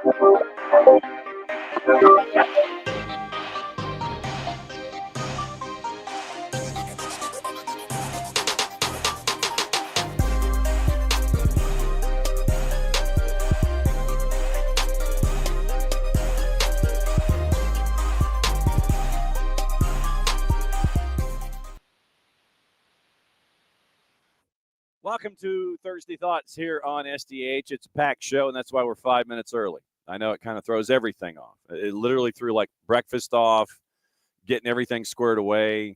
Welcome to Thursday Thoughts here on SDH. It's a packed show, and that's why we're 5 minutes early. I know it kind of throws everything off. It literally threw like breakfast off, getting everything squared away,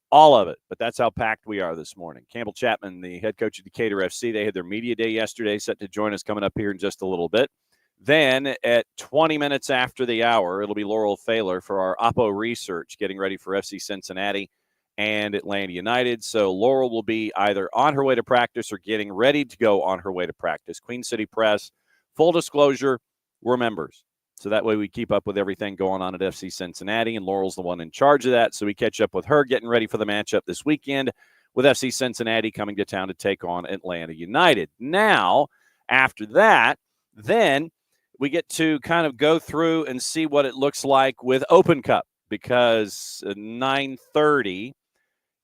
all of it. But that's how packed we are this morning. Campbell Chapman, the head coach of Decatur FC, they had their media day yesterday, set to join us coming up here in just a little bit. Then at 20 minutes after the hour, it'll be Laurel Thaler for our Oppo research, getting ready for FC Cincinnati and Atlanta United. So Laurel will be either on her way to practice or getting ready to go on her way to practice. Queen City Press, full disclosure, we're members. So that way we keep up with everything going on at FC Cincinnati, and Laurel's the one in charge of that. So we catch up with her getting ready for the matchup this weekend with FC Cincinnati coming to town to take on Atlanta United. Now, after that, then we get to kind of go through and see what it looks like with Open Cup, because at 9:30,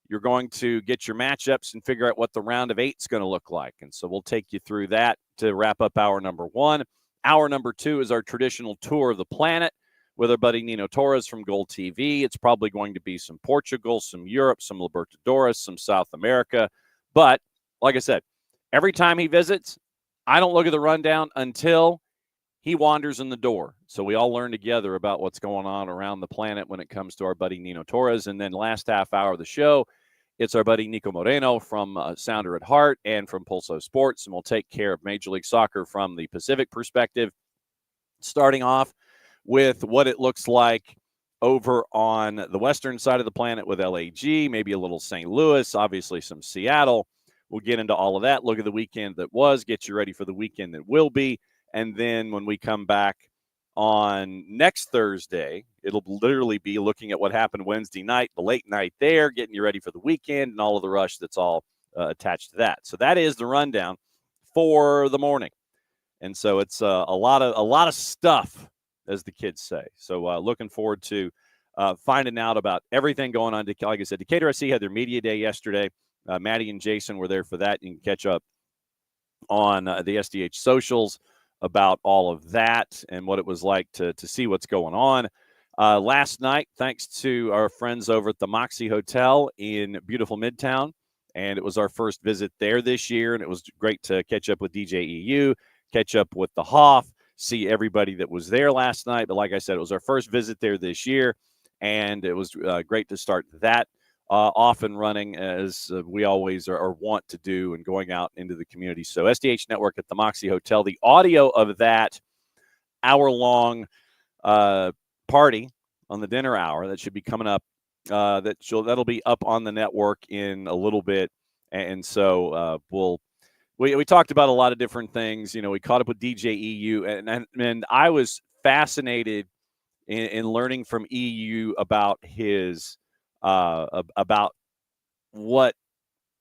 you're going to get your matchups and figure out what the round of 8 is going to look like. And so we'll take you through that to wrap up hour number 1. Hour number 2 is our traditional tour of the planet with our buddy Nino Torres from Gold TV. It's probably going to be some Portugal, some Europe, some Libertadores, some South America. But like I said, every time he visits, I don't look at the rundown until he wanders in the door. So we all learn together about what's going on around the planet when it comes to our buddy Nino Torres. And then last half hour of the show, it's our buddy Nico Moreno from Sounder at Heart and from Pulso Sports. And we'll take care of Major League Soccer from the Pacific perspective, starting off with what it looks like over on the western side of the planet with LAG, maybe a little St. Louis, obviously some Seattle. We'll get into all of that. Look at the weekend that was, get you ready for the weekend that will be. And then when we come back on next Thursday, it'll literally be looking at what happened Wednesday night, the late night there, getting you ready for the weekend and all of the rush that's all attached to that. So that is the rundown for the morning. And so it's a lot of stuff, as the kids say. So looking forward to finding out about everything going on. Like I said, Decatur SC had their media day yesterday. Maddie and Jason were there for that. You can catch up on the SDH socials about all of that and what it was like to see what's going on. Last night, thanks to our friends over at the Moxie Hotel in beautiful Midtown, and it was our first visit there this year, and it was great to catch up with DJEU, catch up with the Hoff, see everybody that was there last night. But like I said, it was our first visit there this year, and it was great to start that off and running, as we always are want to do, and going out into the community. So SDH Network at the Moxie Hotel, the audio of that hour-long party on the dinner hour that should be coming up, that'll be up on the network in a little bit. And so we talked about a lot of different things. You know, we caught up with DJ EU, and I was fascinated in learning from EU about his about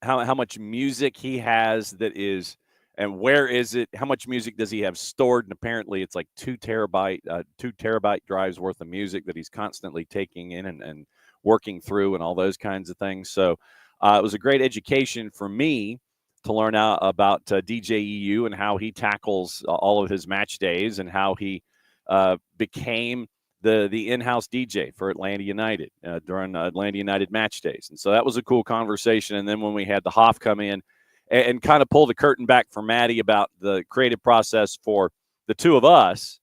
how much music he has that is, and where is it, how much music does he have stored. And apparently it's like 2 terabyte drives worth of music that he's constantly taking in and working through and all those kinds of things. So it was a great education for me to learn out about DJEU and how he tackles all of his match days, and how he became the in-house DJ for Atlanta United during Atlanta United match days. And so that was a cool conversation. And then when we had the Hoff come in and kind of pull the curtain back for Maddie about the creative process for the two of us,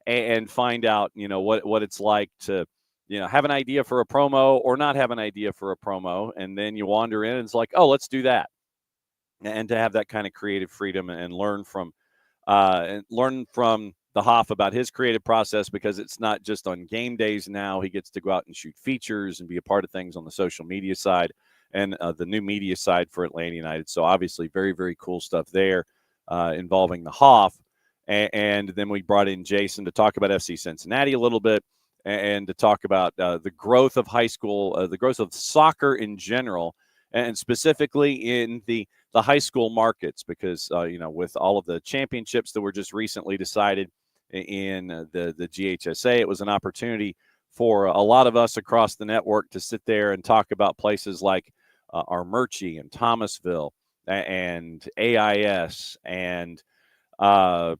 and find out, you know, what it's like to, you know, have an idea for a promo or not have an idea for a promo. And then you wander in and it's like, oh, let's do that. And to have that kind of creative freedom and learn from the Hoff about his creative process, because it's not just on game days now. He gets to go out and shoot features and be a part of things on the social media side and the new media side for Atlanta United. So obviously very, very cool stuff there involving the Hoff. And then we brought in Jason to talk about FC Cincinnati a little bit, and to talk about the growth of high school, the growth of soccer in general, and specifically in the high school markets, because, you know, with all of the championships that were just recently decided, in the GHSA. It was an opportunity for a lot of us across the network to sit there and talk about places like Armurchie and Thomasville and AIS and Campbell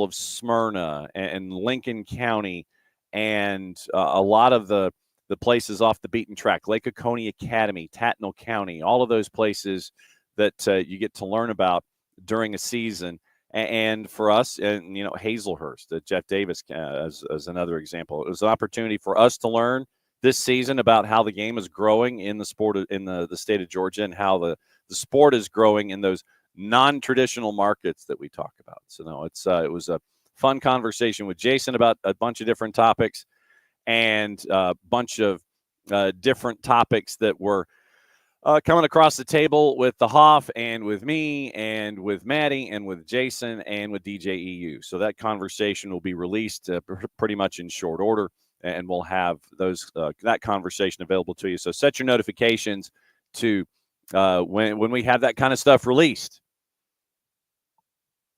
of Smyrna and Lincoln County and a lot of the places off the beaten track, Lake Oconee Academy, Tattnall County, all of those places that you get to learn about during a season. And for us, and Hazelhurst, Jeff Davis as another example, it was an opportunity for us to learn this season about how the game is growing in the sport in the state of Georgia and how the sport is growing in those non-traditional markets that we talk about. So no, it was a fun conversation with Jason about a bunch of different topics and a bunch of different topics that were coming across the table with the Hoff and with me and with Maddie and with Jason and with DJEU. So that conversation will be released pretty much in short order, and we'll have that conversation available to you. So set your notifications to when we have that kind of stuff released.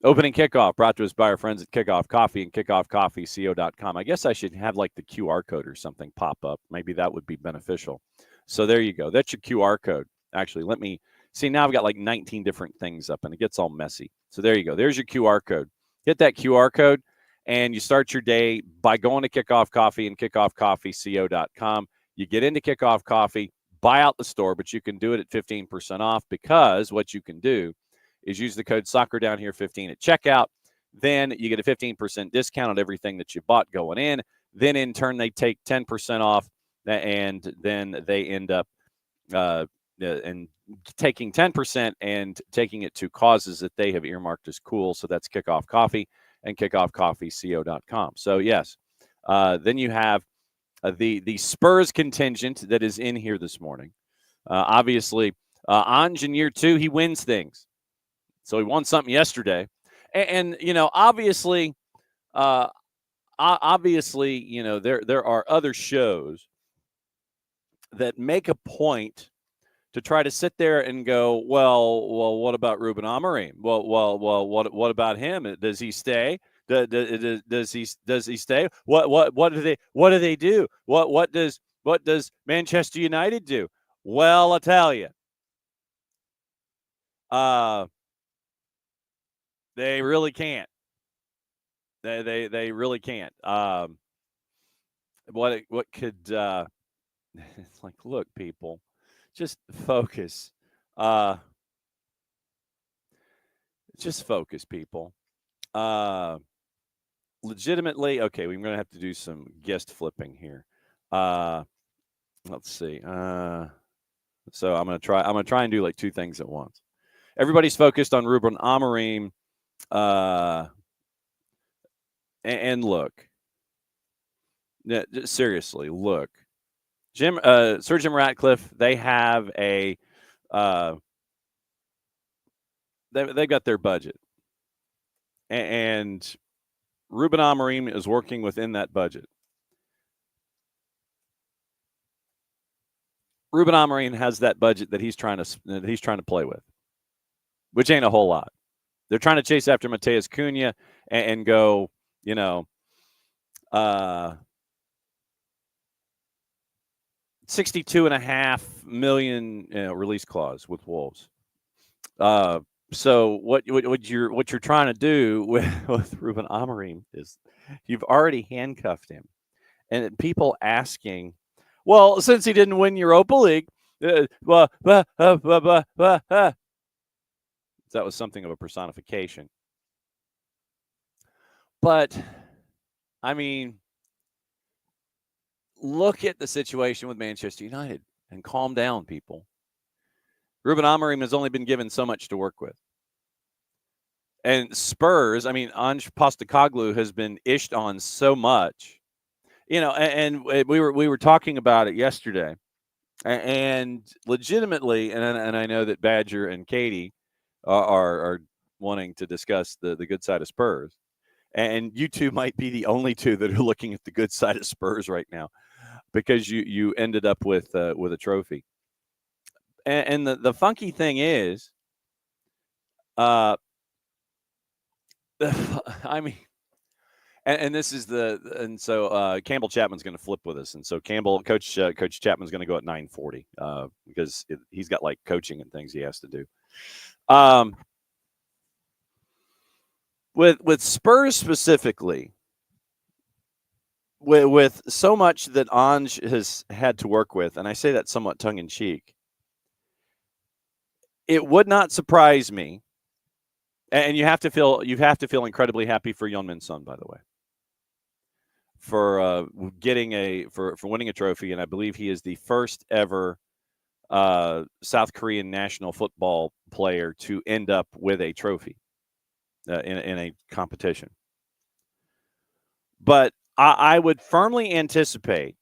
Opening kickoff brought to us by our friends at Kickoff Coffee and kickoffcoffeeco.com. I guess I should have like the QR code or something pop up. Maybe that would be beneficial. So there you go. That's your QR code. Actually, let me see. Now I've got like 19 different things up and it gets all messy. So there you go. There's your QR code. Hit that QR code and you start your day by going to Kickoff Coffee and kickoffcoffeeco.com. You get into Kickoff Coffee, buy out the store, but you can do it at 15% off because what you can do is use the code Soccer Down Here 15 at checkout. Then you get a 15% discount on everything that you bought going in. Then in turn, they take 10% off, and then they end up and taking 10% and taking it to causes that they have earmarked as cool. So that's Kickoff Coffee and kickoffcoffeeco.com. So yes, then you have the Spurs contingent that is in here this morning. Obviously, Ange in year 2, he wins things. So he won something yesterday. And obviously, there are other shows that make a point to try to sit there and go, well, what about Ruben Amorim? Well, what about him? Does he stay? Does he stay? What do they do? What does Manchester United do? Well, I'll tell you. They really can't. They really can't. What could it's like, look, people, just focus. Just focus, people. Legitimately, okay, we're going to have to do some guest flipping here. Let's see. So I'm going to try and do like two things at once. Everybody's focused on Ruben Amorim. And look, seriously, look, Sir Jim Ratcliffe, they have they've got their budget, and Ruben Amorim is working within that budget. Ruben Amorim has that budget that he's trying to play with, which ain't a whole lot. They're trying to chase after Mateus Cunha and go, $62.5 million release clause with Wolves. So what you're trying to do with Ruben Amorim is you've already handcuffed him, and people asking, well, since he didn't win Europa League, that was something of a personification. But I mean, look at the situation with Manchester United and calm down, people. Ruben Amorim has only been given so much to work with. And Spurs, I mean, Ange Postecoglou has been ished on so much. And we were talking about it yesterday. And legitimately, and I know that Badger and Katie are wanting to discuss the good side of Spurs. And you two might be the only two that are looking at the good side of Spurs right now because you ended up with a trophy. And the funky thing is, I mean, And this is so Campbell Chapman's going to flip with us, and so Coach Chapman's going to go at 9:40 because he's got like coaching and things he has to do. With Spurs specifically, with so much that Ange has had to work with, and I say that somewhat tongue in cheek, it would not surprise me. And you have to feel incredibly happy for Yeonmin Son, by the way, for getting for winning a trophy, and I believe he is the first ever South Korean national football player to end up with a trophy in a competition. But I would firmly anticipate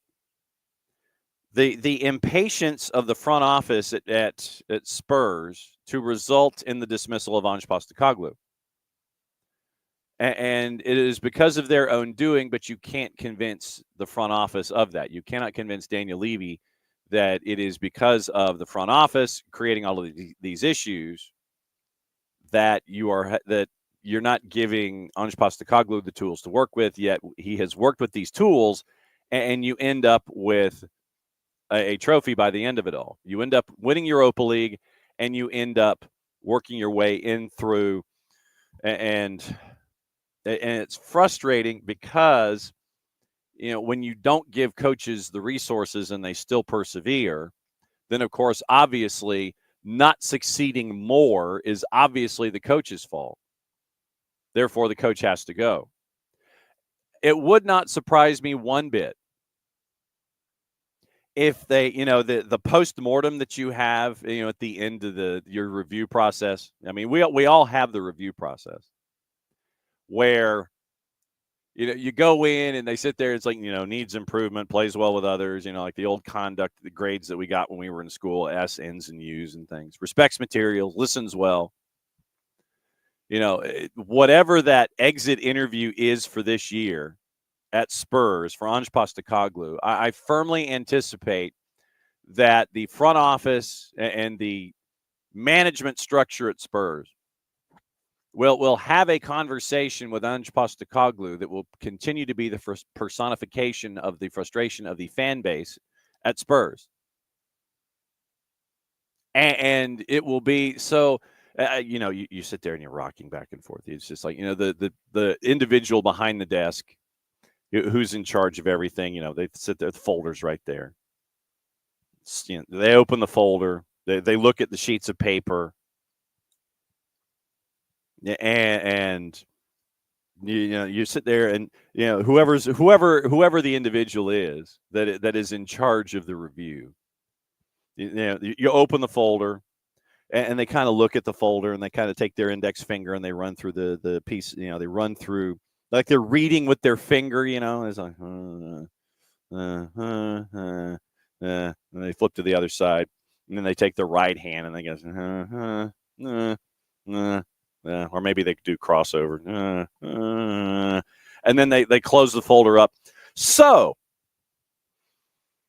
the impatience of the front office at Spurs to result in the dismissal of Ange Postecoglou. And it is because of their own doing, but you can't convince the front office of that. You cannot convince Daniel Levy that it is because of the front office creating all of these issues that you're not giving Ange Postecoglou the tools to work with, yet he has worked with these tools, and you end up with a trophy by the end of it all. You end up winning Europa League, and you end up working your way in through, and it's frustrating because, when you don't give coaches the resources and they still persevere, then, of course, obviously not succeeding more is obviously the coach's fault. Therefore, the coach has to go. It would not surprise me one bit if they, the post-mortem that you have, at the end of your review process. I mean, we all have the review process where, you go in and they sit there. It's like, needs improvement, plays well with others, like the old conduct, the grades that we got when we were in school, S, N's, and U's and things. Respects material, listens well. Whatever that exit interview is for this year at Spurs for Ange Postecoglou, I firmly anticipate that the front office and the management structure at Spurs will have a conversation with Ange Postecoglou that will continue to be the first personification of the frustration of the fan base at Spurs. And it will be so, you sit there and you're rocking back and forth. It's just like, the individual behind the desk who's in charge of everything, they sit there, the folder's right there. They open the folder, they look at the sheets of paper, and you sit there and whoever the individual is that is in charge of the review, you open the folder and they kind of look at the folder and they kind of take their index finger and they run through the piece, they run through like they're reading with their finger, it's like and they flip to the other side and then they take the right hand and they go or maybe they do crossover. And then they close the folder up. So,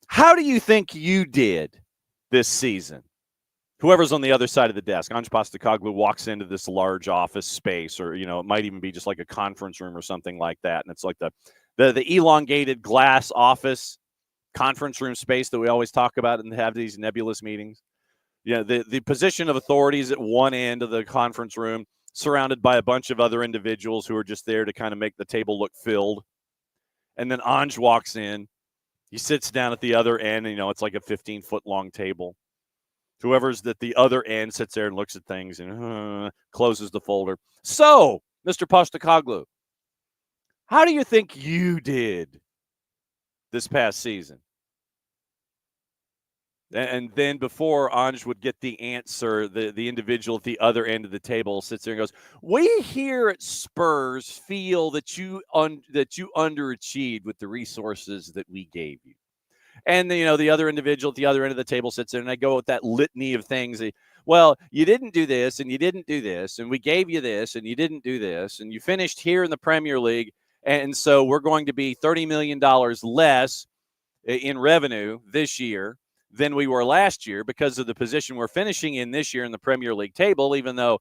how do you think you did this season? Whoever's on the other side of the desk, Ange Postecoglou walks into this large office space, or, it might even be just like a conference room or something like that. And it's like the elongated glass office conference room space that we always talk about and have these nebulous meetings. The position of authority is at one end of the conference room, surrounded by a bunch of other individuals who are just there to kind of make the table look filled. And then Ange walks in. He sits down at the other end, and, it's like a 15-foot-long table. Whoever's at the other end sits there and looks at things and closes the folder. So, Mr. Postecoglou, how do you think you did this past season? And then before Ange would get the answer, the individual at the other end of the table sits there and goes, "We here at Spurs feel that you underachieved with the resources that we gave you." And the other individual at the other end of the table sits there and they go with that litany of things. Well, you didn't do this and you didn't do this, and we gave you this and you didn't do this, and you finished here in the Premier League, and so we're going to be $30 million less in revenue this year than we were last year because of the position we're finishing in this year in the Premier League table, even though,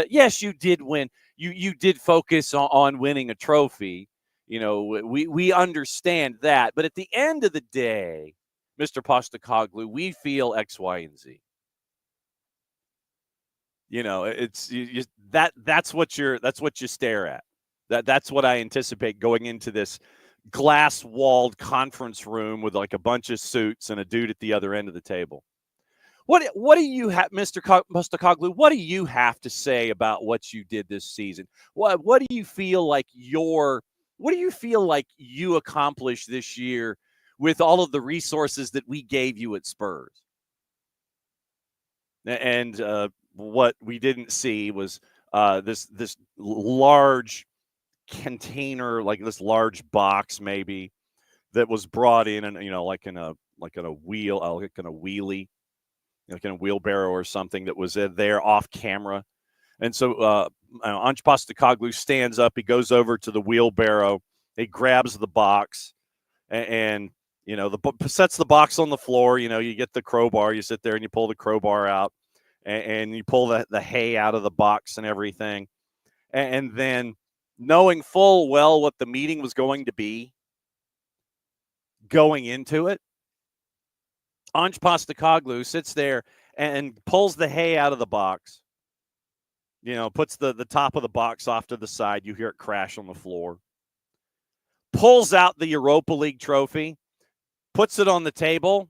yes, you did win. You did focus on winning a trophy, We understand that. But at the end of the day, Mr. Postacoglu, we feel X, Y, and Z. That's what you stare at. That's what I anticipate going into this glass-walled conference room with like a bunch of suits and a dude at the other end of the table. What do you have, Mr. Postacoglu? What do you have to say about what you did this season? What do you feel like you accomplished this year with all of the resources that we gave you at Spurs? And what we didn't see was this large container, like this large box maybe, that was brought in, and like in a wheelie, like in a wheelbarrow or something, that was there off camera. And so Ange Postecoglou stands up, he goes over to the wheelbarrow, he grabs the box, and sets the box on the floor. You get the crowbar, you sit there and you pull the crowbar out, and you pull the hay out of the box and everything. And then, knowing full well what the meeting was going to be going into it, Ange Postecoglou sits there and pulls the hay out of the box, puts the top of the box off to the side. You hear it crash on the floor. Pulls out the Europa League trophy, puts it on the table,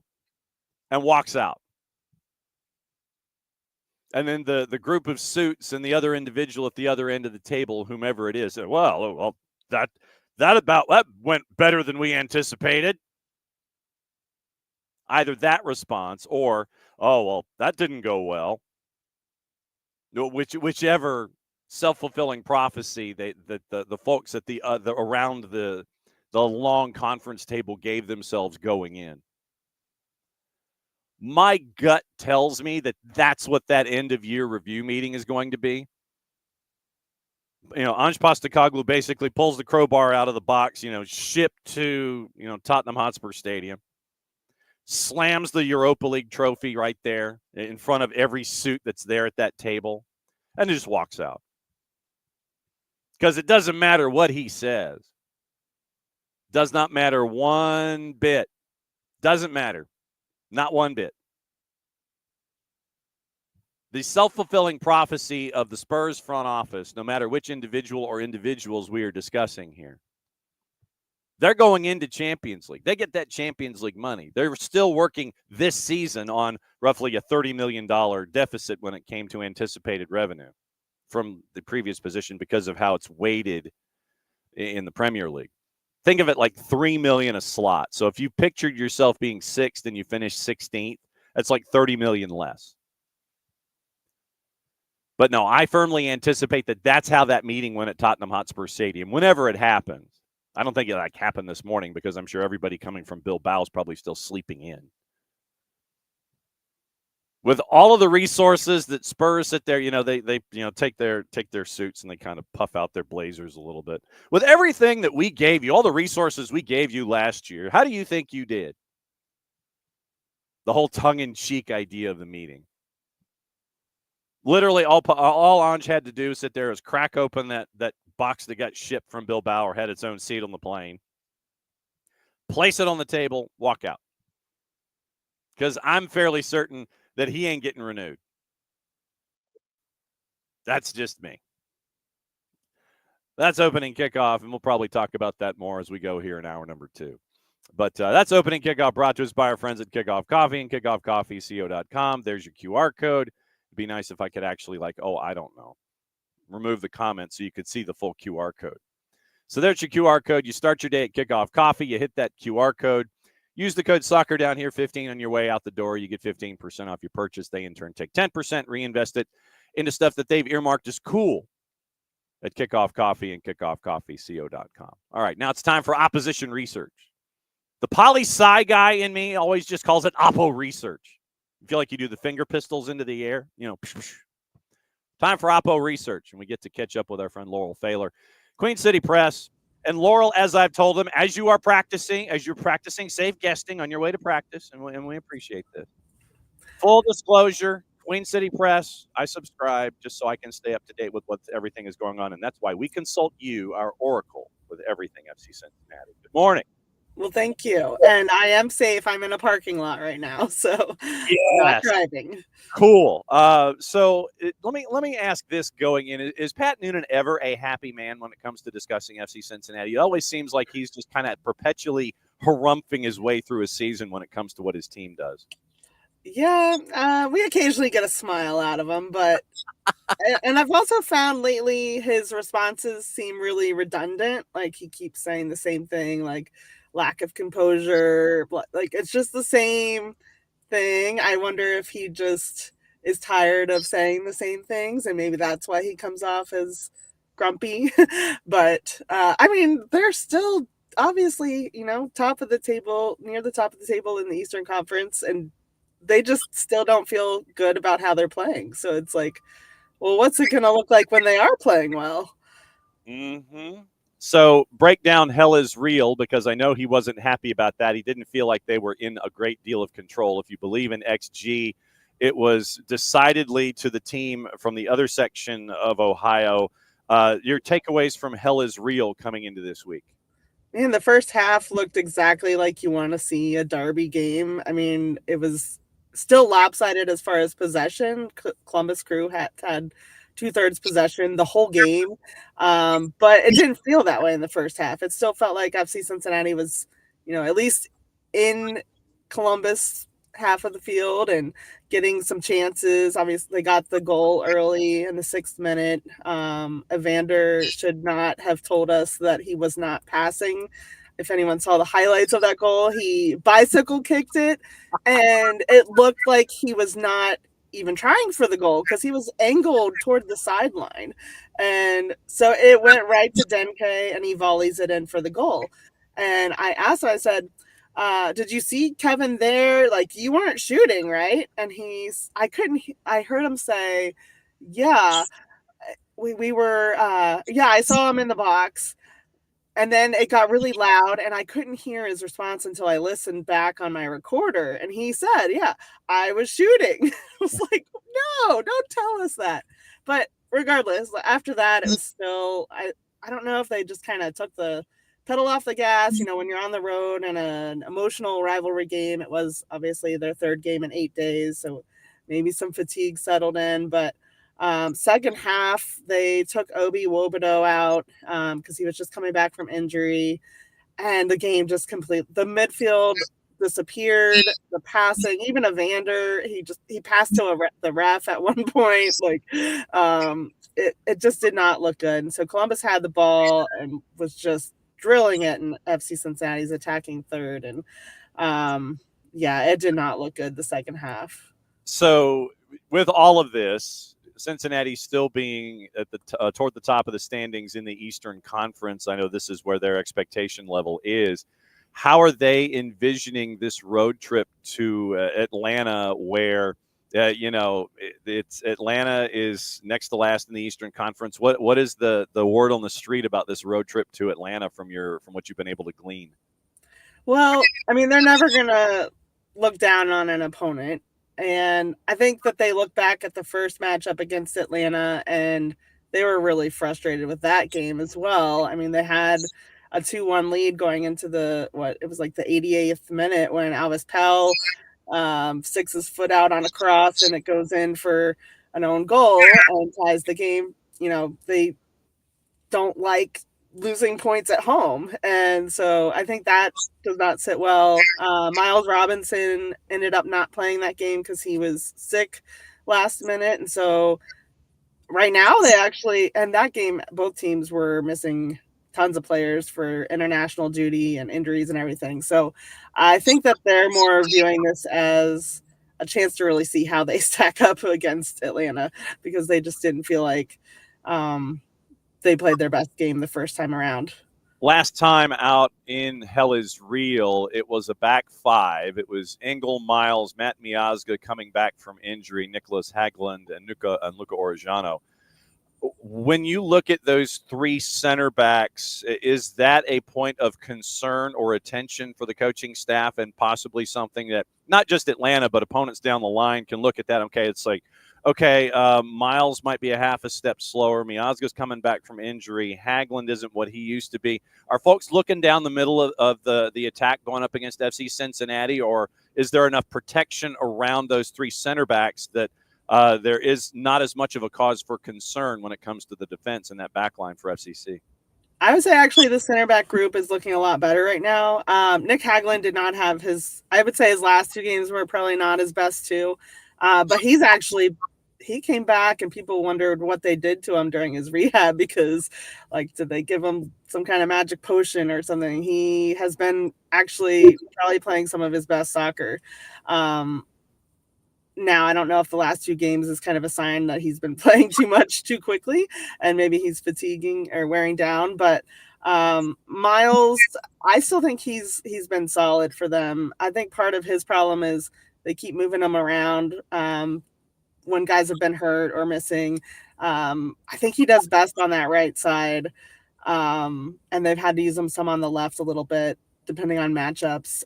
and walks out. And then the group of suits and the other individual at the other end of the table, whomever it is, said, well, that went better than we anticipated. Either that response or, oh, well, that didn't go well. Whichever self-fulfilling prophecy the folks at the around the long conference table gave themselves going in. My gut tells me that that's what that end-of-year review meeting is going to be. Ange Postecoglou basically pulls the crowbar out of the box, shipped to, Tottenham Hotspur Stadium, slams the Europa League trophy right there in front of every suit that's there at that table, and just walks out. Because it doesn't matter what he says. Does not matter one bit. Doesn't matter. Not one bit. The self-fulfilling prophecy of the Spurs front office, no matter which individual or individuals we are discussing here, they're going into Champions League. They get that Champions League money. They're still working this season on roughly a $30 million deficit when it came to anticipated revenue from the previous position because of how it's weighted in the Premier League. Think of it like $3 million a slot. So if you pictured yourself being sixth and you finished 16th, that's like $30 million less. But no, I firmly anticipate that that's how that meeting went at Tottenham Hotspur Stadium, whenever it happens. I don't think it happened this morning because I'm sure everybody coming from Bilbao is probably still sleeping in. With all of the resources that Spurs sit there, they take their suits and they kind of puff out their blazers a little bit. With everything that we gave you, all the resources we gave you last year, how do you think you did? The whole tongue-in-cheek idea of the meeting. Literally, all Ange had to do is sit there is crack open that box that got shipped from Bilbao or had its own seat on the plane, place it on the table, walk out. Because I'm fairly certain that he ain't getting renewed. That's just me. That's opening kickoff, and we'll probably talk about that more as we go here in hour number 2. But that's opening kickoff brought to us by our friends at Kickoff Coffee and kickoffcoffeeco.com. There's your QR code. It'd be nice if I could actually remove the comments so you could see the full QR code. So there's your QR code. You start your day at Kickoff Coffee. You hit that QR code. Use the code soccer down here, 15 on your way out the door. You get 15% off your purchase. They, in turn, take 10%, reinvest it into stuff that they've earmarked as cool at Kickoff Coffee and kickoffcoffeeco.com. All right, now it's time for opposition research. The poli-sci guy in me always just calls it oppo research. You feel like you do the finger pistols into the air? Time for oppo research, and we get to catch up with our friend Laurel Failer, Queen City Press. And Laurel, as I've told him, as you're practicing safe guesting on your way to practice, and we appreciate this. Full disclosure, Queen City Press, I subscribe just so I can stay up to date with what everything is going on, and that's why we consult you, our oracle, with everything FC Cincinnati. Good morning. Well, thank you. And I am safe. I'm in a parking lot right now, so I'm not Yes. driving. Cool. Let me ask this going in: is Pat Noonan ever a happy man when it comes to discussing FC Cincinnati? It always seems like he's just kind of perpetually harumphing his way through a season when it comes to what his team does. Yeah, we occasionally get a smile out of him, but and I've also found lately his responses seem really redundant. Like he keeps saying the same thing, like lack of composure, like it's just the same thing. I wonder if he just is tired of saying the same things, and maybe that's why he comes off as grumpy. But I mean, they're still obviously, top of the table, near the top of the table in the Eastern Conference, and they just still don't feel good about how they're playing. So it's like, well, what's it going to look like when they are playing well? Mm-hmm. So break down Hell is Real, because I know he wasn't happy about that. He didn't feel like they were in a great deal of control. If you believe in XG, it was decidedly to the team from the other section of Ohio. Your takeaways from Hell is Real coming into this week? Man, the first half looked exactly like you want to see a derby game. I mean, it was still lopsided as far as possession. Columbus Crew had 2/3 possession the whole game, but it didn't feel that way in the first half. It still felt like FC Cincinnati was, at least in Columbus half of the field and getting some chances. Obviously, they got the goal early in the 6th minute. Evander should not have told us that he was not passing. If anyone saw the highlights of that goal, he bicycle kicked it, and it looked like he was not even trying for the goal because he was angled toward the sideline. And so it went right to Denke, and he volleys it in for the goal. And I asked him, I said, did you see Kevin there? Like, you weren't shooting, right? And I heard him say, yeah, we were, yeah, I saw him in the box. And then it got really loud, and I couldn't hear his response until I listened back on my recorder. And he said, yeah, I was shooting. I was like, no, don't tell us that. But regardless, after that, it was still, I don't know if they just kind of took the pedal off the gas. When you're on the road in an emotional rivalry game, it was obviously their 3rd game in 8 days. So maybe some fatigue settled in, but second half, they took Obi Wobodo out because he was just coming back from injury, and the game just the midfield disappeared. The passing, even Evander, he passed to the ref at one point. Like, it just did not look good. And so Columbus had the ball and was just drilling it, and FC Cincinnati's attacking third, and yeah, it did not look good the second half. So with all of this, Cincinnati still being at toward the top of the standings in the Eastern Conference, I know this is where their expectation level is. How are they envisioning this road trip to Atlanta, where it's Atlanta is next to last in the Eastern Conference? What is the word on the street about this road trip to Atlanta from what you've been able to glean? Well, I mean, they're never gonna look down on an opponent. And I think that they look back at the first matchup against Atlanta, and they were really frustrated with that game as well. I mean, they had a 2-1 lead going into it was like the 88th minute when Alvis Pell sticks his foot out on a cross, and it goes in for an own goal and ties the game. They don't like losing points at home. And so I think that does not sit well. Miles Robinson ended up not playing that game because he was sick last minute. And so right now and that game, both teams were missing tons of players for international duty and injuries and everything. So I think that they're more viewing this as a chance to really see how they stack up against Atlanta, because they just didn't feel like they played their best game the first time around. Last time out in Hell is Real, it was a back 5. It was Engel, Miles, Matt Miazga coming back from injury, Nicholas Haglund, and Luca Orejano. When you look at those 3 center backs, is that a point of concern or attention for the coaching staff, and possibly something that not just Atlanta but opponents down the line can look at that? Okay, it's like, okay, Miles might be a half a step slower. Miazga's coming back from injury. Haglund isn't what he used to be. Are folks looking down the middle of the attack going up against FC Cincinnati, or is there enough protection around those three center backs that there is not as much of a cause for concern when it comes to the defense in that back line for FCC? I would say actually the center back group is looking a lot better right now. Nick Haglund did not have I would say his last two games were probably not his best too. But he came back and people wondered what they did to him during his rehab because like, did they give him some kind of magic potion or something? He has been actually probably playing some of his best soccer. Now, I don't know if the last two games is kind of a sign that he's been playing too much too quickly and maybe he's fatiguing or wearing down. But Miles, I still think he's been solid for them. I think part of his problem is they keep moving him around when guys have been hurt or missing. I think he does best on that right side. And they've had to use him some on the left a little bit, depending on matchups.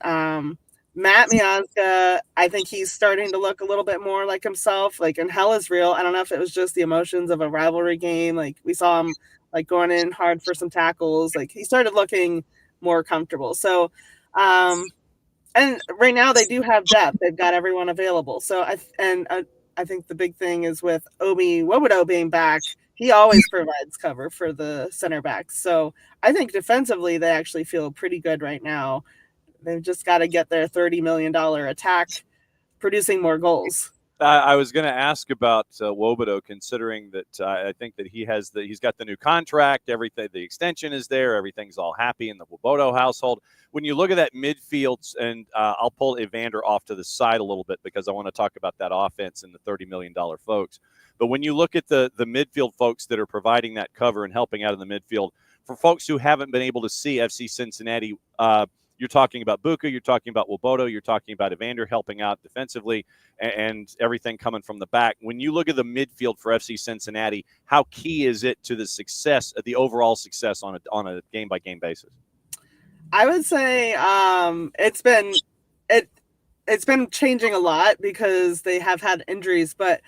Matt Miazga, I think he's starting to look a little bit more like himself. Like, and hell is real. I don't know if it was just the emotions of a rivalry game. Like, we saw him like going in hard for some tackles. Like, he started looking more comfortable. So, and right now they do have depth. They've got everyone available. So, I think the big thing is with Obi Wobodo being back, he always provides cover for the center backs. So, I think defensively they actually feel pretty good right now. They've just got to get their $30 million attack producing more goals. I was going to ask about Wobodo, considering that I think that he's got the new contract, everything, the extension is there, everything's all happy in the Wobodo household. When you look at that midfield, and I'll pull Evander off to the side a little bit because I want to talk about that offense and the $30 million folks. But when you look at the midfield folks that are providing that cover and helping out in the midfield, for folks who haven't been able to see FC Cincinnati, you're talking about Buka, you're talking about Wobodo, you're talking about Evander helping out defensively and everything coming from the back. When you look at the midfield for FC Cincinnati, how key is it to the success, the overall success on a game-by-game basis? I would say it's been changing a lot because they have had injuries, but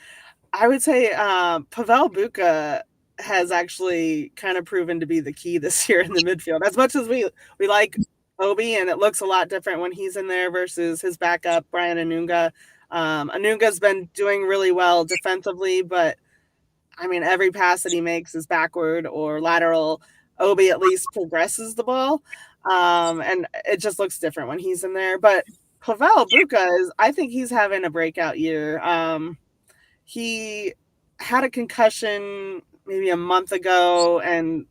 I would say Pavel Buka has actually kind of proven to be the key this year in the midfield. As much as we like Obi, and it looks a lot different when he's in there versus his backup, Brian Anunga. Anunga's been doing really well defensively, but I mean, every pass that he makes is backward or lateral. Obi at least progresses the ball, and it just looks different when he's in there. But Pavel Buka I think he's having a breakout year. He had a concussion maybe a month ago, and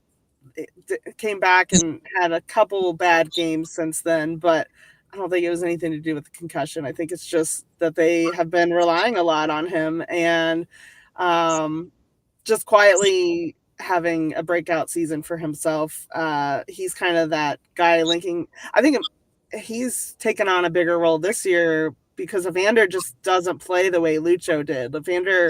came back and had a couple bad games since then, but I don't think it was anything to do with the concussion. I think it's just that they have been relying a lot on him and just quietly having a breakout season for himself. He's kind of that guy linking. I think he's taken on a bigger role this year because Evander just doesn't play the way Lucho did. Evander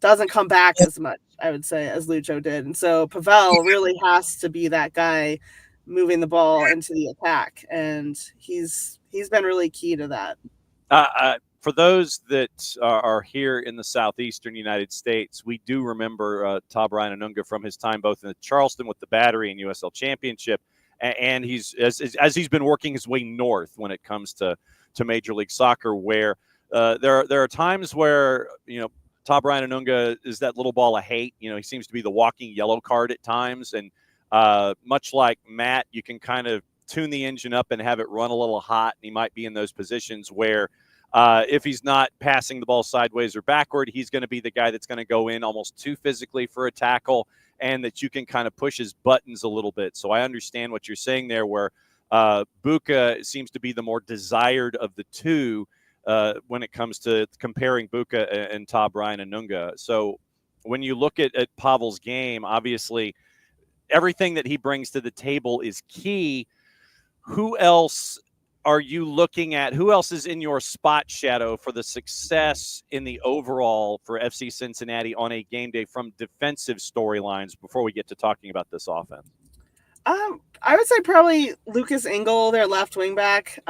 doesn't come back as much, I would say, as Lucho did. And so Pavel really has to be that guy moving the ball into the attack. And he's been really key to that. For those that are here in the southeastern United States, we do remember Todd Brian Anunga from his time both in Charleston with the Battery and USL Championship. And he's as he's been working his way north when it comes to Major League Soccer, where there are times where, Todd Brian Anunga is that little ball of hate. He seems to be the walking yellow card at times. And much like Matt, you can kind of tune the engine up and have it run a little hot. And he might be in those positions where if he's not passing the ball sideways or backward, he's going to be the guy that's going to go in almost too physically for a tackle, and that you can kind of push his buttons a little bit. So I understand what you're saying there, where Buka seems to be the more desired of the two when it comes to comparing Buka and Todd Brian Anunga. So when you look at Pavel's game, obviously everything that he brings to the table is key. Who else are you looking at? Who else is in your spot shadow for the success in the overall for FC Cincinnati on a game day from defensive storylines before we get to talking about this offense? I would say probably Lucas Engel, their left wing back.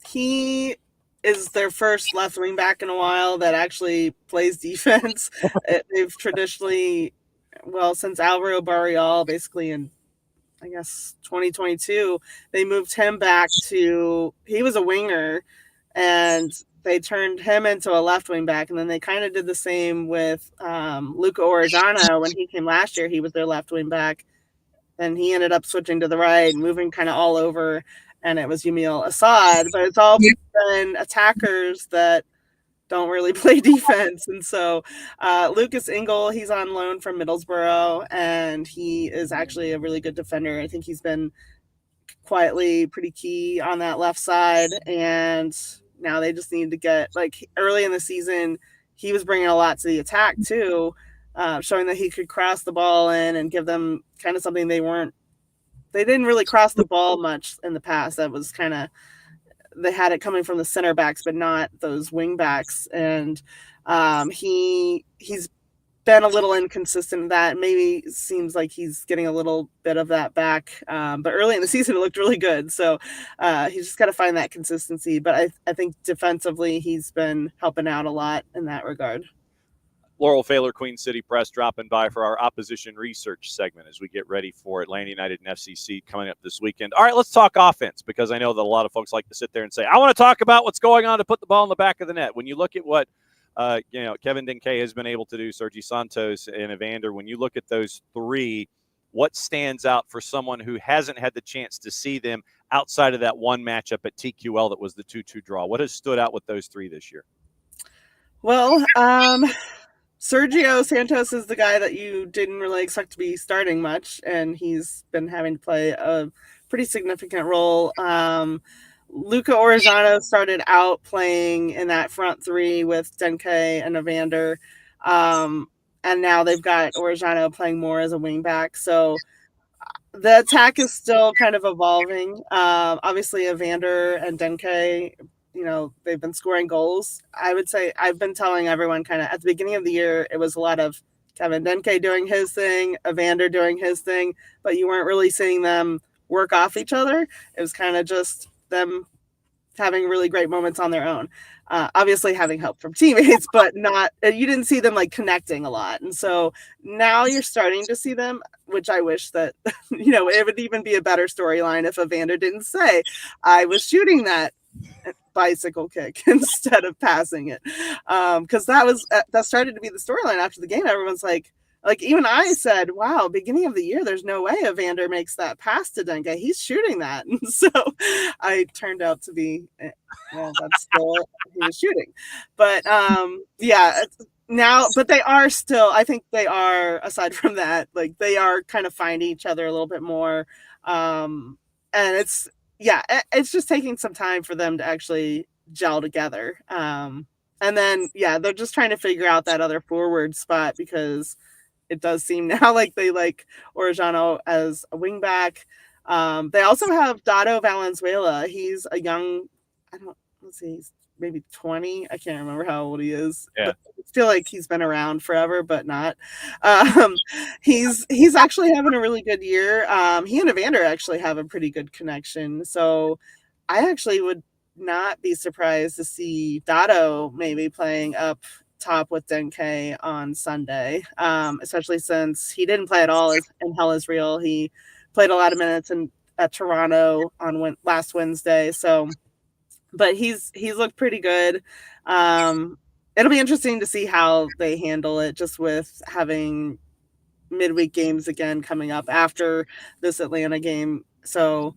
He is their first left wing back in a while that actually plays defense. They've traditionally, well, since Alvaro Barrial, basically in, I guess, 2022, they moved him back to, he was a winger, and they turned him into a left wing back. And then they kind of did the same with Luca Orellana. When he came last year, he was their left wing back. And he ended up switching to the right, moving kind of all over, and it was Yamil Assad. But it's all been attackers that don't really play defense. And so Lucas Engel, he's on loan from Middlesbrough, and he is actually a really good defender. I think he's been quietly pretty key on that left side. And now they just need to get, like, early in the season, he was bringing a lot to the attack too, showing that he could cross the ball in and give them kind of something they didn't really cross the ball much in the past. That was kind of, they had it coming from the center backs, but not those wing backs. And he's been a little inconsistent in that. Maybe seems like he's getting a little bit of that back. But early in the season, it looked really good. So he's just got to find that consistency. But I think defensively, he's been helping out a lot in that regard. Laurel Failer, Queen City Press, dropping by for our opposition research segment as we get ready for Atlanta United and FCC coming up this weekend. All right, let's talk offense, because I know that a lot of folks like to sit there and say, I want to talk about what's going on to put the ball in the back of the net. When you look at what Kevin Denke has been able to do, Sergi Santos and Evander, when you look at those three, what stands out for someone who hasn't had the chance to see them outside of that one matchup at TQL that was the 2-2 draw? What has stood out with those three this year? Well, Sergio Santos is the guy that you didn't really expect to be starting much, and he's been having to play a pretty significant role. Luca Orellana started out playing in that front three with Denke and Evander, and now they've got Orellana playing more as a wingback. So the attack is still kind of evolving. Obviously, Evander and Denke, they've been scoring goals. I would say I've been telling everyone kind of at the beginning of the year, it was a lot of Kevin Denke doing his thing, Evander doing his thing, but you weren't really seeing them work off each other. It was kind of just them having really great moments on their own. Obviously having help from teammates, but you didn't see them like connecting a lot. And so now you're starting to see them, which I wish that, it would even be a better storyline if Evander didn't say, I was shooting that bicycle kick instead of passing it, because that started to be the storyline after the game. Everyone's like even I said, wow, beginning of the year, there's no way Evander makes that pass to Denke. He's shooting that. And so I turned out to be, that's still he was shooting. But now, but they are still, I think they are, aside from that, like they are kind of finding each other a little bit more. And it's just taking some time for them to actually gel together. And then, they're just trying to figure out that other forward spot, because it does seem now like they like Orellana as a wingback. They also have Dado Valenzuela. He's a young, he's maybe 20. I can't remember how old he is. Yeah. But I feel like he's been around forever, but not. He's actually having a really good year. He and Evander actually have a pretty good connection. So I actually would not be surprised to see Dado maybe playing up top with Denke on Sunday, especially since he didn't play at all in Hell Israel. He played a lot of minutes at Toronto on last Wednesday. So, but he's looked pretty good. It'll be interesting to see how they handle it, just with having midweek games again coming up after this Atlanta game. So,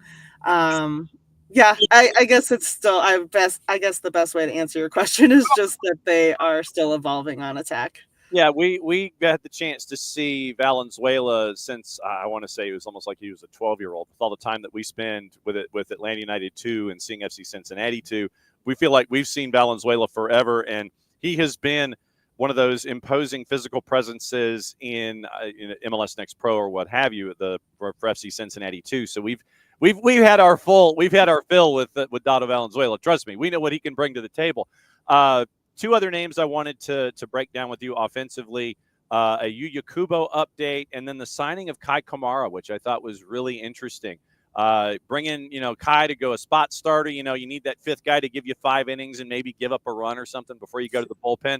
I guess it's still, I guess the best way to answer your question is just that they are still evolving on attack. Yeah, we got the chance to see Valenzuela since I want to say it was almost like he was a 12-year-old. With all the time that we spend with Atlanta United 2 and seeing FC Cincinnati 2, we feel like we've seen Valenzuela forever, and he has been one of those imposing physical presences in MLS Next Pro or what have you for FC Cincinnati 2. So we've had our fill with Dado Valenzuela. Trust me, we know what he can bring to the table. Two other names I wanted to break down with you offensively, a Yuya Kubo update, and then the signing of Kai Kamara, which I thought was really interesting. Bring in, Kai to go a spot starter. You need that fifth guy to give you 5 innings and maybe give up a run or something before you go to the bullpen.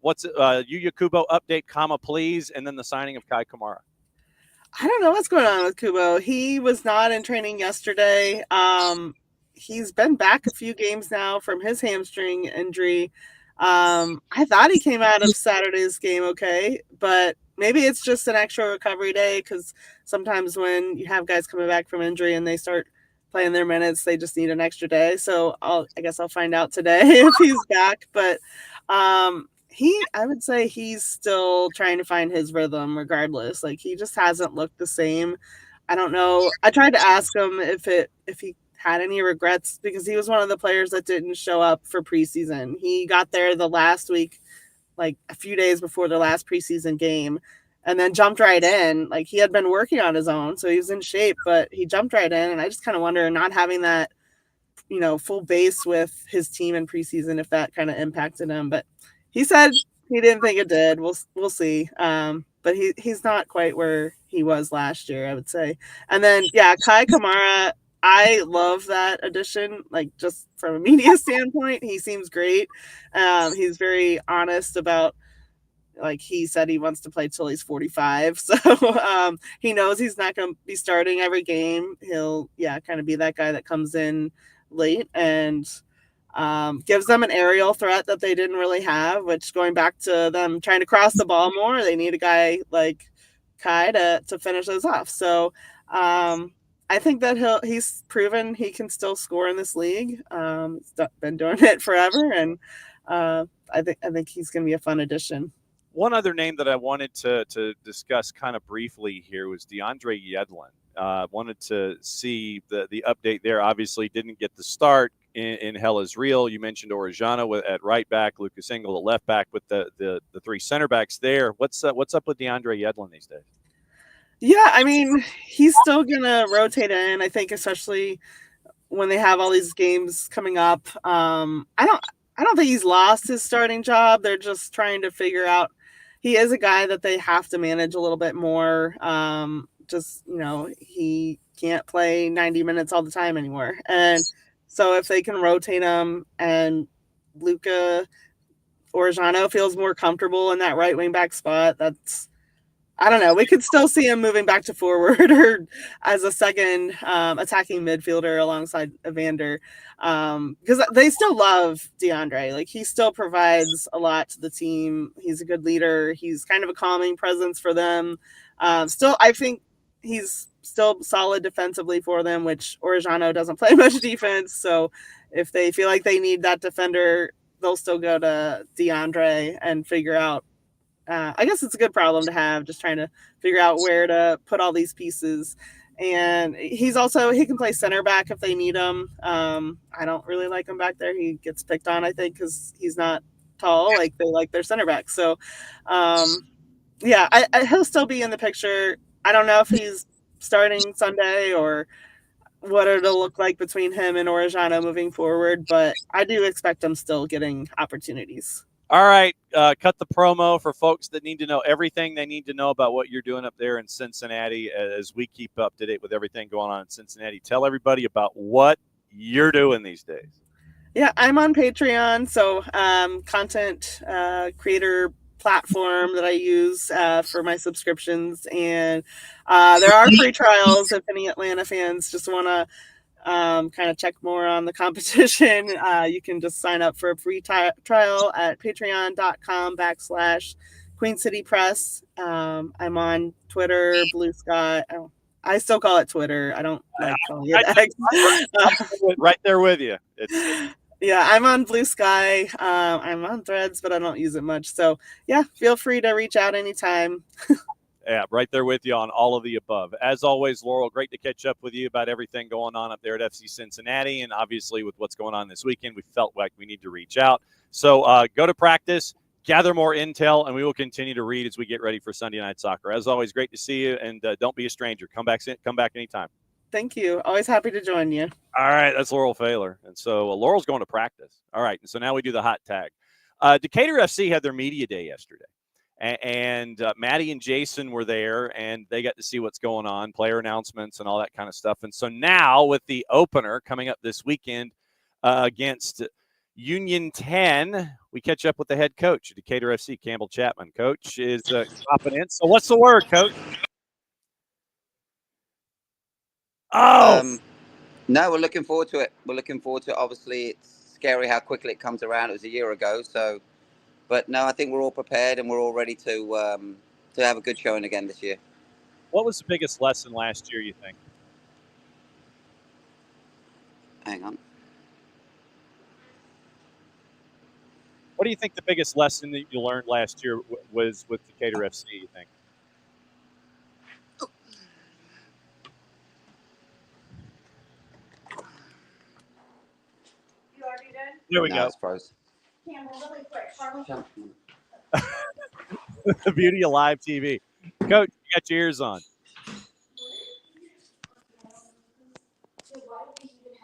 What's Yuya Kubo update, please, and then the signing of Kai Kamara. I don't know what's going on with Kubo. He was not in training yesterday. He's been back a few games now from his hamstring injury. I thought he came out of Saturday's game okay, but maybe it's just an extra recovery day because sometimes when you have guys coming back from injury and they start playing their minutes, they just need an extra day. So I guess I'll find out today if he's back. But I would say he's still trying to find his rhythm regardless. Like he just hasn't looked the same. I don't know. I tried to ask him if he had any regrets because he was one of the players that didn't show up for preseason. He got there the last week, like a few days before the last preseason game, and then jumped right in. Like he had been working on his own, so he was in shape, but he jumped right in. And I just kind of wonder, not having that, full base with his team in preseason, if that kind of impacted him. But he said he didn't think it did. We'll see. But he's not quite where he was last year, I would say. And then Kai Kamara, I love that addition. Like just from a media standpoint, he seems great. He's very honest about, like he said, he wants to play till he's 45. So he knows he's not going to be starting every game. He'll kind of be that guy that comes in late and gives them an aerial threat that they didn't really have, which, going back to them trying to cross the ball more, they need a guy like Kai to finish those off. So I think that he's proven he can still score in this league. He's been doing it forever, and I think he's going to be a fun addition. One other name that I wanted to discuss kind of briefly here was DeAndre Yedlin. Wanted to see the update there. Obviously didn't get the start in Hell is Real. You mentioned Orellana at right back, Lucas Engel at left back, with the 3 center backs there. What's up with DeAndre Yedlin these days? Yeah, I mean, he's still going to rotate in, I think, especially when they have all these games coming up. I don't think he's lost his starting job. They're just trying to figure out. He is a guy that they have to manage a little bit more. He can't play 90 minutes all the time anymore. And so if they can rotate him and Luca Orellana feels more comfortable in that right wing back spot, I don't know. We could still see him moving back to forward or as a second attacking midfielder alongside Evander, because they still love DeAndre. Like he still provides a lot to the team. He's a good leader. He's kind of a calming presence for them. Still, I think he's still solid defensively for them, which Orellana doesn't play much defense. So if they feel like they need that defender, they'll still go to DeAndre and figure out. I guess it's a good problem to have, just trying to figure out where to put all these pieces. And he can play center back if they need him. I don't really like him back there. He gets picked on, I think, because he's not tall. Like they like their center back. So, he'll still be in the picture. I don't know if he's starting Sunday or what it'll look like between him and Orellana moving forward, but I do expect him still getting opportunities. All right, cut the promo for folks that need to know everything they need to know about what you're doing up there in Cincinnati as we keep up to date with everything going on in Cincinnati. Tell everybody about what you're doing these days. Yeah, I'm on Patreon, so content creator platform that I use for my subscriptions. And there are free trials if any Atlanta fans just want to kind of check more on the competition. You can just sign up for a free trial at patreon.com/Queen City Press. I'm on Twitter, Blue Sky. I still call it Twitter. I don't like calling it X. Right there with you. Yeah, I'm on Blue Sky. I'm on Threads, but I don't use it much. So yeah, feel free to reach out anytime. Yeah, right there with you on all of the above. As always, Laurel, great to catch up with you about everything going on up there at FC Cincinnati. And obviously with what's going on this weekend, we felt like we need to reach out. So go to practice, gather more intel, and we will continue to read as we get ready for Sunday Night Soccer. As always, great to see you, and don't be a stranger. Come back anytime. Thank you. Always happy to join you. All right, that's Laurel Failer. And so Laurel's going to practice. All right, and so now we do the hot tag. Decatur FC had their media day yesterday. and Maddie and Jason were there, and they got to see what's going on, player announcements and all that kind of stuff. And so now with the opener coming up this weekend against Union 10, we catch up with the head coach of Decatur FC, Campbell Chapman. Coach is dropping in. So what's the word, Coach? Oh! No, we're looking forward to it. We're looking forward to it. Obviously, it's scary how quickly it comes around. It was a year ago, so. But no, I think we're all prepared and we're all ready to have a good showing again this year. What was the biggest lesson last year, you think? Hang on. What do you think the biggest lesson that you learned last year was with Decatur FC, you think? You already done? There we go. It's froze. Campbell, really quick. The beauty of live TV. Coach, you got your ears on.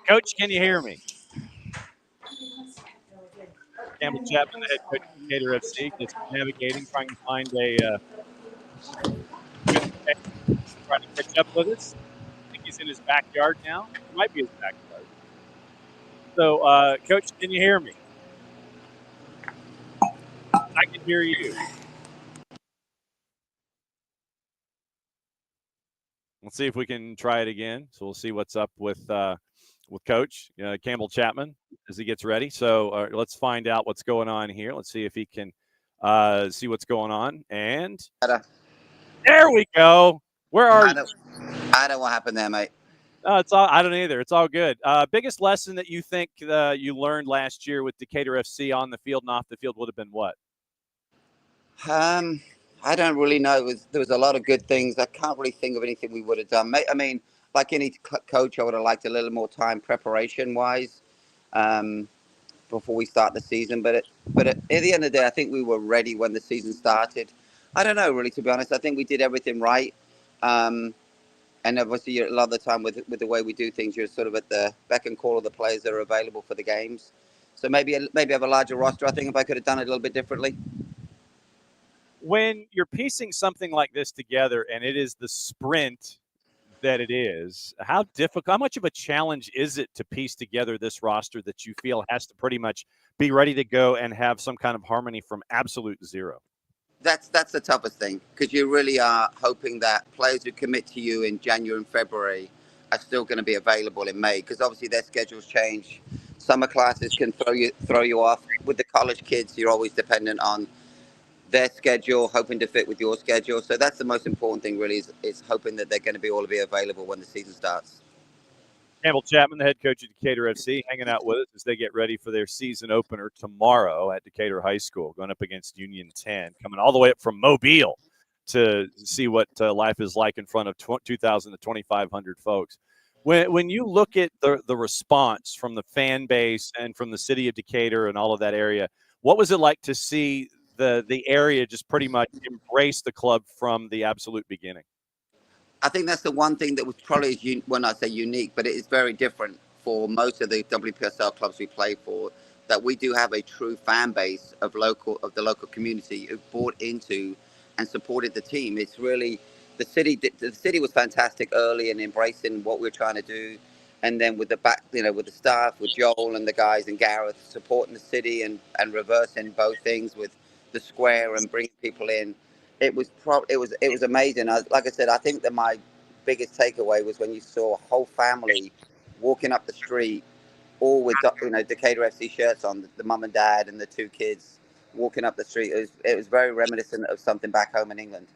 Coach, can you hear me? Campbell Chapman, the head coach of Decatur FC, just navigating, trying to find trying to catch up with us. I think he's in his backyard now. It might be his backyard. So, Coach, can you hear me? I can hear you. Let's see if we can try it again. So we'll see what's up with Coach Campbell Chapman as he gets ready. So let's find out what's going on here. Let's see if he can see what's going on. And there we go. Where are you? I don't know what happened there, mate. It's all. I don't either. It's all good. Biggest lesson that you think you learned last year with Decatur FC on the field and off the field would have been what? I don't really know. There was a lot of good things. I can't really think of anything we would have done. I mean, like any coach, I would have liked a little more time preparation-wise before we start the season. But at the end of the day, I think we were ready when the season started. I don't know, really, to be honest. I think we did everything right. And obviously, a lot of the time with the way we do things, you're sort of at the beck and call of the players that are available for the games. So maybe have a larger roster. I think if I could have done it a little bit differently. When you're piecing something like this together and it is the sprint that it is, how much of a challenge is it to piece together this roster that you feel has to pretty much be ready to go and have some kind of harmony from absolute zero? That's the toughest thing, because you really are hoping that players who commit to you in January and February are still going to be available in May, because obviously their schedules change. Summer classes can throw you off. With the college kids, you're always dependent on their schedule, hoping to fit with your schedule. So that's the most important thing, really, is hoping that they're going to all be available when the season starts. Campbell Chapman, the head coach of Decatur FC, hanging out with us as they get ready for their season opener tomorrow at Decatur High School, going up against Union 10, coming all the way up from Mobile to see what life is like in front of 2,000 to 2,500 folks. When you look at the response from the fan base and from the city of Decatur and all of that area, what was it like to see the area just pretty much embrace the club from the absolute beginning? I think that's the one thing that was probably, when I say unique, but it is very different for most of the WPSL clubs we play for, that we do have a true fan base of the local community who bought into and supported the team. It's really the city was fantastic early in embracing what we're trying to do, and then with the staff, with Joel and the guys and Gareth supporting the city and reversing both things with the square and bringing people in. It was amazing. Like I said, I think that my biggest takeaway was when you saw a whole family walking up the street, all with Decatur FC shirts on, the mum and dad and the two kids walking up the street. It was very reminiscent of something back home in England.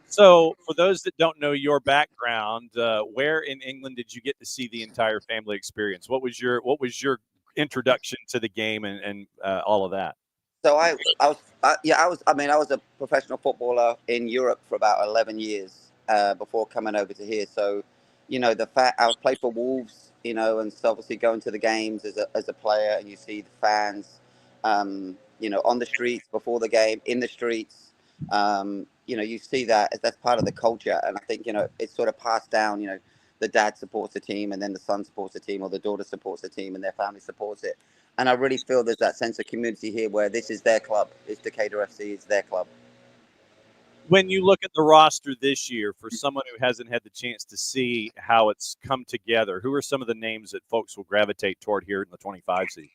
So, for those that don't know your background, where in England did you get to see the entire family experience? What was your introduction to the game and all of that? So I was a professional footballer in Europe for about 11 years before coming over to here. So, I played for Wolves, and so obviously going to the games as a player, and you see the fans, on the streets before the game, in the streets. You see that's part of the culture, and I think it's sort of passed down. The dad supports the team, and then the son supports the team, or the daughter supports the team, and their family supports it. And I really feel there's that sense of community here where this is their club. It's Decatur FC. It's their club. When you look at the roster this year, for someone who hasn't had the chance to see how it's come together, who are some of the names that folks will gravitate toward here in the 25 season?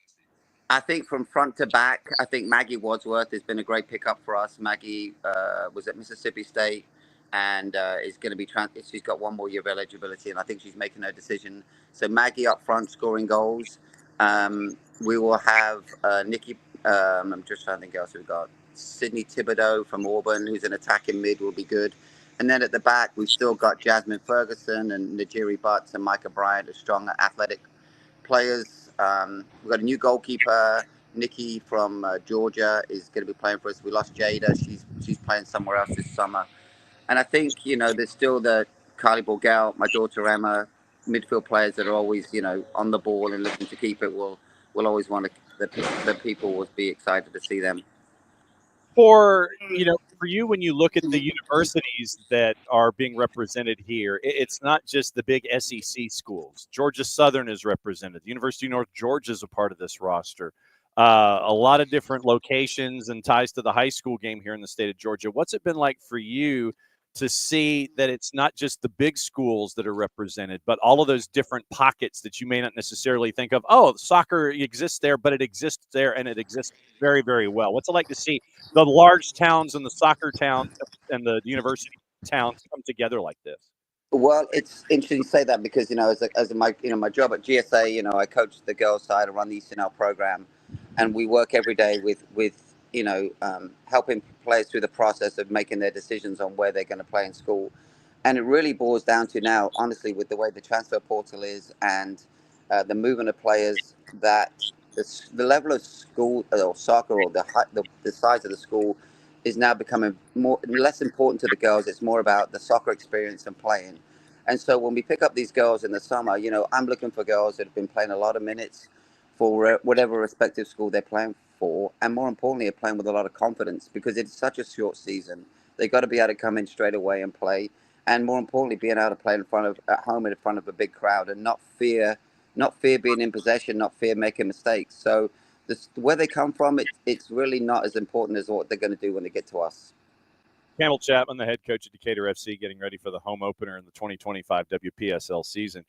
I think from front to back, I think Maggie Wadsworth has been a great pickup for us. Maggie was at Mississippi State and is going to be she's got one more year of eligibility, and I think she's making her decision. So Maggie up front scoring goals. We will have Nikki. I'm just trying to think else we've got. Sydney Thibodeau from Auburn, who's an attacking mid, will be good. And then at the back, we've still got Jasmine Ferguson and Najiri Butts and Micah Bryant, a strong athletic players. We've got a new goalkeeper. Nikki from Georgia is going to be playing for us. We lost Jada. She's playing somewhere else this summer. And I think, there's still the Carly Borgel, my daughter Emma, midfield players that are always, on the ball and looking to keep it. We'll always want the people will be excited to see them. For you, when you look at the universities that are being represented here, it's not just the big SEC schools. Georgia Southern is represented. The University of North Georgia is a part of this roster. A lot of different locations and ties to the high school game here in the state of Georgia. What's it been like for you to see that it's not just the big schools that are represented, but all of those different pockets that you may not necessarily think of? Oh, soccer exists there, but it exists there, and it exists very, very well. What's it like to see the large towns and the soccer towns and the university towns come together like this? Well, it's interesting you say that because as my my job at GSA, I coach the girls' side, I run the ECNL program, and we work every day with helping players through the process of making their decisions on where they're going to play in school, and it really boils down to now, honestly, with the way the transfer portal is and the movement of players, that the level of school or soccer or the size of the school is now becoming less important to the girls. It's more about the soccer experience and playing. And so when we pick up these girls in the summer, I'm looking for girls that have been playing a lot of minutes for whatever respective school they're playing for, and more importantly, are playing with a lot of confidence because it's such a short season. They've got to be able to come in straight away and play, and more importantly, being able to play at home in front of a big crowd and not fear being in possession, not fear making mistakes. So where they come from, it's really not as important as what they're going to do when they get to us. Campbell Chapman, the head coach at Decatur FC, getting ready for the home opener in the 2025 WPSL season.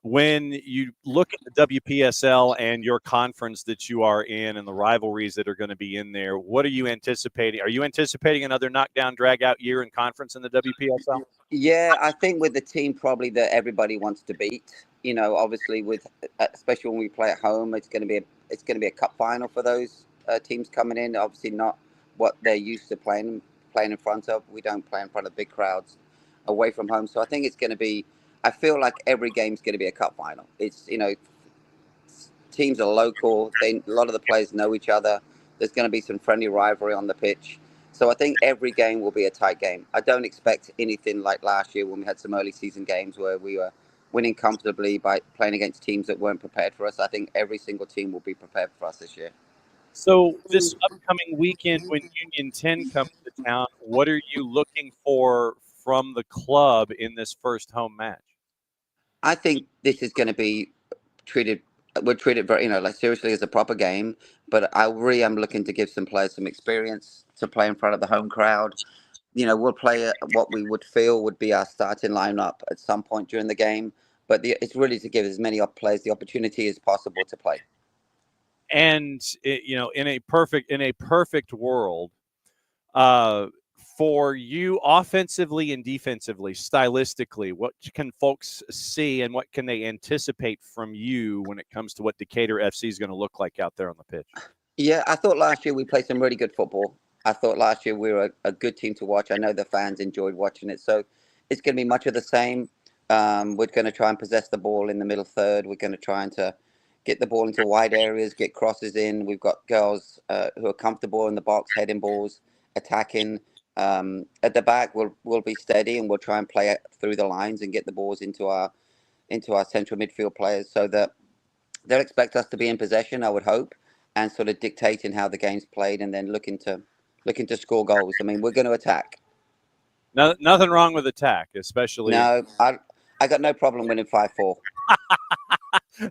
When you look at the WPSL and your conference that you are in and the rivalries that are going to be in there, what are you anticipating? Are you anticipating another knockdown, drag-out year in conference in the WPSL? Yeah, I think with the team probably that everybody wants to beat. Obviously especially when we play at home, it's going to be a cup final for those teams coming in. Obviously not what they're used to playing in front of. We don't play in front of big crowds away from home, so I think it's going to be. I feel like every game's going to be a cup final. It's teams are local. A lot of the players know each other. There's going to be some friendly rivalry on the pitch. So I think every game will be a tight game. I don't expect anything like last year when we had some early season games where we were winning comfortably by playing against teams that weren't prepared for us. I think every single team will be prepared for us this year. So this upcoming weekend when Union 10 comes to town, what are you looking for from the club in this first home match? I think this is going to be we'll treat it very, seriously as a proper game, but I really am looking to give some players some experience to play in front of the home crowd. We'll play what we would feel would be our starting lineup at some point during the game, but it's really to give as many players the opportunity as possible to play. And in a perfect world, for you offensively and defensively, stylistically, what can folks see and what can they anticipate from you when it comes to what Decatur FC is going to look like out there on the pitch? Yeah, I thought last year we played some really good football. I thought last year we were a good team to watch. I know the fans enjoyed watching it. So it's going to be much of the same. We're going to try and possess the ball in the middle third. We're going to try to get the ball into wide areas, get crosses in. We've got girls who are comfortable in the box, heading balls, attacking. At the back, we'll be steady and we'll try and play it through the lines and get the balls into our central midfield players so that they'll expect us to be in possession, I would hope, and sort of dictating how the game's played and then looking to score goals. I mean, we're going to attack. No, nothing wrong with attack, especially. No, I got no problem winning 5-4.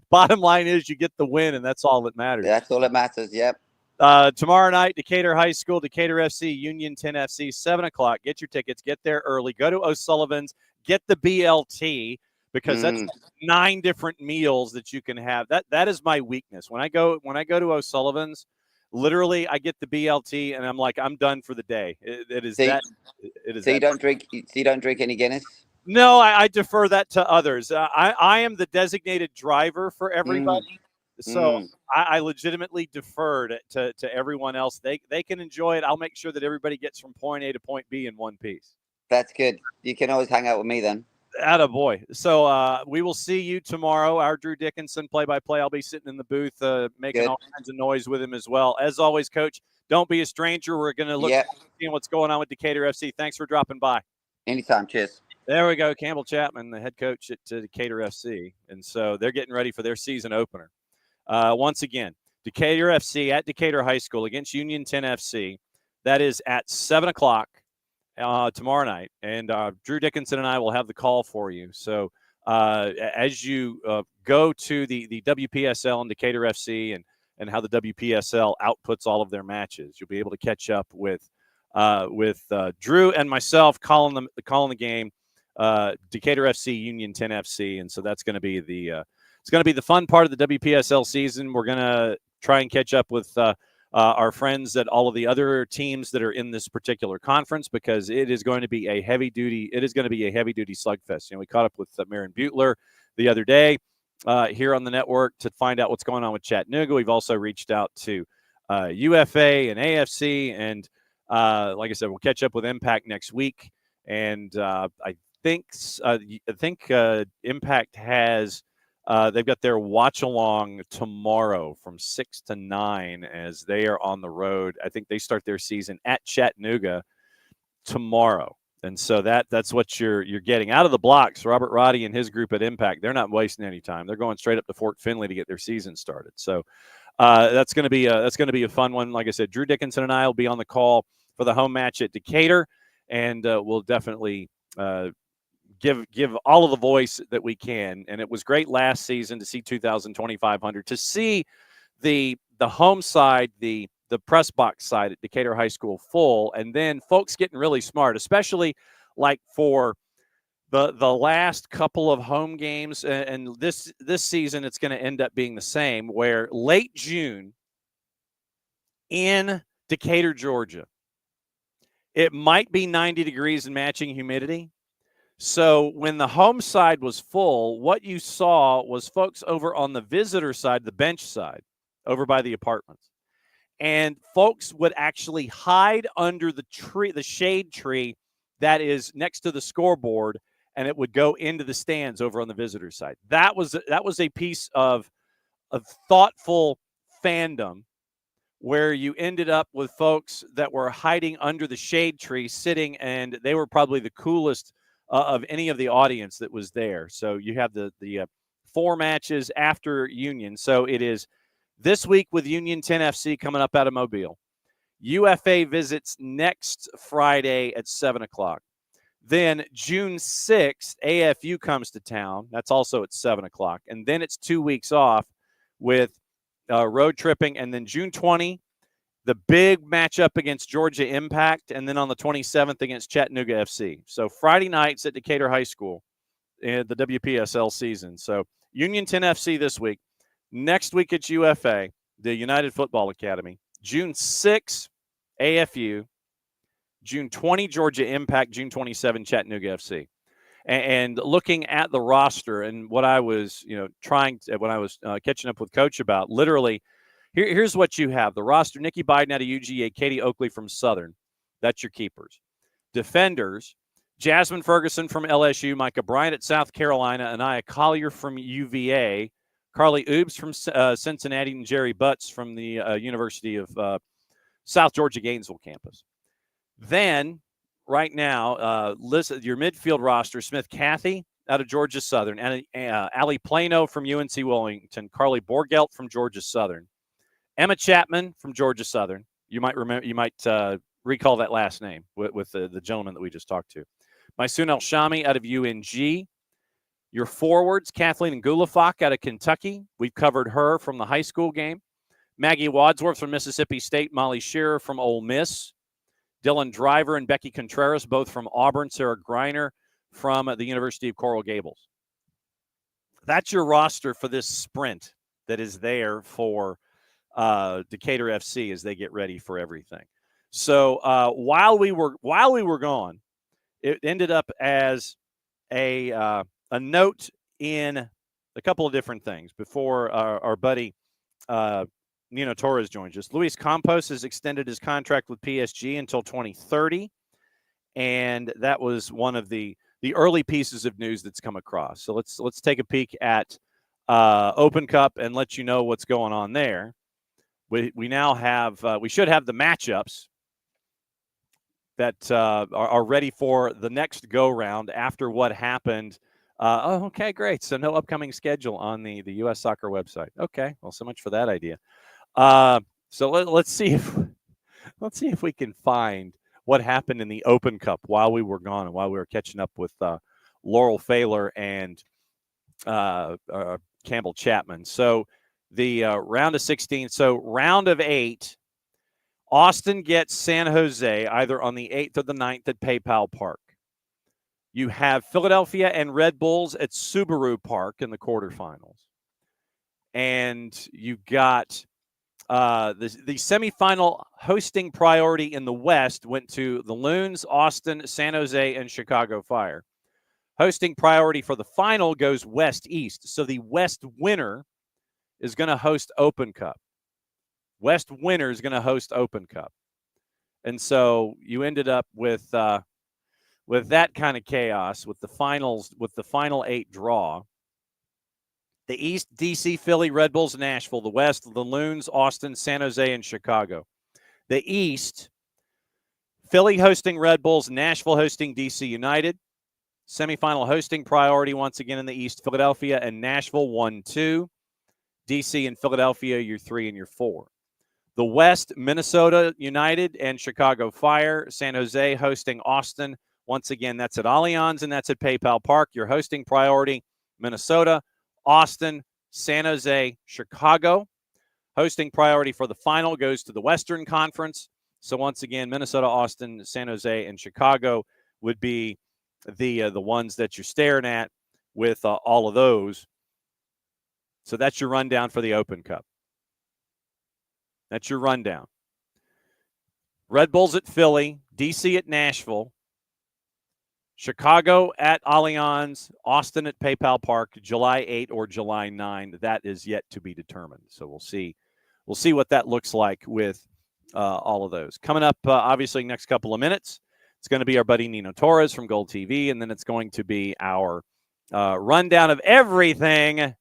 Bottom line is you get the win, and that's all that matters. That's all that matters. Yep. Tomorrow night, Decatur High School, Decatur FC, Union 10 FC, 7 o'clock. Get your tickets. Get there early. Go to O'Sullivan's. Get the BLT because that's 9 different meals that you can have. That is my weakness. When I go to O'Sullivan's, literally I get the BLT and I'm like, I'm done for the day. It is that. So you don't drink. So you don't drink any Guinness. No, I defer that to others. I am the designated driver for everybody. So I legitimately defer to everyone else. They can enjoy it. I'll make sure that everybody gets from point A to point B in one piece. That's good. You can always hang out with me then. Attaboy. So we will see you tomorrow. Our Drew Dickinson play-by-play. I'll be sitting in the booth making all kinds of noise with him as well. As always, Coach, don't be a stranger. We're going to look at seeing what's going on with Decatur FC. Thanks for dropping by. Anytime. Cheers. There we go. Campbell Chapman, the head coach at Decatur FC. And so they're getting ready for their season opener. Once again, Decatur FC at Decatur High School against Union 10 FC. That is at 7 o'clock tomorrow night. And Drew Dickinson and I will have the call for you. So as you go to the WPSL and Decatur FC and how the WPSL outputs all of their matches, you'll be able to catch up with Drew and myself calling the game, Decatur FC, Union 10 FC. And so that's going to be it's going to be the fun part of the WPSL season. We're going to try and catch up with our friends at all of the other teams that are in this particular conference because it is going to be a heavy duty slugfest. We caught up with Marin Butler the other day here on the network to find out what's going on with Chattanooga. We've also reached out to UFA and AFC, and like I said, we'll catch up with Impact next week. And I think Impact has. They've got their watch along tomorrow from 6 to 9 as they are on the road. I think they start their season at Chattanooga tomorrow. And so that's what you're getting out of the blocks. Robert Roddy and his group at Impact, they're not wasting any time. They're going straight up to Fort Finley to get their season started. So that's going to be a fun one. Like I said, Drew Dickinson and I will be on the call for the home match at Decatur, and we'll definitely give all of the voice that we can. And it was great last season to see 2,500, to see the home side, the press box side at Decatur High School full, and then folks getting really smart, especially like for the last couple of home games. And this season, it's going to end up being the same, where late June in Decatur, Georgia, it might be 90 degrees and matching humidity. So when the home side was full, what you saw was folks over on the visitor side, the bench side, over by the apartments. And folks would actually hide under the shade tree that is next to the scoreboard, and it would go into the stands over on the visitor side. That was a piece of thoughtful fandom where you ended up with folks that were hiding under the shade tree sitting, and they were probably the coolest of any of the audience that was there. So you have the 4 matches after Union. So it is this week with Union 10 FC coming up out of Mobile. UFA visits next Friday at 7 o'clock. Then June 6th, AFU comes to town. That's also at 7 o'clock. And then it's 2 weeks off with road tripping. And then June 20, the big matchup against Georgia Impact, and then on the 27th against Chattanooga FC. So Friday nights at Decatur High School in the WPSL season. So Union 10 FC this week. Next week it's UFA, the United Football Academy. June 6, AFU. June 20, Georgia Impact. June 27, Chattanooga FC. And looking at the roster and what I was, when I was catching up with Coach about, literally, here's what you have. The roster: Nikki Biden out of UGA, Katie Oakley from Southern. That's your keepers. Defenders: Jasmine Ferguson from LSU, Micah Bryant at South Carolina, Anaya Collier from UVA, Carly Oobs from Cincinnati, and Jerry Butts from the University of South Georgia Gainesville campus. Then, right now, listen, your midfield roster: Smith Cathy out of Georgia Southern, and Allie Plano from UNC Wilmington, Carly Borgelt from Georgia Southern, Emma Chapman from Georgia Southern. You might recall that last name with the gentleman that we just talked to. Mysoon El-Shami out of UNG. Your forwards: Kathleen Ngulafak out of Kentucky. We've covered her from the high school game. Maggie Wadsworth from Mississippi State, Molly Shearer from Ole Miss, Dylan Driver and Becky Contreras, both from Auburn, Sarah Greiner from the University of Coral Gables. That's your roster for this sprint that is there for Decatur FC as they get ready for everything. So while we were gone, it ended up as a note in a couple of different things before our buddy Nino Torres joins us. Luis Campos has extended his contract with PSG until 2030, and that was one of the early pieces of news that's come across. So let's take a peek at Open Cup and let you know what's going on there. We now have we should have the matchups that are ready for the next go round after what happened. Okay, great. So no upcoming schedule on the U.S. Soccer website. Okay, well, so much for that idea. So let's see if we can find what happened in the Open Cup while we were gone and while we were catching up with Laurel Failer and Campbell Chapman. So the round of 16. So round of 8, Austin gets San Jose either on the 8th or the 9th at PayPal Park. You have Philadelphia and Red Bulls at Subaru Park in the quarterfinals. And you got the semifinal hosting priority in the West went to the Loons, Austin, San Jose, and Chicago Fire. Hosting priority for the final goes West-East. So the West winner is going to host Open Cup. West winner is going to host Open Cup. And so you ended up with that kind of chaos with the finals, with the final 8 draw. The East, DC, Philly, Red Bulls, Nashville. The West, the Loons, Austin, San Jose, and Chicago. The East, Philly hosting Red Bulls, Nashville hosting DC United. Semifinal hosting priority once again in the East, Philadelphia and Nashville 1-2. DC and Philadelphia, your 3 and your 4. The West, Minnesota United and Chicago Fire. San Jose hosting Austin. Once again, that's at Allianz and that's at PayPal Park. Your hosting priority, Minnesota, Austin, San Jose, Chicago. Hosting priority for the final goes to the Western Conference. So once again, Minnesota, Austin, San Jose, and Chicago would be the ones that you're staring at with all of those. So that's your rundown for the Open Cup. That's your rundown. Red Bulls at Philly, DC at Nashville, Chicago at Allianz, Austin at PayPal Park, July 8 or July 9. That is yet to be determined. So we'll see. We'll see what that looks like with all of those. Coming up, obviously, next couple of minutes, it's going to be our buddy Nino Torres from Gold TV, and then it's going to be our rundown of everything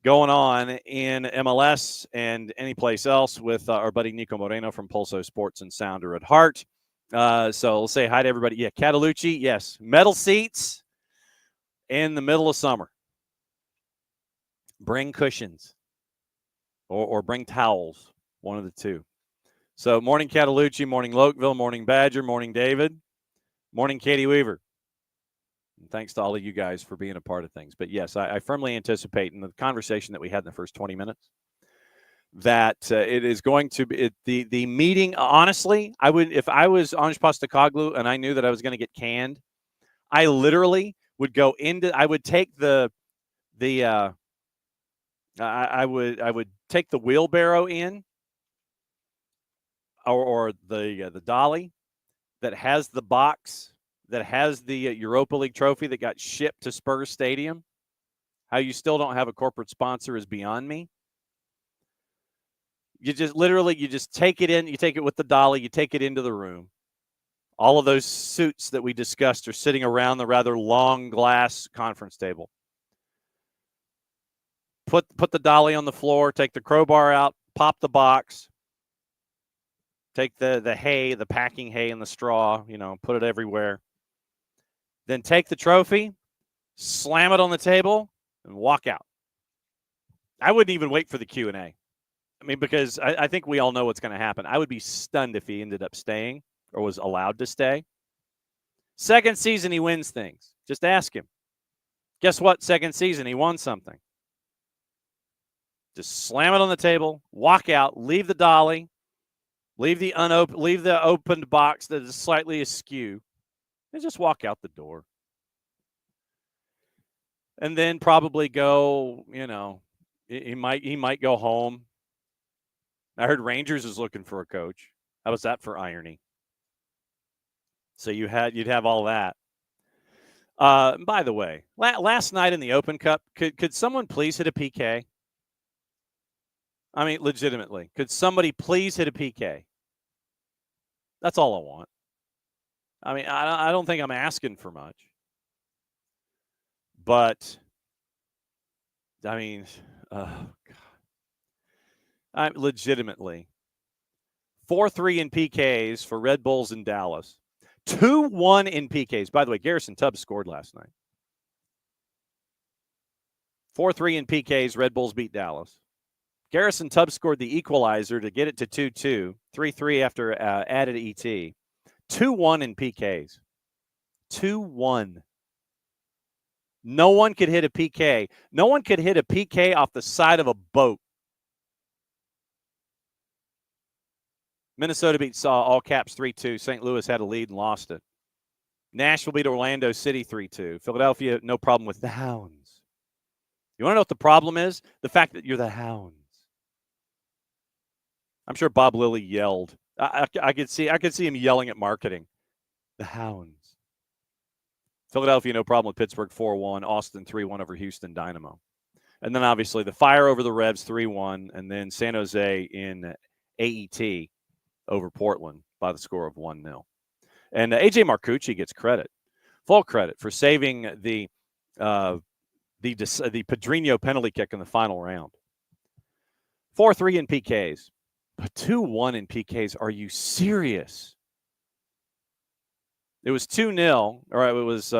going on in MLS and any place else with our buddy Nico Moreno from Pulso Sports and Sounder at Heart. So we'll say hi to everybody. Yeah, Catalucci, yes. Metal seats in the middle of summer. Bring cushions or bring towels, one of the two. So morning Catalucci, morning Lokeville, morning Badger, morning David, morning Katie Weaver. And thanks to all of you guys for being a part of things. But yes, I firmly anticipate in the conversation that we had in the first 20 minutes that it is going to be the meeting. Honestly, I would, if I was Ange Postecoglou and I knew that I was going to get canned, I literally would go into. I would take I would take the wheelbarrow in, or the dolly that has the box that has the Europa League trophy that got shipped to Spurs Stadium. How you still don't have a corporate sponsor is beyond me. You just take it in. You take it with the dolly. You take it into the room. All of those suits that we discussed are sitting around the rather long glass conference table. Put the dolly on the floor. Take the crowbar out. Pop the box. Take the hay, the packing hay and the straw. Put it everywhere. Then take the trophy, slam it on the table, and walk out. I wouldn't even wait for the Q&A. I mean, because I think we all know what's going to happen. I would be stunned if he ended up staying or was allowed to stay. Second season, he wins things. Just ask him. Guess what? Second season, he won something. Just slam it on the table, walk out, leave the dolly, leave the opened box that is slightly askew, and just walk out the door. And then probably go, he might go home. I heard Rangers is looking for a coach. How was that for irony? So you'd have all that. By the way, last night in the Open Cup, could someone please hit a PK? I mean, legitimately, could somebody please hit a PK? That's all I want. I mean, I don't think I'm asking for much. But, I mean, God. I'm legitimately 4-3 in PKs for Red Bulls in Dallas. 2-1 in PKs. By the way, Garrison Tubbs scored last night. 4-3 in PKs. Red Bulls beat Dallas. Garrison Tubbs scored the equalizer to get it to 2-2. 3-3 after added ET. 2-1 in PKs. 2-1. No one could hit a PK. No one could hit a PK off the side of a boat. Minnesota beat all caps 3-2. St. Louis had a lead and lost it. Nashville beat Orlando City 3-2. Philadelphia, no problem with the Hounds. You want to know what the problem is? The fact that you're the Hounds. I'm sure Bob Lilly yelled. I could see him yelling at marketing. The Hounds. Philadelphia, no problem with Pittsburgh 4-1. Austin 3-1 over Houston Dynamo. And then obviously the Fire over the Revs 3-1. And then San Jose in AET over Portland by the score of 1-0. And A.J. Marcucci gets credit, full credit, for saving the Pedrinho penalty kick in the final round. 4-3 in PKs, but 2-1 in PKs. Are you serious? It was 2-0, or it was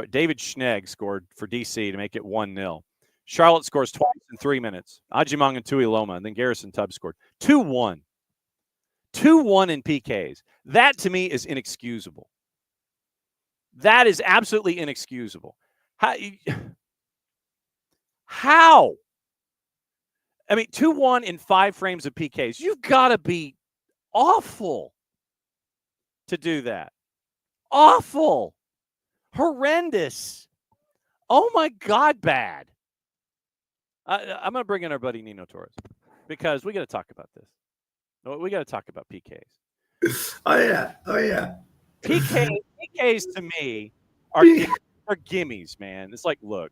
David Schnegg scored for DC to make it 1-0. Charlotte scores twice in 3 minutes. Ajimang and Tuiloma, and then Garrison Tubbs scored. 2-1. 2-1 in PKs. That, to me, is inexcusable. That is absolutely inexcusable. How? I mean, 2-1 in 5 frames of PKs. You've got to be awful to do that. Awful. Horrendous. Oh, my God, bad. I'm going to bring in our buddy Nino Torres because we got to talk about this. We got to talk about PKs. Oh yeah. PKs to me are gimmies, man. It's like, look,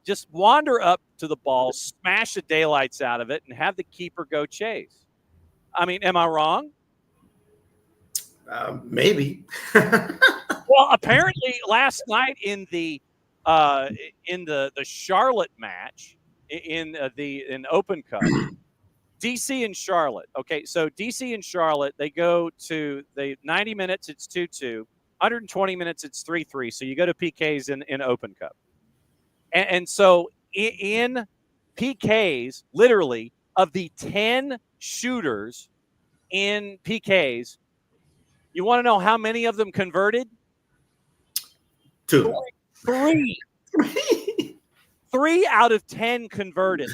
just wander up to the ball, smash the daylights out of it, and have the keeper go chase. I mean, am I wrong? Maybe. Well, apparently last night in the Charlotte match in Open Cup. DC and Charlotte. Okay, so DC and Charlotte, they go to 90 minutes, it's 2-2. 120 minutes, it's 3-3. So you go to PKs in Open Cup. And so in PKs, literally, of the 10 shooters in PKs, you want to know how many of them converted? 2. 3. 3 out of 10 converted.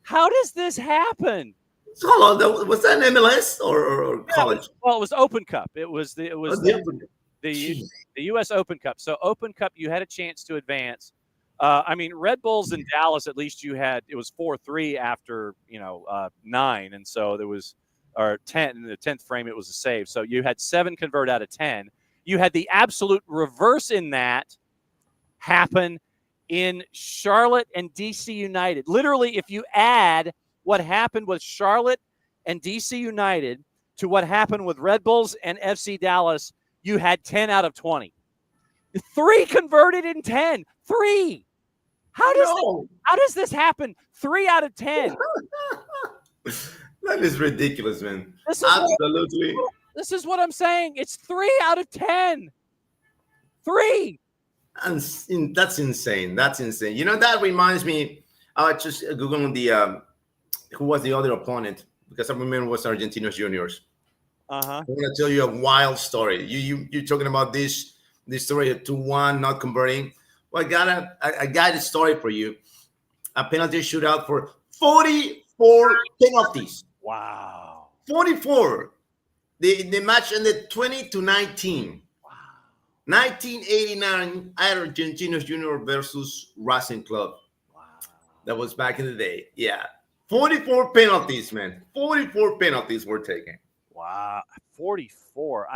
How does this happen? So hold on, was that an MLS or college? Well, it was Open Cup. It was the U.S. Open Cup. So Open Cup, you had a chance to advance. I mean, Red Bulls in Dallas, at least it was 4-3 after 9, and so there was 10 in the 10th frame. It was a save. So you had 7 convert out of 10. You had the absolute reverse in that happen in Charlotte and DC United. Literally, if you add what happened with Charlotte and DC United to what happened with Red Bulls and FC Dallas, you had 10 out of 20. 3 converted in 10. 3. How does this happen? 3 out of 10. That is ridiculous, man. Absolutely. This is what I'm saying. It's 3 out of 10. 3. And that's insane. That's insane. You know, that reminds me, I was just Googling who was the other opponent, because I remember it was Argentinos Juniors. Uh-huh. I'm going to tell you a wild story. You're talking about this story of 2-1 not converting. Well, I got a story for you. A penalty shootout for 44 penalties. Wow. 44. The match ended 20-19. Wow. 1989 Argentinos Junior versus Racing Club. Wow. That was back in the day. Yeah. 44 penalties, man. 44 penalties were taken. Wow. 44.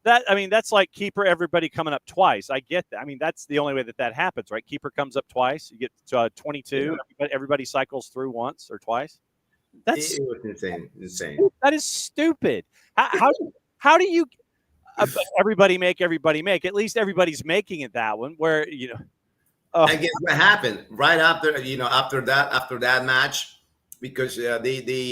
That's like keeper everybody coming up twice. I get that. I mean, that's the only way that happens, right? Keeper comes up twice. You get 22. Yeah. Everybody cycles through once or twice. It was insane. That is stupid. How do you everybody make? At least everybody's making it that one where, I guess what happened right after, after that match, because they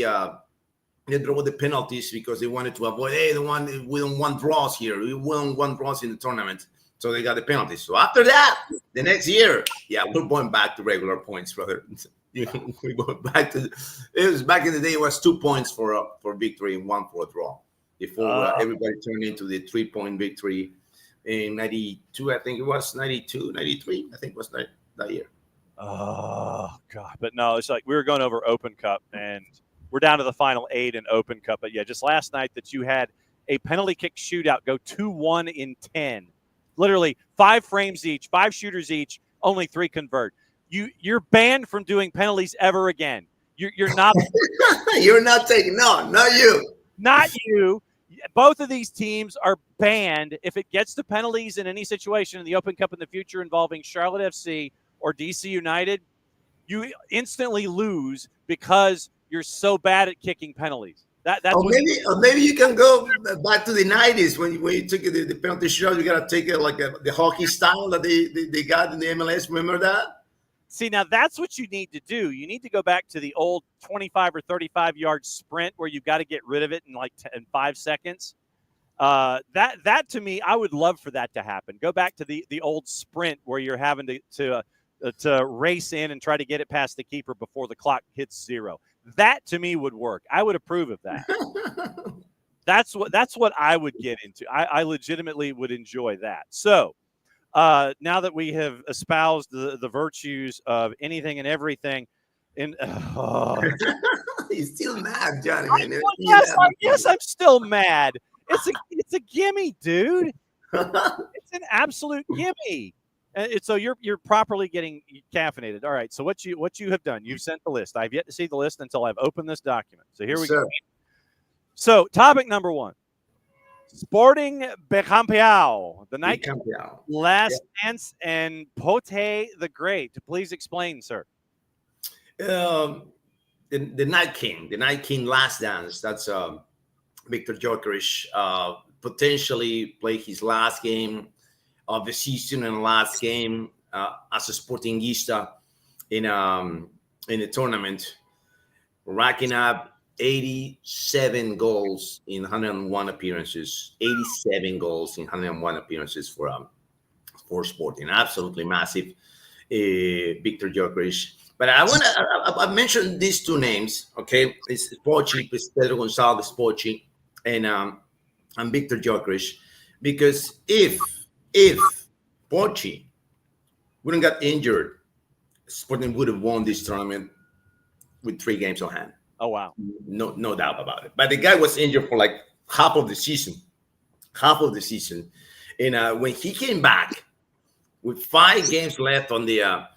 draw the penalties because they wanted to avoid, we don't want draws here. We don't want draws in the tournament. So they got the penalties. So after that, the next year, we're going back to regular points, brother. We're going back to, it was back in the day, it was 2 points for victory and 1 for a draw. Before everybody turned into the 3-point victory in 92, I think it was 92, 93, I think it was that year. Oh, God. But no, it's like we were going over Open Cup, and we're down to the final 8 in Open Cup. But, just last night that you had a penalty kick shootout go 2-1 in 10. Literally 5 frames each, 5 shooters each, only 3 convert. You're banned from doing penalties ever again. You're not. You're not taking, no, not you. Not you. Both of these teams are banned if it gets to penalties in any situation in the Open Cup in the future involving Charlotte FC or DC United. You instantly lose because you're so bad at kicking penalties. Maybe you can go back to the 90s when you took the penalty shot. You got to take it like the hockey style that they got in the MLS. Remember that? See, now that's what you need to do. You need to go back to the old 25 or 35-yard sprint where you've got to get rid of it in 5 seconds. That to me, I would love for that to happen. Go back to the old sprint where you're having to race in and try to get it past the keeper before the clock hits 0. That to me would work. I would approve of that. That's what I would get into. I legitimately would enjoy that. So. Now that we have espoused the virtues of anything and everything, he's still mad, Johnny. Man. Yes, I'm still mad. It's a gimme, dude. It's an absolute gimme. So you're properly getting caffeinated. All right. So what you have done? You've sent the list. I've yet to see the list until I've opened this document. So here we go. So topic number 1. Sporting Becampeao, the night last dance, and Pote the Great. Please explain, sir. The Night King last dance. That's Victor Gyökeres potentially play his last game of the season and last game as a Sportingista in the tournament, racking up 87 goals in 101 appearances. 87 goals in 101 appearances for Sporting. Absolutely massive, Victor Gyökeres. But I mentioned these 2 names. Okay, it's Pochi, it's Pedro Gonzalez Pochi, and Victor Gyökeres, because if Pochi wouldn't got injured, Sporting would have won this tournament with 3 games on hand. Oh, wow. No doubt about it. But the guy was injured for like half of the season. And when he came back with 5 games left on the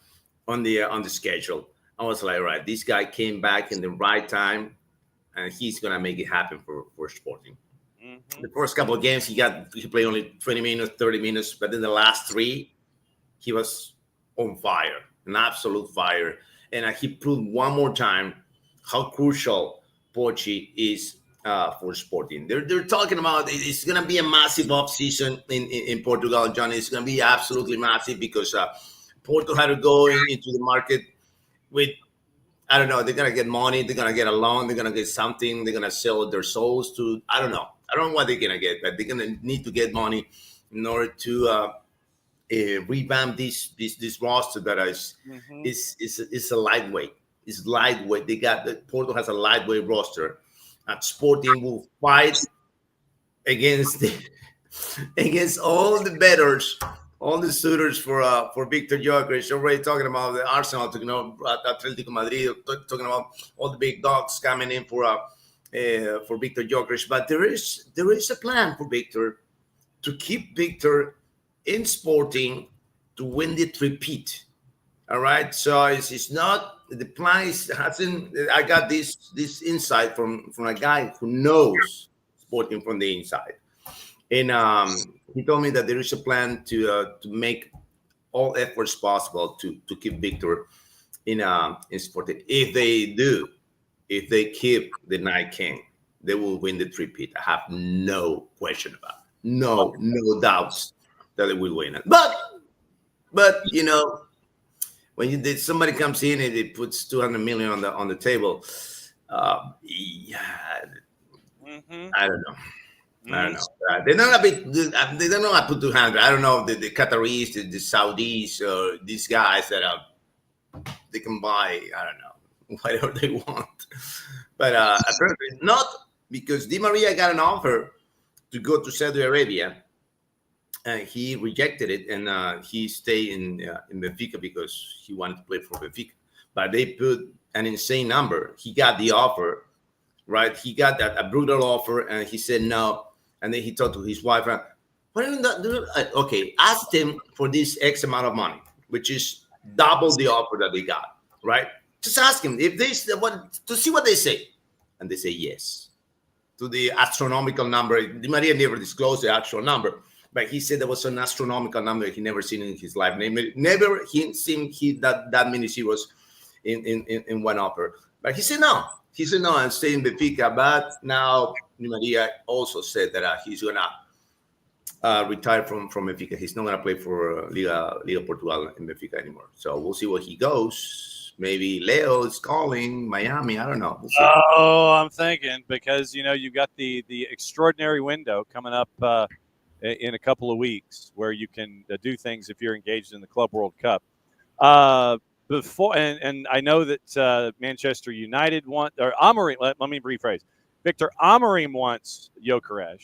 schedule, I was like, right, this guy came back in the right time, and he's gonna make it happen for Sporting. Mm-hmm. The first couple of games he played only 20 minutes, 30 minutes, but in the last 3, he was on fire, an absolute fire. And he proved one more time how crucial Pochi is for Sporting. They're talking about it's going to be a massive offseason in Portugal, Johnny. It's going to be absolutely massive because Porto had to go into the market with, I don't know, they're going to get money, they're going to get a loan, they're going to get something, they're going to sell their souls to, I don't know what they're going to get, but they're going to need to get money in order to revamp this roster that is a lightweight. It's lightweight. Porto has a lightweight roster. And Sporting will fight against all the bettors all the suitors for Victor Gyökeres already talking about the Arsenal, talking about Atletico Madrid, talking about all the big dogs coming in for Victor Gyökeres. But there is a plan for Victor to keep Victor in Sporting to win the repeat. All right, so it's not the plan hasn't. I got this insight from a guy who knows Sporting from the inside, and he told me that there is a plan to make all efforts possible to keep Victor in Sporting. If they keep the Night King, they will win the repeat. I have no question about it. No doubts that they will win it. But you know, when somebody comes in and it puts 200 million on the table, yeah, I don't know. I don't know. They don't know how to put 200. I don't know the Qataris, the Saudis, or these guys that they can buy. I don't know whatever they want, but apparently not, because Di Maria got an offer to go to Saudi Arabia. He rejected it, and he stayed in Benfica because he wanted to play for Benfica. But they put an insane number. He got the offer, right? He got a brutal offer, and he said no. And then he talked to his wife. Why don't you do it? Okay, asked him for this X amount of money, which is double the offer that they got, right? Just ask him if they want to see what they say, and they say yes to the astronomical number. Di Maria never disclosed the actual number. But he said there was an astronomical number he never seen in his life. Never seen that many zeros in one offer. But he said no. He said no, I'm staying in Benfica. But now Di Maria also said that he's gonna retire from Benfica. He's not gonna play for Liga Portugal in Benfica anymore. So we'll see where he goes. Maybe Leo is calling Miami. I don't know. We'll see. Oh, I'm thinking, because you've got the extraordinary window coming up in a couple of weeks where you can do things if you're engaged in the Club World Cup. Before and I know that Manchester United want, or Amorim. Let me rephrase. Victor Amorim wants Gyökeres,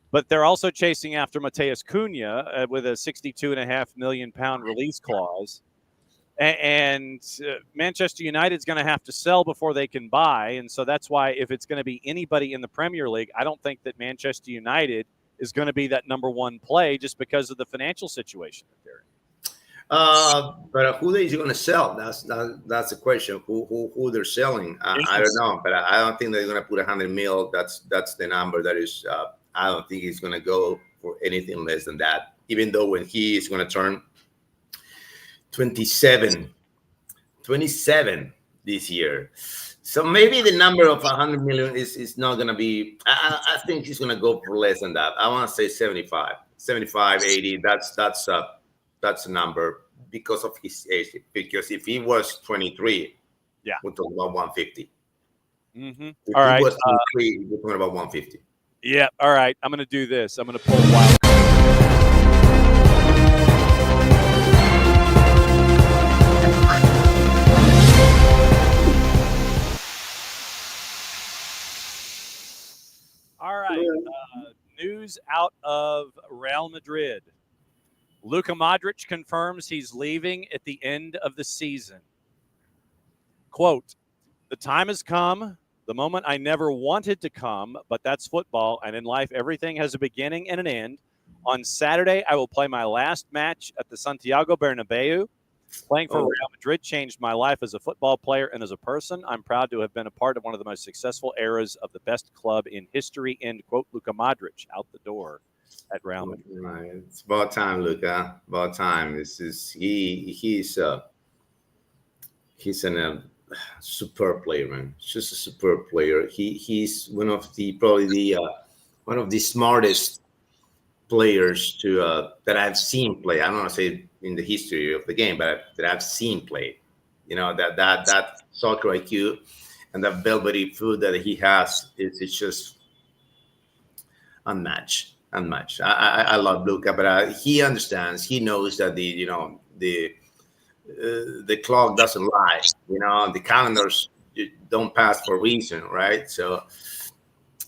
but they're also chasing after Mateus Cunha with a £62.5 million release clause. And Manchester United's going to have to sell before they can buy, and so that's why if it's going to be anybody in the Premier League, I don't think that Manchester United is going to be that number one play just because of the financial situation that they're in. But who is going to sell? That's the question. Who they're selling? I don't know, but I don't think they're going to put 100 mil. That's the number that is. I don't think he's going to go for anything less than that. Even though when he is going to turn 27 this year. So maybe the number of 100 million is not going to be, I think he's going to go for less than that. I want to say 75, 80. That's a number because of his age. Because if he was 23, yeah, we're talking about 150. Mm-hmm. If all he right. was 23, we're talking about 150. Yeah. All right. I'm going to do this. I'm going to pull a wild card. All right. News out of Real Madrid. Luka Modric confirms he's leaving at the end of the season. Quote, "The time has come, the moment I never wanted to come, but that's football, and in life everything has a beginning and an end. On Saturday, I will play my last match at the Santiago Bernabeu. Playing for Real Madrid changed my life as a football player and as a person. I'm proud to have been a part of one of the most successful eras of the best club in history." End quote. Luka Modric out the door at Real Madrid. It's about time, Luka. About time. This is he's a superb player, man. Just a superb player. He's one of the smartest players that I've seen play. I don't want to say in the history of the game, but that I've seen play. That soccer IQ and that velvety foot that he has, it's just unmatched. I love Luka, but he understands. He knows that the clock doesn't lie. The calendars don't pass for a reason, right? So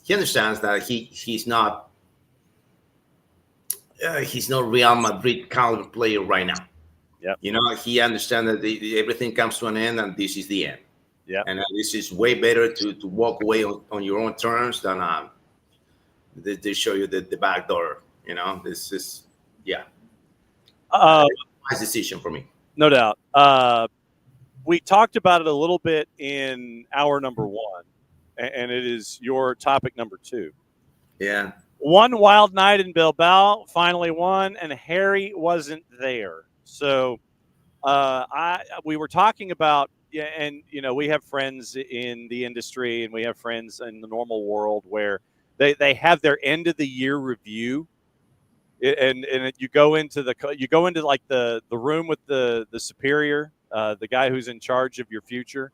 he understands that he's not he's not Real Madrid caliber player right now. Yep. You know, he understands that everything comes to an end, and this is the end. Yeah. And this is way better to walk away on your own terms than they show you the back door. You know, this is wise decision for me. No doubt. We talked about it a little bit in hour number 1, and it is your topic number 2. Yeah. One wild night in Bilbao, finally won, and Harry wasn't there. So we were talking about, and we have friends in the industry, and we have friends in the normal world where they have their end of the year review, and you go into like the room with the superior, the guy who's in charge of your future,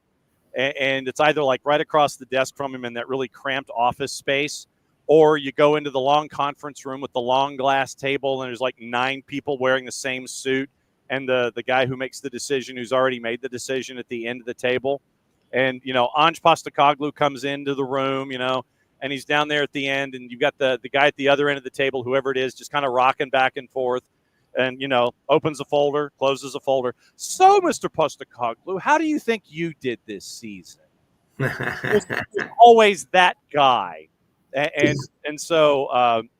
and it's either like right across the desk from him in that really cramped office space, or you go into the long conference room with the long glass table, and there's like 9 people wearing the same suit, and the guy who makes the decision, who's already made the decision, at the end of the table. And Ange Postecoglou comes into the room, and he's down there at the end, and you've got the guy at the other end of the table, whoever it is, just kind of rocking back and forth, and opens a folder, closes a folder. So, Mr. Postecoglou, how do you think you did this season? There's always that guy. And so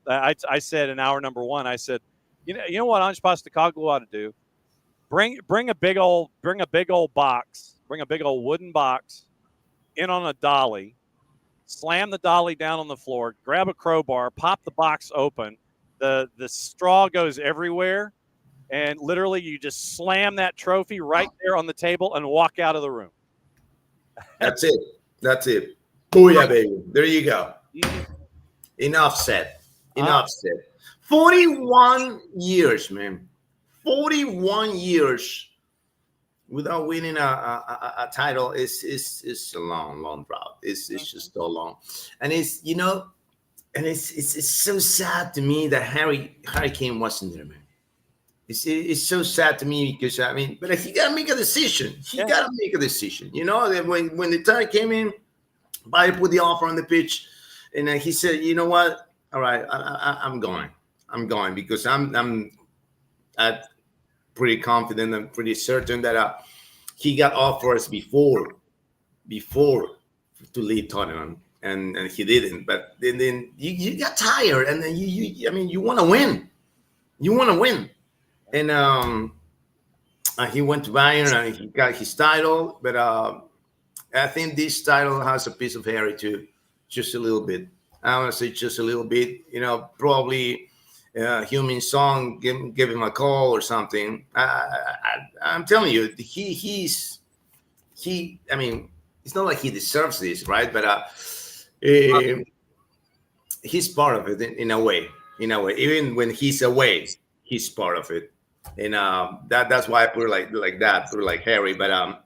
I said in hour number 1, I said, you know what Ange Postecoglou ought to do? Bring a big old box, bring a big old wooden box in on a dolly, slam the dolly down on the floor, grab a crowbar, pop the box open, the straw goes everywhere, and literally you just slam that trophy right there on the table and walk out of the room. That's it. Booyah, baby. There you go. Enough said. 41 years, man. 41 years without winning a title is a long route. It's just so long, and it's so sad to me that Harry Kane wasn't there, man. It's so sad to me because but he gotta make a decision. Gotta make a decision. That when the time came in, Bayer put the offer on the pitch, and he said, "You know what? All right, I'm going. I'm going because I'm pretty confident and pretty certain that he got offers before to leave Tottenham, and he didn't. But then you got tired, and then you want to win. You want to win, and he went to Bayern and he got his title. But I think this title has a piece of Harry too, just a little bit. I want to say just a little bit. Probably. Heung-min Son give him a call or something. I'm telling you, it's not like he deserves this, right? But he's part of it in a way. Even when he's away, he's part of it, and that's why I put it like that, put it like Harry. But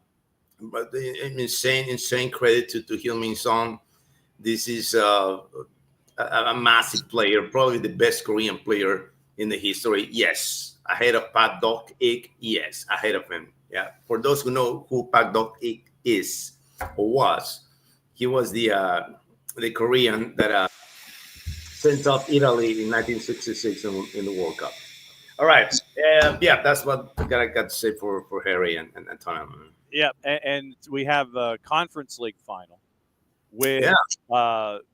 insane credit to Heung-min Son. This is a massive player, probably the best Korean player in the history. Yes, ahead of Pak Dok-ik. Yes, ahead of him. Yeah. For those who know who Pak Dok-ik is or was, he was the Korean that sent off Italy in 1966 in the World Cup. All right. That's what I got to say for Harry and Tottenham. Yeah, and we have a Conference League final with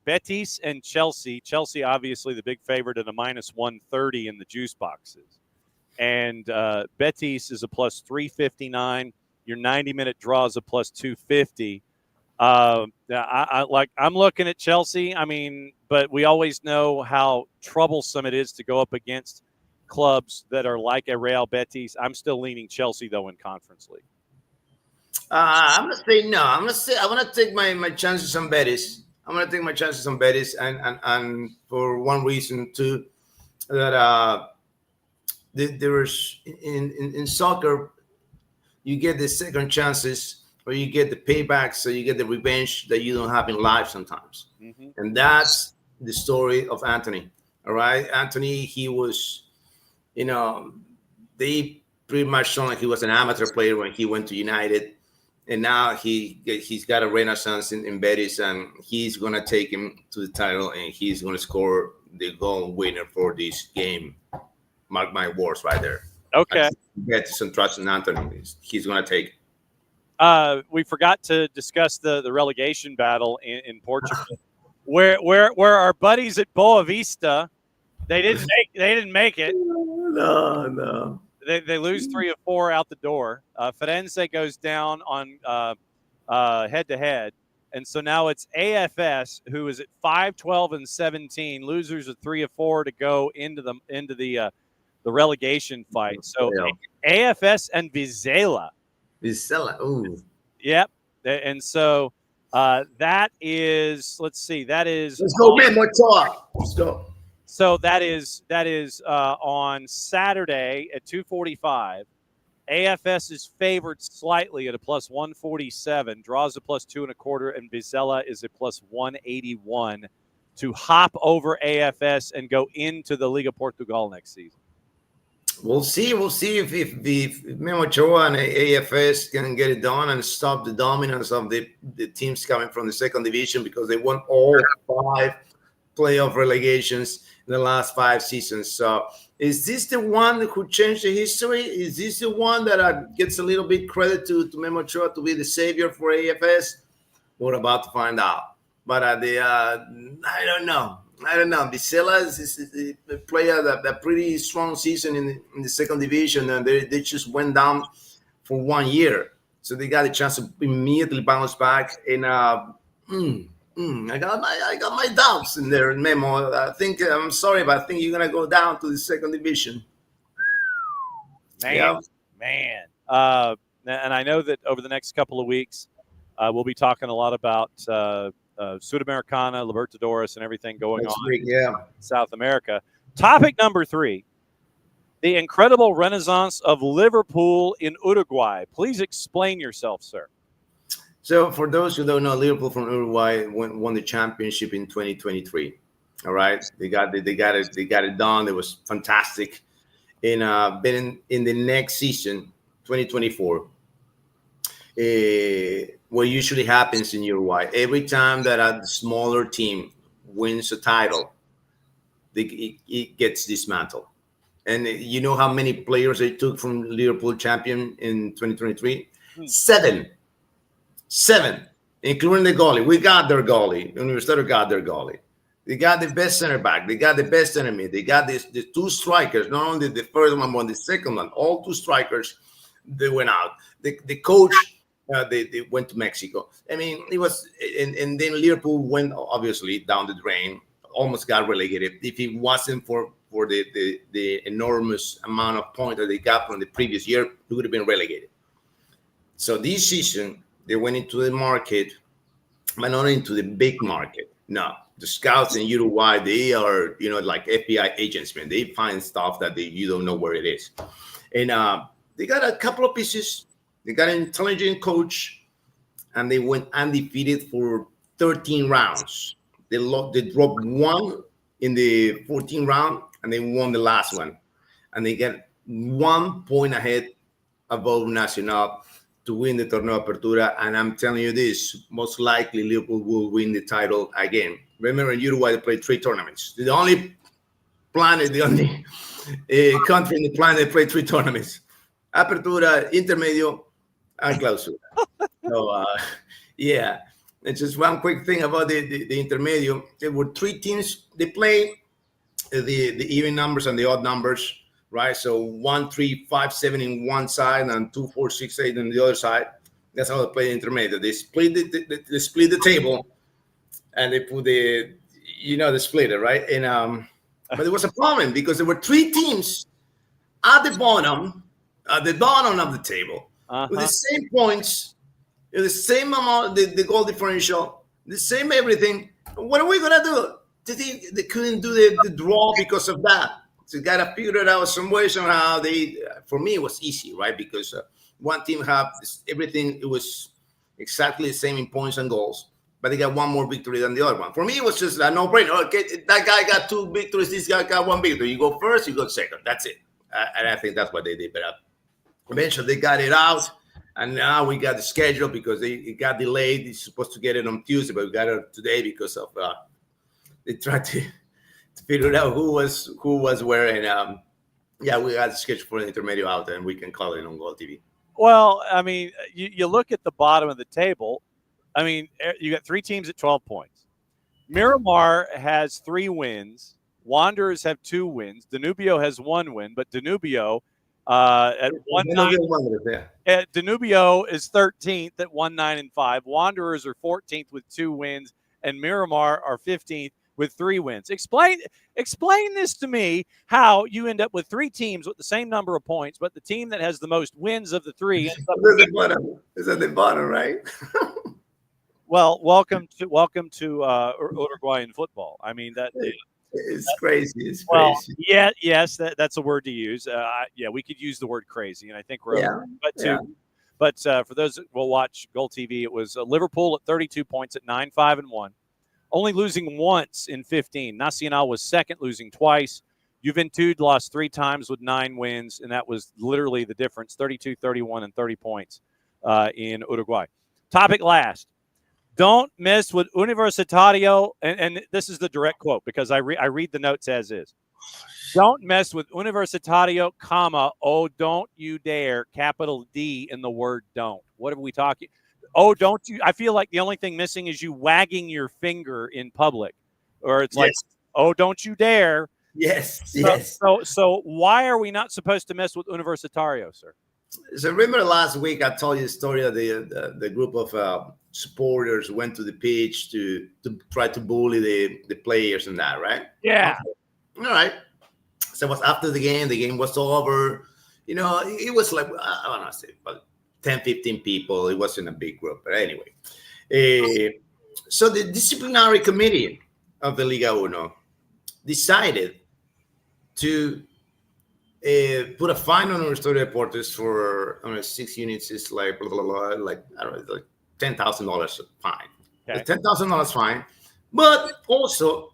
Betis and Chelsea. Chelsea, obviously, the big favorite at a -130 in the juice boxes. And Betis is a +359. Your 90-minute draw is a +250. I'm looking at Chelsea. But we always know how troublesome it is to go up against clubs that are like a Real Betis. I'm still leaning Chelsea, though, in Conference League. I'm gonna say no. I'm gonna take my chances on Betis. I'm gonna take my chances on Betis, and for one reason too, that there's in soccer, you get the second chances or you get the payback, so you get the revenge that you don't have in life sometimes, and that's the story of Anthony. All right, Anthony, he was, they pretty much shown like he was an amateur player when he went to United. And now he's got a renaissance in Betis, and he's going to take him to the title, and he's going to score the goal winner for this game Mark my words right there. Okay. Get some trust in Anthony. He's going to take. We forgot to discuss the relegation battle in Portugal, where our buddies at Boa Vista, they didn't make it. No. They lose 3 of 4 out the door. Firenze goes down on head to head, and so now it's AFS who is at 5-12-17, losers of 3 of 4 to go into the relegation fight. So AFS and Vizela. Ooh. Yep. And so that is, let's see, that is. Let's go, man. More talk. Let's go. So that is on Saturday at 2:45. AFS is favored slightly at a plus 147, draws a plus 2.25, and Vizela is a plus 181 to hop over AFS and go into the Liga Portugal next season. We'll see. We'll see if Memo Ochoa and AFS can get it done and stop the dominance of the teams coming from the second division, because they won all 5 playoff relegations in the last 5 seasons. So is this the one who changed the history? Is this the one that gets a little bit credit to Memo Ochoa to be the savior for AFS? We're about to find out. But I don't know. Vizela is a player that pretty strong season in the second division, and they just went down for 1 year. So they got a chance to immediately bounce back. And I got my doubts in there, Memo. I'm sorry, but I think you're gonna go down to the second division. Man. And I know that over the next couple of weeks, we'll be talking a lot about Sudamericana, Libertadores, and everything going on in South America. Topic number 3, the incredible renaissance of Liverpool in Uruguay. Please explain yourself, sir. So for those who don't know, Liverpool from Uruguay won the championship in 2023. All right, they got it done. It was fantastic. And then in the next season, 2024. What usually happens in Uruguay, every time that a smaller team wins a title, it gets dismantled. And you know how many players they took from Liverpool champion in 2023? 7, including the goalie. We got their goalie. Universitario got their goalie. They got the best center back. They got the best enemy. They got the 2 strikers, not only the first one, but the second one. All 2 strikers, they went out. The coach, they went to Mexico. I mean, it was, and then Liverpool went obviously down the drain, almost got relegated. If it wasn't for the enormous amount of points that they got from the previous year, it would have been relegated. So this season, they went into the market, but not into the big market. No, the scouts in Uruguay, they are, like FBI agents, man. They find stuff that you don't know where it is. And they got a couple of pieces. They got an intelligent coach, and they went undefeated for 13 rounds. They dropped 1 in the 14th round, and they won the last one. And they get 1 point ahead above Nacional to win the Torneo Apertura. And I'm telling you this, most likely Liverpool will win the title again. Remember, in Uruguay, they played 3 tournaments. The only country in the planet that played 3 tournaments. Apertura, Intermedio, and Clausura. So, and just one quick thing about the Intermedio. There were 3 teams. They played the even numbers and the odd numbers, right? So 1, 3, 5, 7 in one side and 2, 4, 6, 8 on the other side. That's how they play Intermedio. They split the table, and they put the splitter, right? And but there was a problem because there were 3 teams at the bottom of the table with the same points, the same amount, the goal differential, the same everything. What are we gonna do? They couldn't do the draw because of that. So you gotta figure it out some way, somehow. For me, it was easy, right? Because one team had everything. It was exactly the same in points and goals, but they got 1 more victory than the other one. For me, it was just a no-brainer. Okay, that guy got 2 victories. This guy got 1 victory. You go first, you go second. That's it. And I think that's what they did. But eventually, they got it out, and now we got the schedule because it got delayed. It's supposed to get it on Tuesday, but we got it today because of they tried to figure out who was where. And Yeah, we got scheduled for an intermedio out, and we can call it on Gold TV. Well, I mean, you look at the bottom of the table. I mean, you got 3 teams at 12 points. Miramar has 3 wins. Wanderers have 2 wins. Danubio has 1 win, but Danubio at 1-9. Danubio is 13th at 1-9-5. Wanderers are 14th with 2 wins, and Miramar are 15th with 3 wins. Explain this to me, how you end up with 3 teams with the same number of points, but the team that has the most wins of the 3 ends up is at the bottom, right? Well, welcome to Uruguayan football. I mean it's crazy. It's well, crazy. Yeah, yes, that's a word to use. Yeah, we could use the word crazy, and I think we're But for those that will watch Gold TV, it was Liverpool at 32 points at 9-5-1, only losing once in 15. Nacional was second, losing twice. Juventud lost 3 times with 9 wins, and that was literally the difference: 32, 31, and 30 points in Uruguay. Topic last. Don't mess with Universitario, and this is the direct quote because I read the notes as is. Don't mess with Universitario, comma, oh, don't you dare, capital D in the word don't. What are we talking? Oh, don't you? I feel like the only thing missing is you wagging your finger in public, or it's like, oh, don't you dare. Yes. So why are we not supposed to mess with Universitario, sir? So remember last week I told you the story of the group of supporters went to the pitch to try to bully the players and that, right? Yeah. Okay. All right. So it was after the game was over. You know, it was like, I don't know, say, about 10, 15 people. It wasn't a big group. But anyway. So the disciplinary committee of the Liga Uno decided to put a fine on Universitario Deportes for 6 units is like blah, blah, blah, like I don't know, like $10,000 fine. Okay. $10,000 fine. But also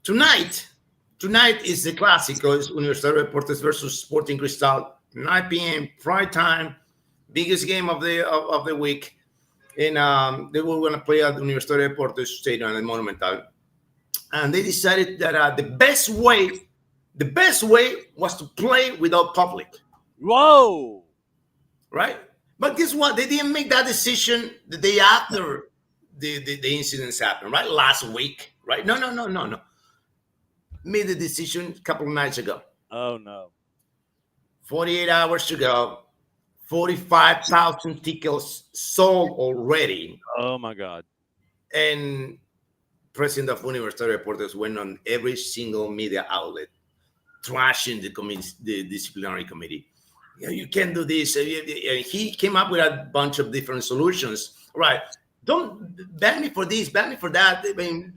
tonight is the Clásico. It's Universitario Deportes versus Sporting Cristal, 9 p.m. prime time, biggest game of the week. And they were going to play at Universitario Deportes Stadium at the Monumental. And they decided that the best way was to play without public. Whoa. Right? But guess what? They didn't make that decision the day after the incidents happened, right? Last week, right? No. Made the decision a couple of nights ago. Oh, no. 48 hours to go. 45,000 tickets sold already. Oh, my God. And President of Universitario Deportes went on every single media outlet trashing the disciplinary committee. You can't do this. He came up with a bunch of different solutions. Right? Don't ban me for this, ban me for that. I mean,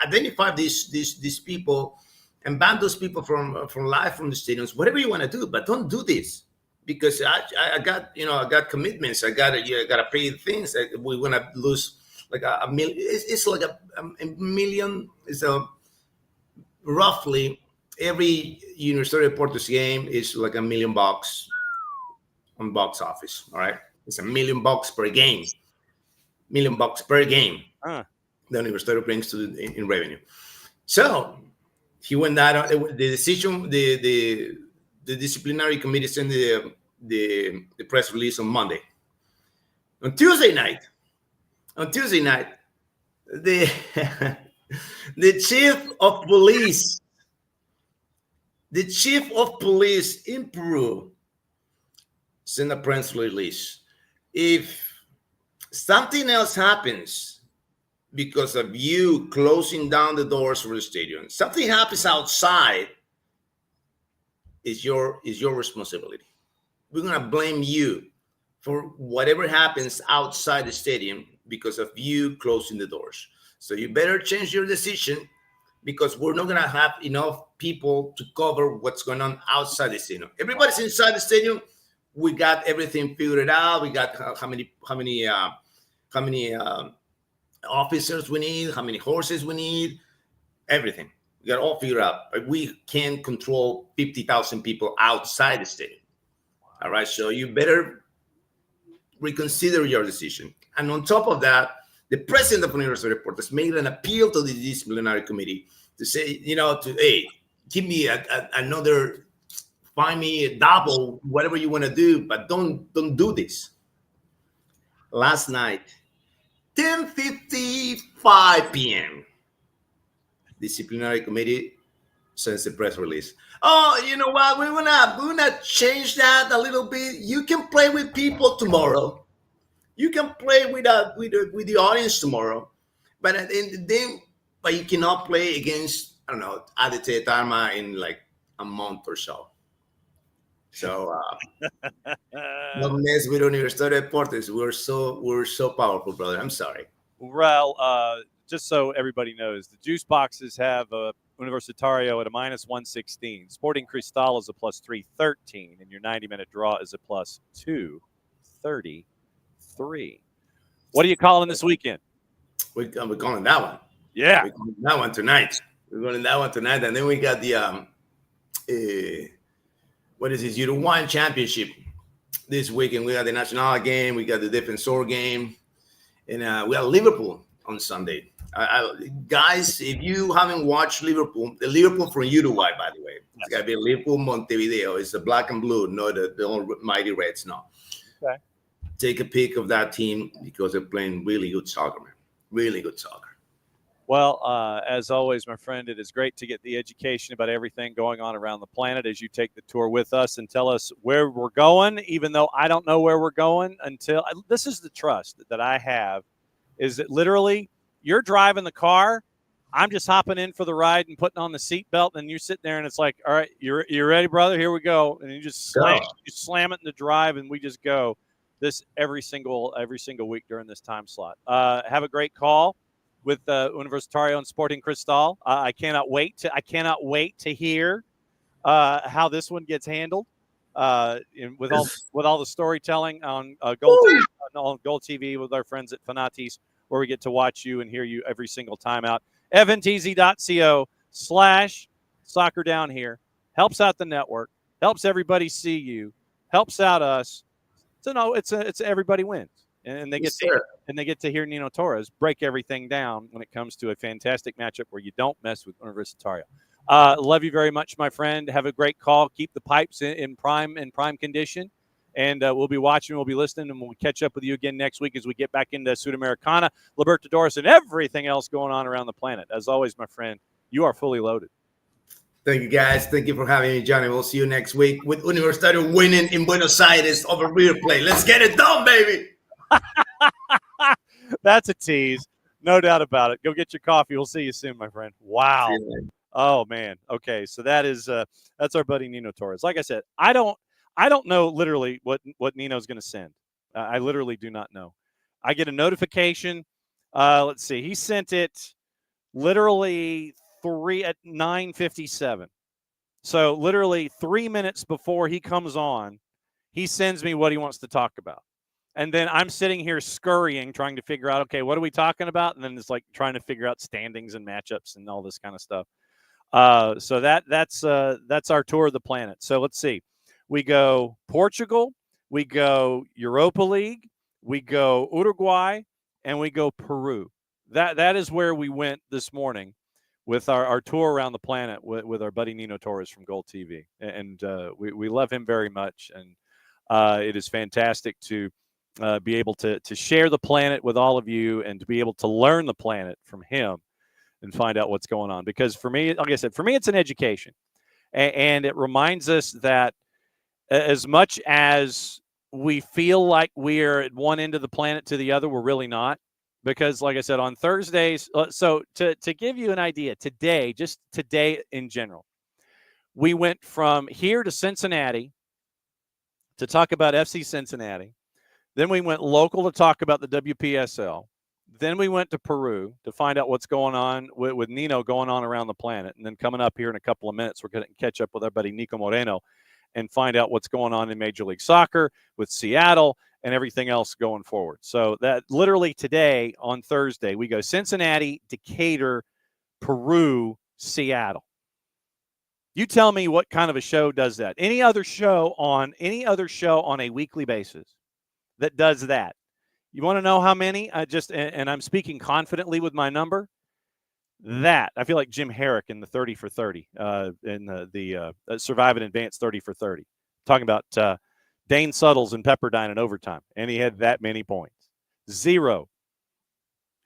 identify these people and ban those people from live from the stadiums. Whatever you want to do, but don't do this because I got commitments. I gotta pay things. We're gonna lose like a million. It's like a million. It's roughly. Every Universitario Deportes game is like $1 million on box office. All right, it's $1 million per game. $1 million per game. The Universitario brings in revenue. So he went out. The decision. The disciplinary committee sent the press release on Monday. On Tuesday night, the the chief of police. The chief of police in Peru sent a press release. If something else happens because of you closing down the doors for the stadium, something happens outside, is your responsibility. We're gonna blame you for whatever happens outside the stadium because of you closing the doors. So you better change your decision, because we're not going to have enough people to cover what's going on outside the stadium. Everybody's inside the stadium. We got everything figured out. We got how many officers we need, how many horses we need, everything. We got all figured out. But we can't control 50,000 people outside the stadium. All right, so you better reconsider your decision. And on top of that, the president of Universitario Deportes made an appeal to the disciplinary committee to say, hey, give me another find me a double, whatever you want to do, but don't do this. Last night, 10:55 p.m. Disciplinary committee sends a press release. Oh, you know what? We're gonna change that a little bit. You can play with people tomorrow. You can play with the audience tomorrow, but but you cannot play against, I don't know, Aditya Dharma in like a month or so. So don't mess with Universitario de Deportes. We're so powerful, brother. I'm sorry. Well, just so everybody knows, the juice boxes have a Universitario at a -116. Sporting Cristal is a +313, and your 90-minute draw is a +233. What are you calling this weekend? We're calling that one. Yeah, we're calling that one tonight. We're calling that one tonight, and then we got the what is this, Uruguayan Championship this weekend. We got the Nacional game, we got the Defensor game, and we got Liverpool on Sunday. Guys, if you haven't watched Liverpool, the Liverpool from Uruguay, by the way, it's got to be Liverpool Montevideo. It's the black and blue, not the mighty Reds. No. Okay. Take a peek of that team because they're playing really good soccer, man. Really good soccer. Well, as always, my friend, it is great to get the education about everything going on around the planet as you take the tour with us and tell us where we're going, even though I don't know where we're going until – this is the trust that I have, is that literally you're driving the car, I'm just hopping in for the ride and putting on the seatbelt, and you're sitting there and it's like, all right, you're ready, brother? Here we go. And you just slam it in the drive, and we just go this every single week during this time slot. Have a great call with Universitario and Sporting Cristal. I cannot wait to hear how this one gets handled with all the storytelling on Gold TV with our friends at Fanatis, where we get to watch you and hear you every single time out. eventz.co/soccer down here helps out the network, helps everybody see you, helps out us. So no, it's everybody wins. And they get to hear Nino Torres break everything down when it comes to a fantastic matchup where you don't mess with Universitario. Love you very much, my friend. Have a great call. Keep the pipes in prime condition, and we'll be watching. We'll be listening, and we'll catch up with you again next week as we get back into Sudamericana, Libertadores, and everything else going on around the planet. As always, my friend, you are fully loaded. Thank you, guys. Thank you for having me, Johnny. We'll see you next week with Universitario winning in Buenos Aires over River Plate. Let's get it done, baby. That's a tease, no doubt about it. Go get your coffee. We'll see you soon, my friend. Wow. Oh man. Okay, so that's our buddy Nino Torres. Like I said, I don't know literally what Nino's going to send. I literally do not know. I get a notification. Let's see. He sent it literally at 9:57. So literally 3 minutes before he comes on, he sends me what he wants to talk about. And then I'm sitting here scurrying, trying to figure out, okay, what are we talking about? And then it's like trying to figure out standings and matchups and all this kind of stuff. So that's our tour of the planet. So let's see. We go Portugal, we go Europa League, we go Uruguay, and we go Peru. That is where we went this morning with our tour around the planet with our buddy Nino Torres from Gold TV. And we love him very much. And it is fantastic to be able to share the planet with all of you and to be able to learn the planet from him and find out what's going on. Because for me, like I said, it's an education. And it reminds us that as much as we feel like we're at one end of the planet to the other, we're really not. Because like I said, on Thursdays, so to give you an idea, just today in general, we went from here to Cincinnati to talk about FC Cincinnati. Then we went local to talk about the WPSL. Then we went to Peru to find out what's going on with Nino going on around the planet. And then coming up here in a couple of minutes, we're going to catch up with our buddy Nico Moreno and find out what's going on in Major League Soccer with Seattle and everything else going forward. So that literally today on Thursday, we go Cincinnati, Decatur, Peru, Seattle. You tell me what kind of a show does that. Any other show on a weekly basis that does that? You want to know how many? And I'm speaking confidently with my number. That I feel like Jim Herrick in the 30 for 30 in the Survive and Advance 30 for 30, talking about Dane Suttles and Pepperdine in overtime, and he had that many points. 0.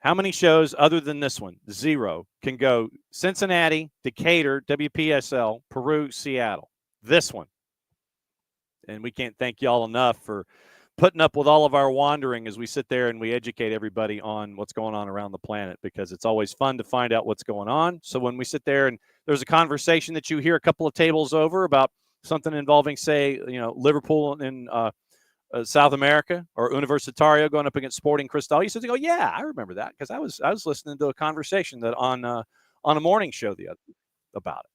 How many shows other than this one, 0, can go Cincinnati, Decatur, WPSL, Peru, Seattle? This one. And we can't thank y'all enough for putting up with all of our wandering as we sit there and we educate everybody on what's going on around the planet, because it's always fun to find out what's going on. So when we sit there and there's a conversation that you hear a couple of tables over about something involving, say, Liverpool in South America, or Universitario going up against Sporting Cristal, you said, "Oh yeah, I remember that because I was listening to a conversation that on a morning show the other about it,"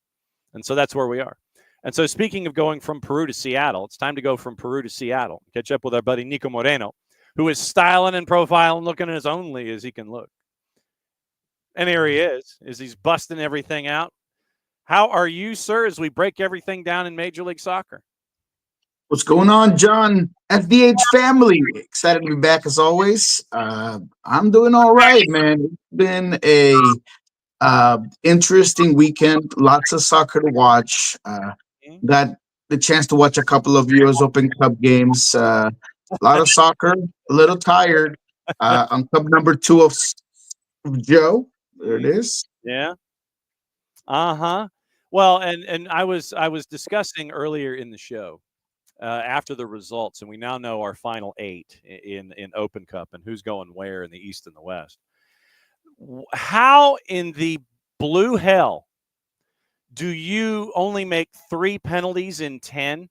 and so that's where we are. And so, speaking of going from Peru to Seattle, it's time to go from Peru to Seattle. Catch up with our buddy Nico Moreno, who is styling and profiling, looking as only as he can look. And here he is, as he's busting everything out. How are you, sir, as we break everything down in Major League Soccer? What's going on, John? FDH family. Excited to be back as always. I'm doing all right, man. It's been a interesting weekend. Lots of soccer to watch. Got the chance to watch a couple of US Open Cup games. A lot of soccer. A little tired. On cup number 2 of Joe. There it is. Yeah. Well, and I was discussing earlier in the show after the results, and we now know our final 8 in Open Cup and who's going where in the East and the West. How in the blue hell do you only make 3 penalties in 10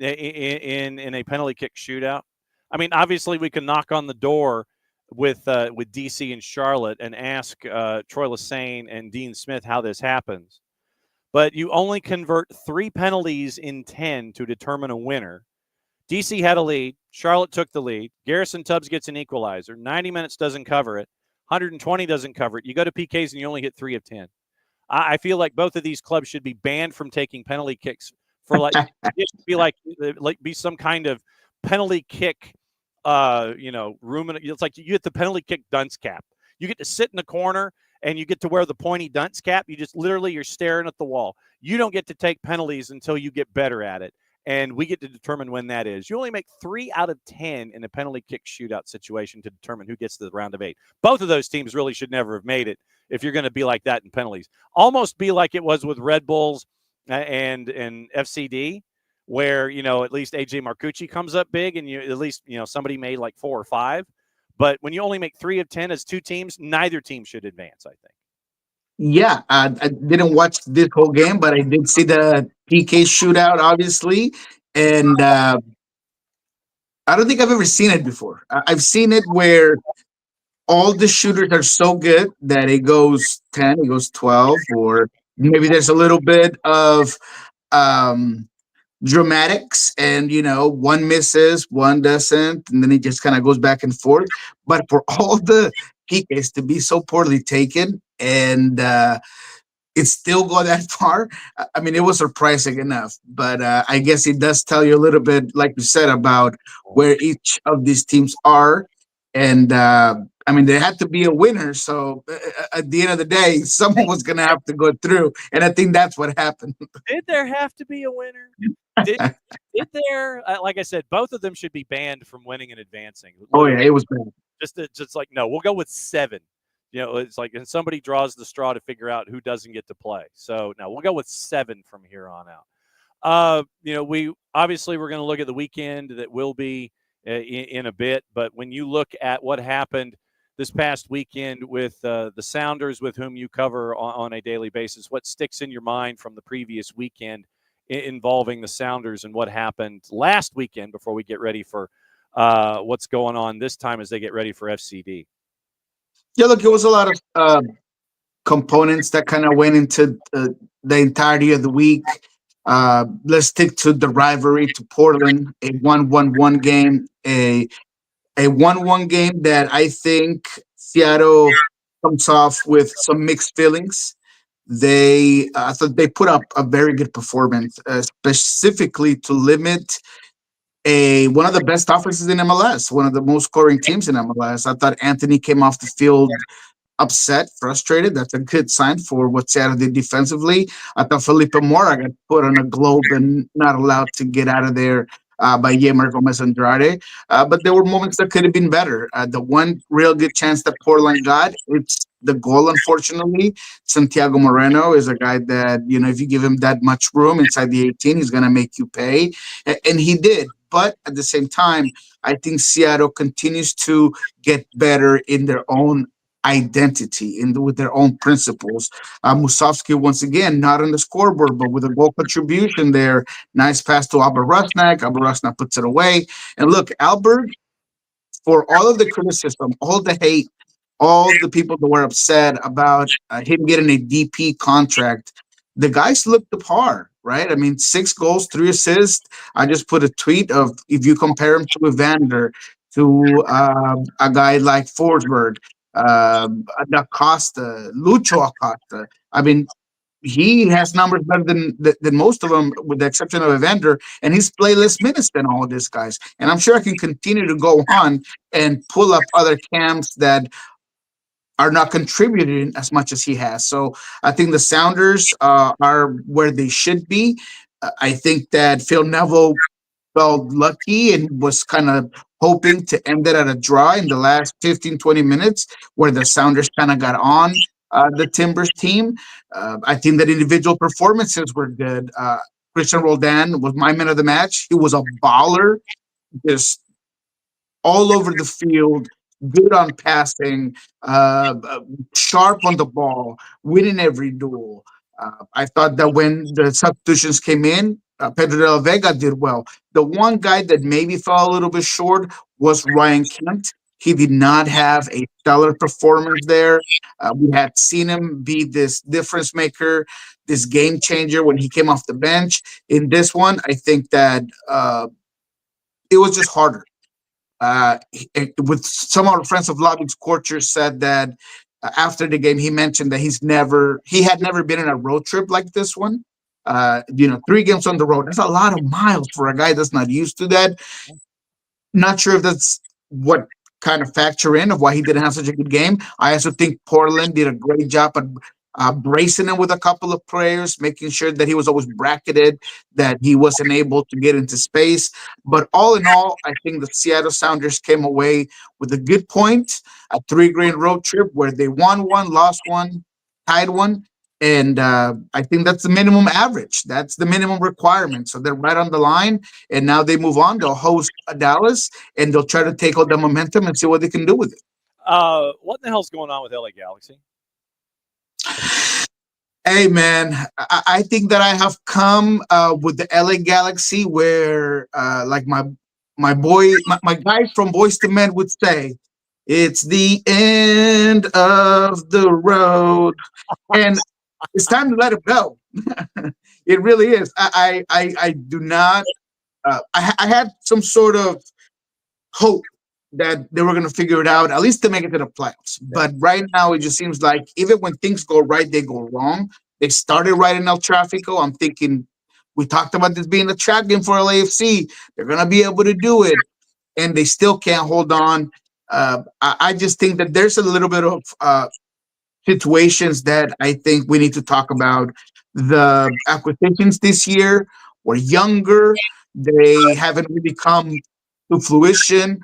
in a penalty kick shootout? I mean, obviously we can knock on the door with DC and Charlotte and ask Troy Lesane and Dean Smith how this happens. But you only convert 3 penalties in 10 to determine a winner. DC had a lead. Charlotte took the lead. Garrison Tubbs gets an equalizer. 90 minutes doesn't cover it. 120 doesn't cover it. You go to PKs and you only hit 3 of 10. I feel like both of these clubs should be banned from taking penalty kicks for it should be like be some kind of penalty kick. It's like you get the penalty kick dunce cap. You get to sit in the corner and you get to wear the pointy dunce cap. You just you're staring at the wall. You don't get to take penalties until you get better at it. And we get to determine when that is. You only make 3 out of 10 in a penalty kick shootout situation to determine who gets to the round of 8. Both of those teams really should never have made it if you're going to be like that in penalties. Almost be like it was with Red Bulls and FCD, where, at least AJ Marcucci comes up big and at least, somebody made like 4 or 5. But when you only make 3 of 10 as 2 teams, neither team should advance, I think. Yeah, I didn't watch this whole game, but I did see the PK shootout, obviously. And I don't think I've ever seen it before. I've seen it where all the shooters are so good that it goes 10, it goes 12, or maybe there's a little bit of dramatics and, one misses, one doesn't, and then it just kind of goes back and forth. But for all the PKs to be so poorly taken and it still go that far, I mean, it was surprising enough. But I guess it does tell you a little bit, like you said, about where each of these teams are. And I mean, there had to be a winner. So at the end of the day, someone was going to have to go through. And I think that's what happened. Did there have to be a winner? Did there? Like I said, both of them should be banned from winning and advancing. Oh, yeah, it was bad. Just like, no, we'll go with 7. It's like, and somebody draws the straw to figure out who doesn't get to play. So, no, we'll go with 7 from here on out. We're going to look at the weekend that will be in a bit. But when you look at what happened this past weekend with the Sounders, with whom you cover on a daily basis, what sticks in your mind from the previous weekend involving the Sounders and what happened last weekend before we get ready for what's going on this time as they get ready for FCD? Yeah, look, it was a lot of components that kind of went into the entirety of the week. Let's stick to the rivalry to Portland, a 1-1-1 game, a 1-1 game that I think Seattle comes off with some mixed feelings. I thought they put up a very good performance, specifically to limit one of the best offenses in MLS, one of the most scoring teams in MLS. I thought Anthony came off the field upset, frustrated. That's a good sign for what Seattle did defensively. I thought Felipe Mora got put on a globe and not allowed to get out of there by Yemer Gomez Andrade. But there were moments that could have been better. The one real good chance that Portland got, it's the goal, unfortunately. Santiago Moreno is a guy that, if you give him that much room inside the 18, he's going to make you pay. And he did. But at the same time, I think Seattle continues to get better in their own identity with their own principles. Musovsky, once again, not on the scoreboard, but with a goal contribution there. Nice pass to Albert Rusnak. Albert Rusnak puts it away. And look, Albert, for all of the criticism, all the hate, all the people that were upset about him getting a DP contract, the guys looked the par, right? I mean, 6 goals, 3 assists. I just put a tweet of, if you compare him to Evander, to a guy like Forsberg, Acosta, Lucho Acosta. I mean, he has numbers better than most of them, with the exception of Evander, and he's played less minutes than all of these guys. And I'm sure I can continue to go on and pull up other camps that are not contributing as much as he has. So I think the Sounders are where they should be. I think that Phil Neville felt lucky and was kind of hoping to end it at a draw in the last 15, 20 minutes, where the Sounders kind of got on the Timbers team. I think that individual performances were good. Christian Roldan was my man of the match. He was a baller, just all over the field, good on passing, sharp on the ball, winning every duel. I thought that when the substitutions came in, Pedro de la Vega did well. The one guy that maybe fell a little bit short was Ryan Kent. He did not have a stellar performance there. We had seen him be this difference maker, this game changer when he came off the bench. In this one, I think that it was just harder. With some of our friends of Lobby's Scorcher said that after the game, he mentioned that he had never been in a road trip like this one. 3 games on the road. That's a lot of miles for a guy that's not used to that. Not sure if that's what kind of factor in of why he didn't have such a good game. I also think Portland did a great job at bracing him with a couple of players, making sure that he was always bracketed, that he wasn't able to get into space. But all in all, I think the Seattle Sounders came away with a good point, a 3-game road trip where they won one, lost one, tied one. And I think that's the minimum average. That's the minimum requirement. So they're right on the line. And now they move on. They'll host Dallas, and they'll try to take all the momentum and see what they can do with it. What in the hell's going on with LA Galaxy? Hey, man, I think that I have come with the LA Galaxy where, like my guys from Boys to Men would say, it's the end of the road. And it's time to let it go. It really is. I do not. I had some sort of hope that they were going to figure it out, at least to make it to the playoffs. But right now, it just seems like even when things go right, they go wrong. They started right in El Tráfico. I'm thinking, we talked about this being a trap game for LAFC. They're going to be able to do it, and they still can't hold on. I just think that there's a little bit of situations that I think we need to talk about. The acquisitions this year were younger. They haven't really come to fruition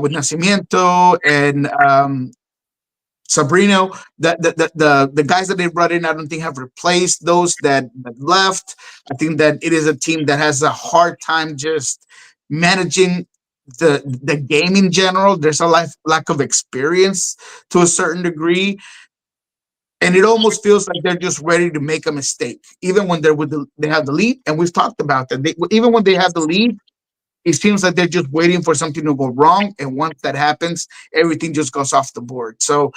with Nacimiento and Sabrino. The guys that they brought in, I don't think have replaced those that left. I think that it is a team that has a hard time just managing the game in general. There's a lack of experience to a certain degree. And it almost feels like they're just ready to make a mistake, even when they have the lead. And we've talked about that. Even when they have the lead, it seems like they're just waiting for something to go wrong. And once that happens, everything just goes off the board. So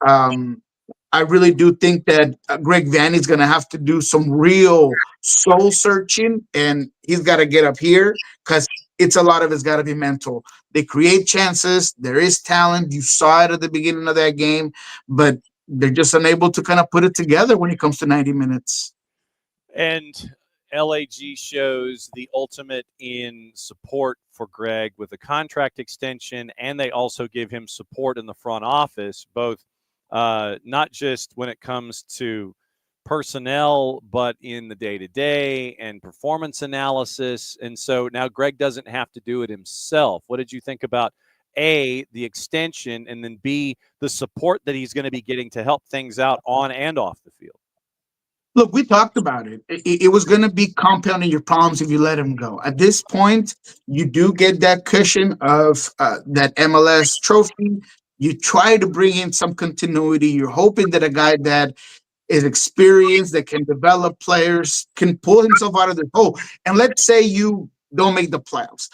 I really do think that Greg Vanny is going to have to do some real soul searching, and he's got to get up here because a lot of it's got to be mental. They create chances. There is talent. You saw it at the beginning of that game, but they're just unable to kind of put it together when it comes to 90 minutes. And LAG shows the ultimate in support for Greg with a contract extension, and they also give him support in the front office, both not just when it comes to personnel, but in the day-to-day and performance analysis. And so now Greg doesn't have to do it himself. What did you think about A, the extension, and then B, the support that he's going to be getting to help things out on and off the field? Look, we talked about it. It was going to be compounding your problems if you let him go. At this point, you do get that cushion of that MLS trophy. You try to bring in some continuity. You're hoping that a guy that is experienced, that can develop players, can pull himself out of the hole. And let's say you don't make the playoffs.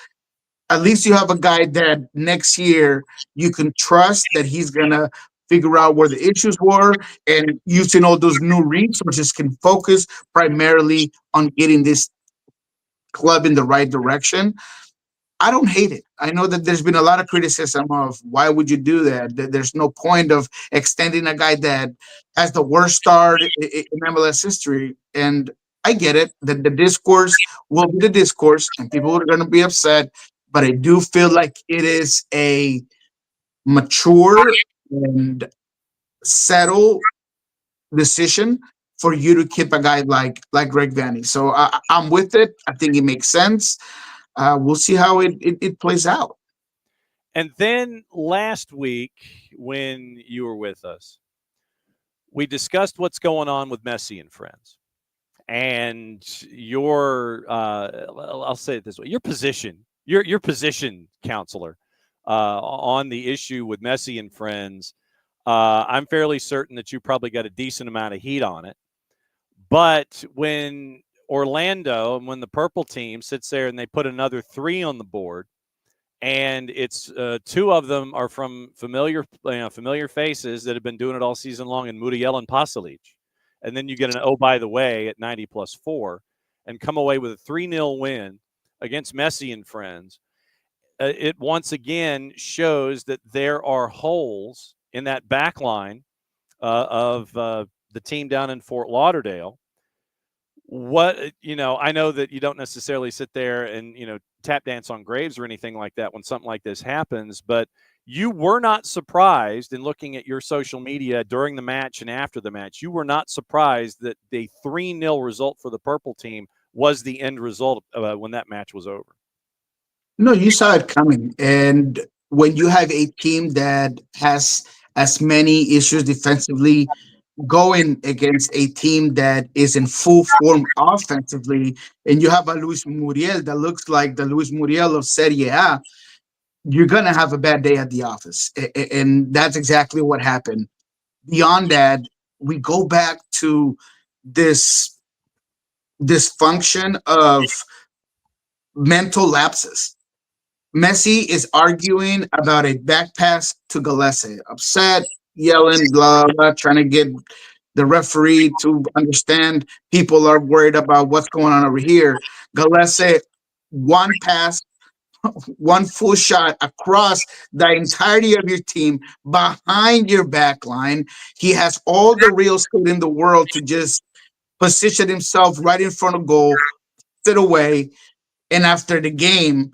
At least you have a guy that next year you can trust that he's going to figure out where the issues were, and using all those new resources can focus primarily on getting this club in the right direction. I don't hate it. I know that there's been a lot of criticism of why would you do that? That there's no point of extending a guy that has the worst start in MLS history. And I get it that the discourse will be the discourse and people are going to be upset. But I do feel like it is a mature and settled decision for you to keep a guy like Greg Vanny. So I'm with it. I think it makes sense. We'll see how it plays out. And then last week, when you were with us, we discussed what's going on with Messi and friends. And your, I'll say it this way, your position counselor on the issue with Messi and friends, I'm fairly certain that you probably got a decent amount of heat on it. But when Orlando and when the purple team sits there and they put another 3 on the board, and it's 2 of them are from familiar faces that have been doing it all season long, in Muriel and Pasalic. And then you get an, oh, by the way, at 90+4 and come away with a 3-0 win against Messi and friends. It once again shows that there are holes in that back line of the team down in Fort Lauderdale. What, I know that you don't necessarily sit there and, tap dance on graves or anything like that when something like this happens, but you were not surprised in looking at your social media during the match and after the match. You were not surprised that the 3-0 result for the purple team was the end result when that match was over. No, you saw it coming. And when you have a team that has as many issues defensively going against a team that is in full form offensively, and you have a Luis Muriel that looks like the Luis Muriel of Serie A, you're going to have a bad day at the office. And that's exactly what happened. Beyond that, we go back to this dysfunction of mental lapses. Messi is arguing about a back pass to Galese, upset, yelling, blah, blah, trying to get the referee to understand people are worried about what's going on over here. Galese, one pass, one full shot across the entirety of your team behind your back line. He has all the real estate in the world to just position himself right in front of goal, sit away. And after the game,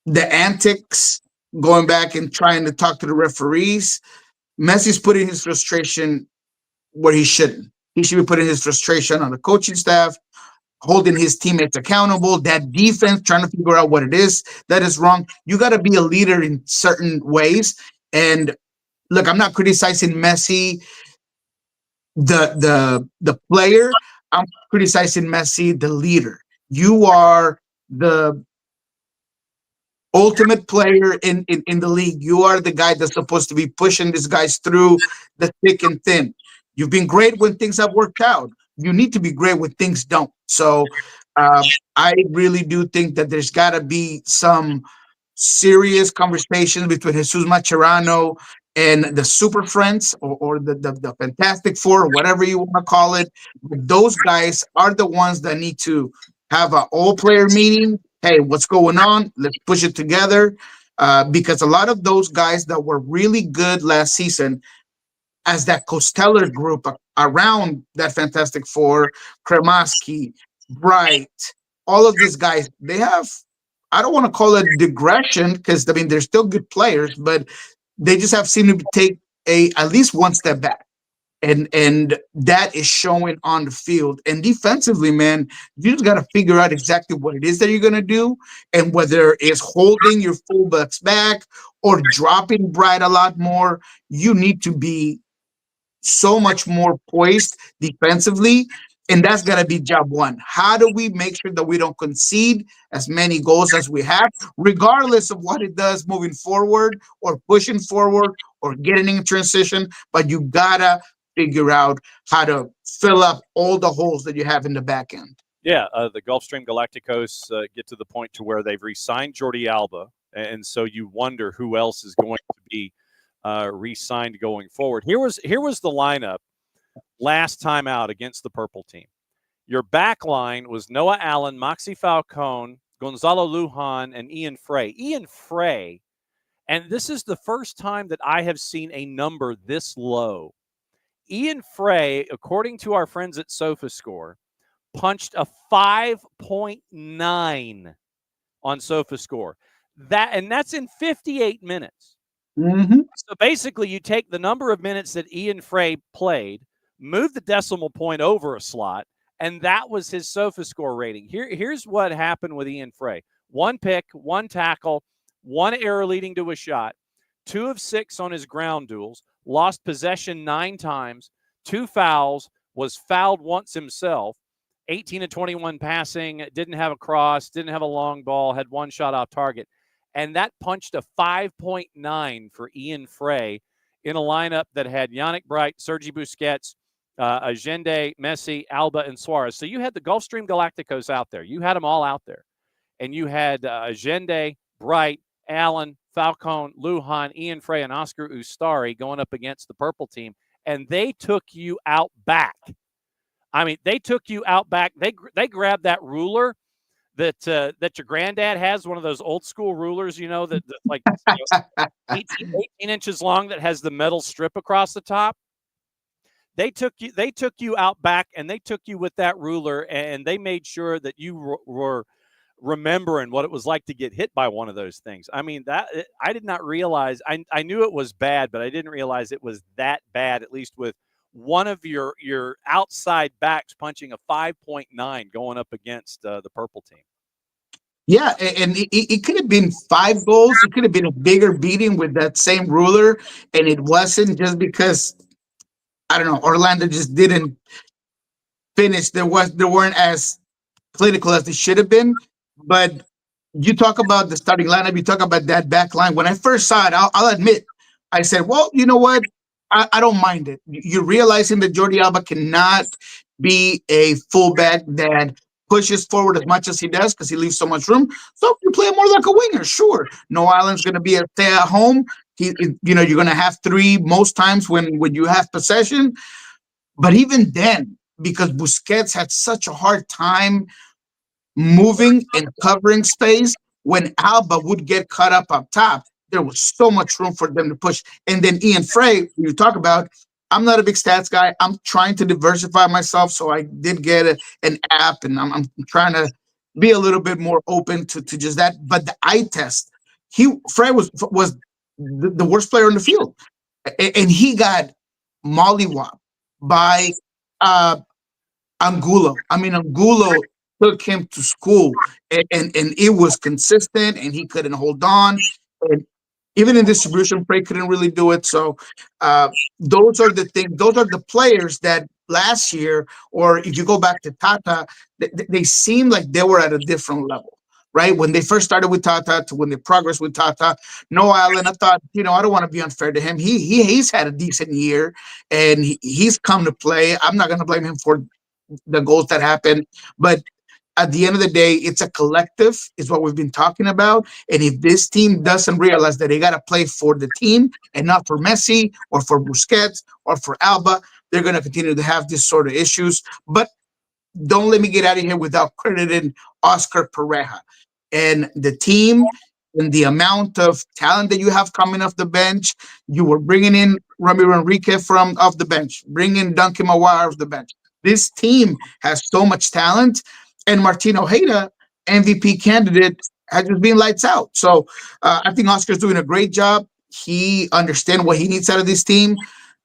the antics, going back and trying to talk to the referees, Messi's putting his frustration where he shouldn't. He should be putting his frustration on the coaching staff, holding his teammates accountable, that defense, trying to figure out what it is that is wrong. You got to be a leader in certain ways. And look, I'm not criticizing Messi, the player. I'm criticizing Messi, the leader. You are the ultimate player in the league. You are the guy that's supposed to be pushing these guys through the thick and thin. You've been great when things have worked out. You need to be great when things don't. So I really do think that there's got to be some serious conversations between Jesus Mascherano and the Super Friends or the Fantastic Four, or whatever you want to call it. But those guys are the ones that need to have an all-player meeting. Hey, what's going on? Let's push it together. Because a lot of those guys that were really good last season, as that Costellar group around that Fantastic Four, Kremaski, Bright, all of these guys, they have, I don't want to call it digression, because I mean they're still good players, but they just have seemed to take at least one step back. And that is showing on the field. And defensively, man, you just got to figure out exactly what it is that you're going to do, and whether it's holding your fullbacks back or dropping Bright a lot more. You need to be so much more poised defensively. And that's got to be job one. How do we make sure that we don't concede as many goals as we have, regardless of what it does moving forward or pushing forward or getting in transition? But you got to figure out how to fill up all the holes that you have in the back end. Yeah, the Gulfstream Galacticos get to the point to where they've re-signed Jordi Alba, and so you wonder who else is going to be re-signed going forward. Here was the lineup last time out against the purple team. Your back line was Noah Allen, Maxi Falcone, Gonzalo Lujan, and Ian Frey. Ian Frey, and this is the first time that I have seen a number this low. Ian Frey, according to our friends at SofaScore, punched a 5.9 on SofaScore. That's in 58 minutes. Mm-hmm. So basically, you take the number of minutes that Ian Frey played, move the decimal point over a slot, and that was his SofaScore rating. Here's what happened with Ian Frey. 1 pick, 1 tackle, 1 error leading to a shot, 2 of 6 on his ground duels, lost possession 9 times, 2 fouls, was fouled once himself, 18 of 21 passing, didn't have a cross, didn't have a long ball, had 1 shot off target. And that punched a 5.9 for Ian Frey in a lineup that had Yannick Bright, Sergi Busquets, Agende, Messi, Alba, and Suarez. So you had the Gulfstream Galacticos out there. You had them all out there. And you had Agende, Bright, Allen, Falcone, Lujan, Ian Frey, and Oscar Ustari going up against the purple team. And they took you out back. I mean, they took you out back. They grabbed that ruler that your granddad has, one of those old school rulers, you know, that like 18 inches long that has the metal strip across the top. They took you out back, and they took you with that ruler, and they made sure that you were remembering what it was like to get hit by one of those things. I mean, that I did not realize. I knew it was bad, but I didn't realize it was that bad, at least with one of your outside backs punching a 5.9 going up against the purple team. Yeah, and it could have been 5 goals. It could have been a bigger beating with that same ruler, and it wasn't just because, I don't know, Orlando just didn't finish. They weren't as clinical as they should have been. But you talk about the starting lineup, you talk about that back line. When I first saw it, I'll admit, I said, well, you know what? I don't mind it. You're realizing that Jordi Alba cannot be a fullback that pushes forward as much as he does because he leaves so much room. So you play him more like a winger, sure. No Allen's going to be a stay at home. You're going to have 3 most times when you have possession. But even then, because Busquets had such a hard time moving and covering space, when Alba would get caught up top, there was so much room for them to push. And then Ian Frey, you talk about, I'm not a big stats guy. I'm trying to diversify myself. So I did get an app, and I'm trying to be a little bit more open to just that. But the eye test, Frey was the worst player on the field. And he got mollywopped by Angulo. I mean, Angulo took him to school, and it was consistent, and he couldn't hold on. And even in distribution, Frey couldn't really do it. So those are the things. Those are the players that last year, or if you go back to Tata, they seemed like they were at a different level, right? When they first started with Tata to when they progressed with Tata. Noah Allen, I thought, I don't want to be unfair to him. He's had a decent year, and he's come to play. I'm not going to blame him for the goals that happened, but at the end of the day, it's a collective, is what we've been talking about. And if this team doesn't realize that they got to play for the team and not for Messi or for Busquets or for Alba, they're going to continue to have this sort of issues. But don't let me get out of here without crediting Oscar Pareja and the team and the amount of talent that you have coming off the bench. You were bringing in Ramiro Enrique from off the bench, bringing Duncan Mawar off the bench. This team has so much talent. And Martin Ojeda, MVP candidate, has just been lights out. So I think Oscar's doing a great job. he understands what he needs out of this team.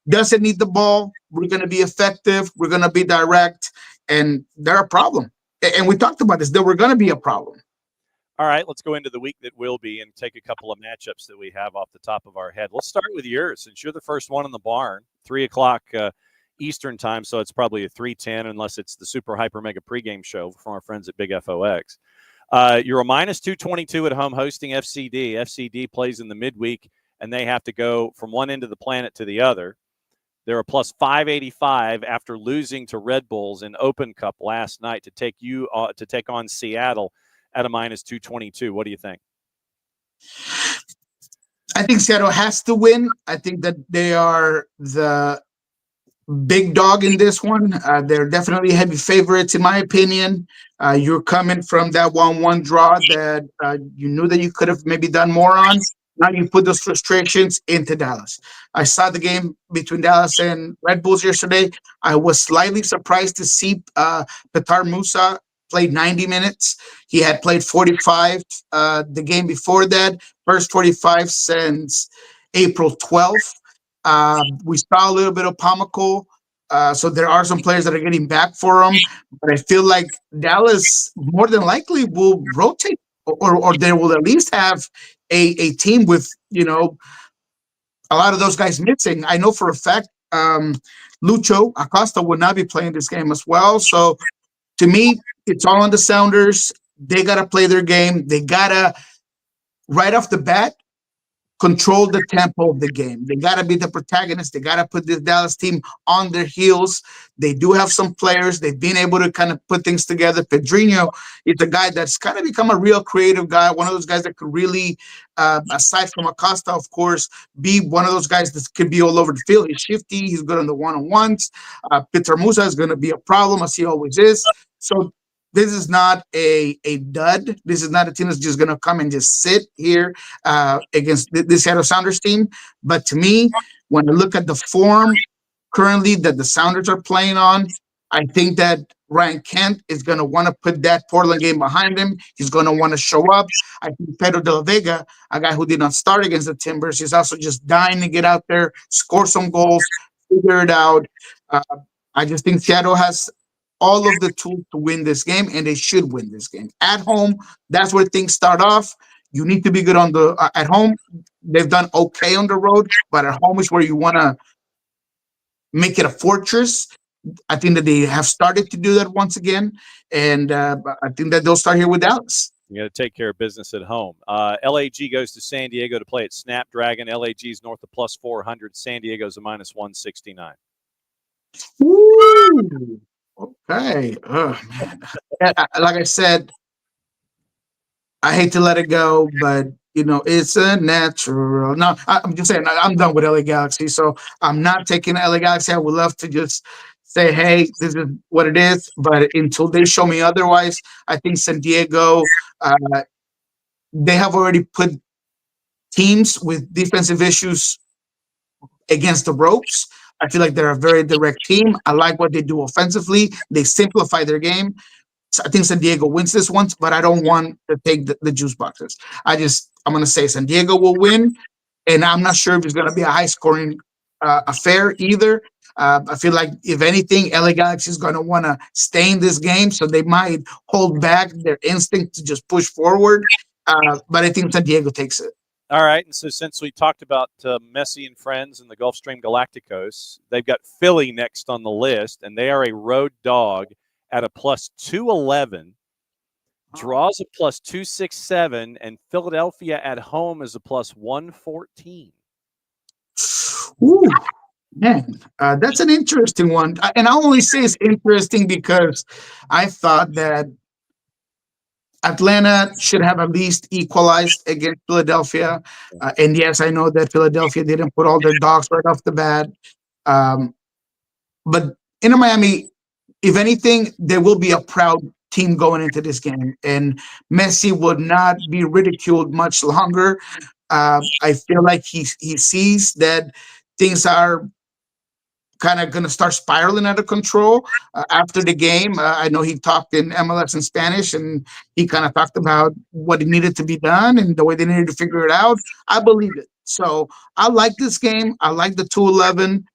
Doesn't need the ball. We're going to be effective. We're going to be direct, and they're a problem. And we talked about this. That we're going to be a problem. All right, let's go into the week that will be and take a couple of matchups that we have off the top of our head. Let's start with yours, since you're the first one in the barn. 3:00 Eastern time, so it's probably a 3:10 unless it's the super hyper mega pregame show from our friends at Big FOX. You're a minus 222 at home hosting FCD. FCD plays in the midweek, and they have to go from one end of the planet to the other. They're a plus 585 after losing to Red Bulls in Open Cup last night to take on Seattle at a minus 222. What do you think? I think Seattle has to win. I think that they are the big dog in this one. They're definitely heavy favorites, in my opinion. You're coming from that 1-1 draw that you knew that you could have maybe done more on. Now you put those frustrations into Dallas. I saw the game between Dallas and Red Bulls yesterday. I was slightly surprised to see Petar Musa played 90 minutes. He had played 45 the game before that, first 45 since April 12th. We saw a little bit of Pamako. So there are some players that are getting back for him. But I feel like Dallas more than likely will rotate, or they will at least have a team with, a lot of those guys missing. I know for a fact Lucho Acosta will not be playing this game as well. So to me, it's all on the Sounders. They got to play their game. They got to, right off the bat, control the tempo of the game. They got to be the protagonists. They got to put this Dallas team on their heels. They do have some players. They've been able to kind of put things together. Pedrinho is a guy that's kind of become a real creative guy, one of those guys that could really, aside from Acosta, of course, be one of those guys that could be all over the field. He's shifty. He's good on the one-on-ones. Petar Musa is going to be a problem, as he always is. So this is not a dud. This is not a team that's just going to come and just sit here against this Seattle Sounders team. But to me, when I look at the form currently that the Sounders are playing on, I think that Ryan Kent is going to want to put that Portland game behind him. He's going to want to show up. I think Pedro de la Vega, a guy who did not start against the Timbers, he's also just dying to get out there, score some goals, figure it out. I just think Seattle has all of the tools to win this game, and they should win this game. At home, that's where things start off. You need to be good on the at home. They've done okay on the road, but at home is where you want to make it a fortress. I think that they have started to do that once again, and I think that they'll start here with Dallas. You got to take care of business at home. LAG goes to San Diego to play at Snapdragon. LAG's north of plus 400. San Diego's a minus 169. Ooh. Okay. Oh, man. Like I said, I hate to let it go, but it's a natural. No, I'm just saying I'm done with LA Galaxy, so I'm not taking LA Galaxy. I would love to just say, hey, this is what it is, but until they show me otherwise, I think San Diego, they have already put teams with defensive issues against the ropes. I feel like they're a very direct team. I like what they do offensively. They simplify their game. So I think San Diego wins this one, but I don't want to take the juice boxes. I'm going to say San Diego will win, and I'm not sure if it's going to be a high-scoring affair either. I feel like, if anything, LA Galaxy is going to want to stay in this game, so they might hold back their instinct to just push forward. But I think San Diego takes it. All right, and so since we talked about Messi and friends and the Gulfstream Galacticos, they've got Philly next on the list, and they are a road dog at a plus 211. Draws a plus 267, and Philadelphia at home is a plus 114. Ooh, man, that's an interesting one. And I only say it's interesting because I thought that Atlanta should have at least equalized against Philadelphia. And yes, I know that Philadelphia didn't put all their dogs right off the bat. But Inter Miami, if anything, there will be a proud team going into this game. And Messi would not be ridiculed much longer. I feel like he sees that things are kind of going to start spiraling out of control after the game. I know he talked in MLS in Spanish, and he kind of talked about what needed to be done and the way they needed to figure it out. I believe it. So I like this game. I like the 211.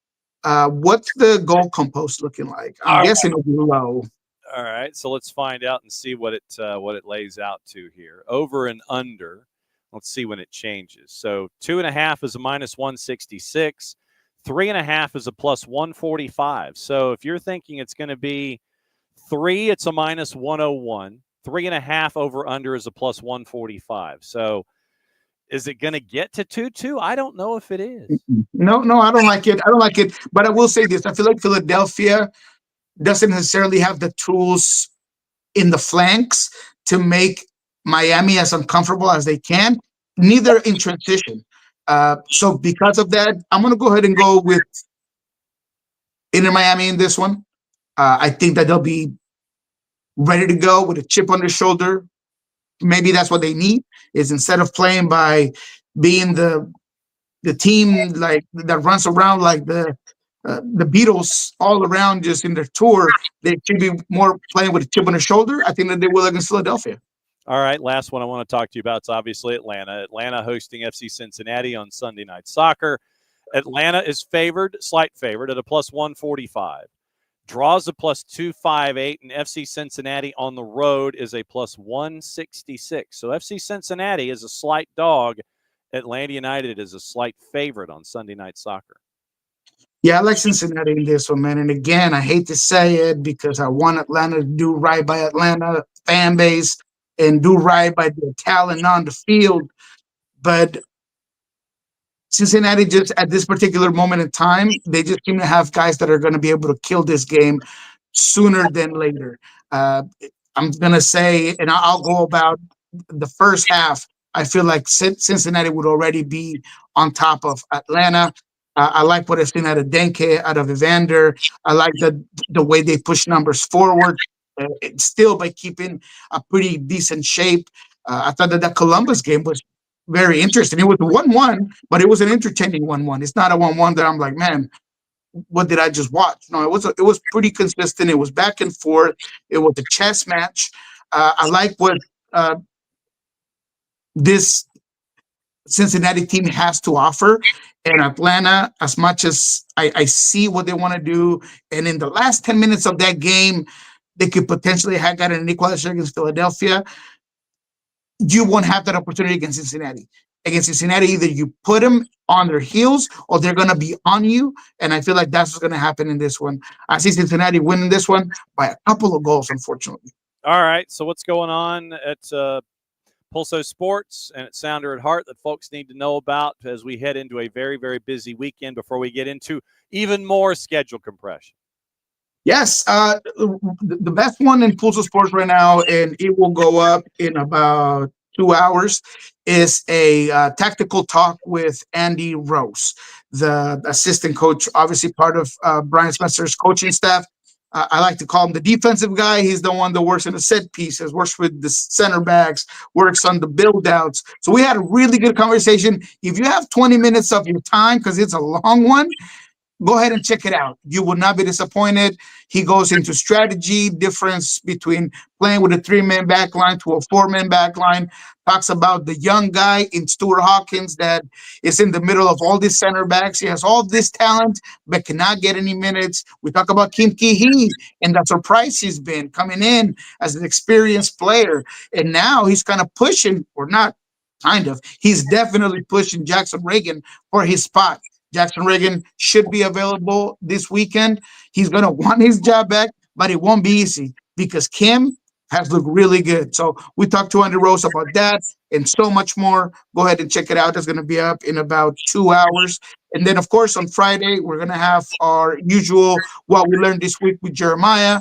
What's the goal compost looking like? I'm guessing it's low. All right, so let's find out and see what it lays out to here. Over and under. Let's see when it changes. So 2.5 is a minus 166. 3.5 is a plus 145. So if you're thinking it's going to be 3, it's a minus 101. 3.5 over under is a plus 145. So is it going to get to 2-2? I don't know if it is. No, I don't like it. I don't like it. But I will say this. I feel like Philadelphia doesn't necessarily have the tools in the flanks to make Miami as uncomfortable as they can, neither in transition. So because of that, I'm going to go ahead and go with Inter Miami in this one. I think that they'll be ready to go with a chip on their shoulder. Maybe that's what they need, is instead of playing by being the team like that runs around like the Beatles all around just in their tour, they should be more playing with a chip on their shoulder. I think that they will against Philadelphia. All right, last one I want to talk to you about is obviously Atlanta. Atlanta hosting FC Cincinnati on Sunday Night Soccer. Atlanta is favored, slight favorite, at a plus 145. Draws a plus 258, and FC Cincinnati on the road is a plus 166. So FC Cincinnati is a slight dog. Atlanta United is a slight favorite on Sunday Night Soccer. Yeah, I like Cincinnati in this one, man. And again, I hate to say it because I want Atlanta to do right by Atlanta fan base and do right by their talent on the field. But Cincinnati just at this particular moment in time, they just seem to have guys that are going to be able to kill this game sooner than later. I'm going to say, and I'll go about the first half. I feel like Cincinnati would already be on top of Atlanta. I like what I've seen out of Denke, out of Evander. I like the way they push numbers forward, still by keeping a pretty decent shape. I thought that Columbus game was very interesting. It was 1-1, but it was an entertaining 1-1. It's not a 1-1 that I'm like, man, what did I just watch? No, it was pretty consistent. It was back and forth. It was a chess match. I like what this Cincinnati team has to offer. And Atlanta, as much as I see what they want to do, and in the last 10 minutes of that game, they could potentially have gotten an equalizer against Philadelphia. You won't have that opportunity against Cincinnati. Against Cincinnati, either you put them on their heels or they're going to be on you. And I feel like that's what's going to happen in this one. I see Cincinnati winning this one by a couple of goals, unfortunately. All right. So what's going on at OSG Sports and at Sounder at Heart that folks need to know about as we head into a very, very busy weekend before we get into even more schedule compression? Yes, the best one in OSG Sports right now, and it will go up in about 2 hours, is a tactical talk with Andy Rose, the assistant coach, obviously part of Brian Spencer's coaching staff. I like to call him the defensive guy. He's the one that works in the set pieces, works with the center backs, works on the build outs. So we had a really good conversation. If you have 20 minutes of your time, because it's a long one, go ahead and check it out. You will not be disappointed. He goes into strategy, difference between playing with a 3-man back line to a 4-man back line, talks about the young guy in Stuart Hawkins that is in the middle of all these center backs. He has all this talent, but cannot get any minutes. We talk about Kim Ki-hee and the surprise he's been coming in as an experienced player. And now he's kind of pushing, or not kind of, he's definitely pushing Jackson Reagan for his spot. Jackson Reagan should be available this weekend. He's going to want his job back, but it won't be easy because Kim has looked really good. So we talked to Andy Rose about that and so much more. Go ahead and check it out. It's going to be up in about 2 hours. And then, of course, on Friday, we're going to have our usual What We Learned This Week with Jeremiah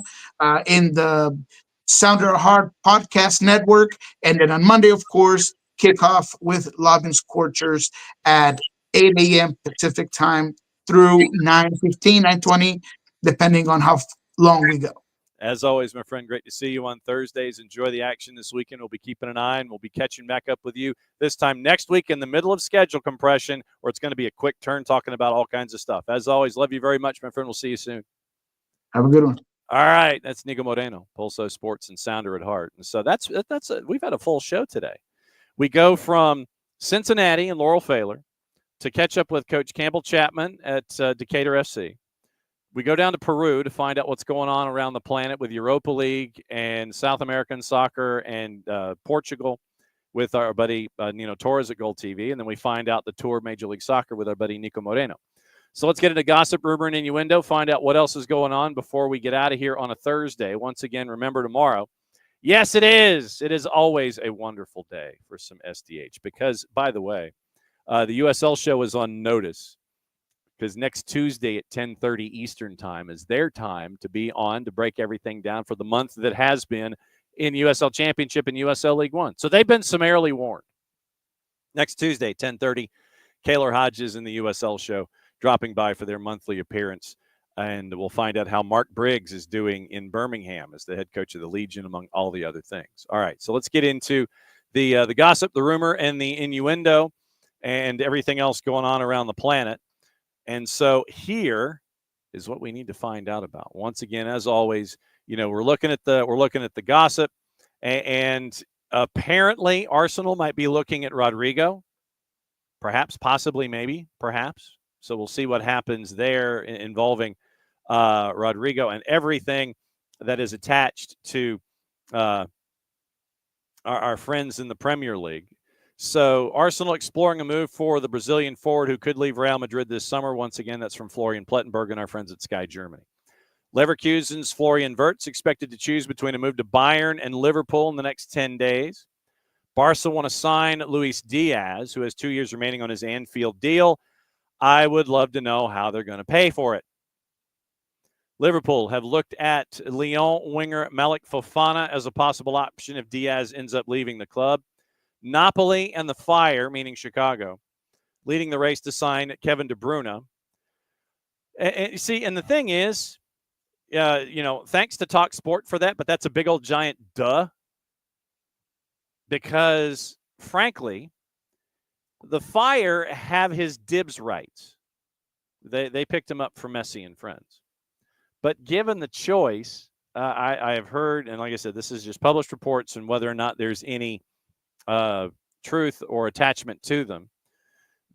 in the Sounder Heart Podcast Network. And then on Monday, of course, kickoff with Logan Scorchers at 8 a.m. Pacific time through 9:15, 9:20, depending on how long we go. As always, my friend, great to see you on Thursdays. Enjoy the action this weekend. We'll be keeping an eye, and we'll be catching back up with you this time next week in the middle of schedule compression, where it's going to be a quick turn talking about all kinds of stuff. As always, love you very much, my friend. We'll see you soon. Have a good one. All right, that's Nico Moreno, OSG Sports and Sounder at Heart. And so we've had a full show today. We go from Cincinnati and Laurel Pfahler to catch up with Coach Campbell Chapman at Decatur FC. We go down to Peru to find out what's going on around the planet with Europa League and South American soccer and Portugal with our buddy Nino Torres at Gold TV. And then we find out the tour of Major League Soccer with our buddy Nico Moreno. So let's get into gossip, rumor, and innuendo, find out what else is going on before we get out of here on a Thursday. Once again, remember tomorrow. Yes, it is. It is always a wonderful day for some SDH because, by the way, the USL show is on notice because next Tuesday at 10:30 Eastern time is their time to be on to break everything down for the month that has been in USL Championship and USL League One. So they've been summarily warned. Next Tuesday, 10:30, Kaylor Hodges in the USL show dropping by for their monthly appearance. And we'll find out how Mark Briggs is doing in Birmingham as the head coach of the Legion, among all the other things. All right, so let's get into the gossip, the rumor, and the innuendo and everything else going on around the planet. And so here is what we need to find out about. Once again, as always, we're looking at the gossip, and apparently Arsenal might be looking at Rodrigo, perhaps, possibly, maybe, perhaps. So we'll see what happens there involving Rodrigo and everything that is attached to our friends in the Premier League. So Arsenal exploring a move for the Brazilian forward who could leave Real Madrid this summer. Once again, that's from Florian Plettenberg and our friends at Sky Germany. Leverkusen's Florian Wirtz expected to choose between a move to Bayern and Liverpool in the next 10 days. Barca want to sign Luis Diaz, who has 2 years remaining on his Anfield deal. I would love to know how they're going to pay for it. Liverpool have looked at Lyon winger Malik Fofana as a possible option if Diaz ends up leaving the club. Napoli and the Fire, meaning Chicago, leading the race to sign Kevin De Bruyne. And the thing is, thanks to Talk Sport for that, but that's a big old giant duh. Because, frankly, the Fire have his dibs rights. They picked him up from Messi and friends. But given the choice, I have heard, and like I said, this is just published reports and whether or not there's any truth or attachment to them,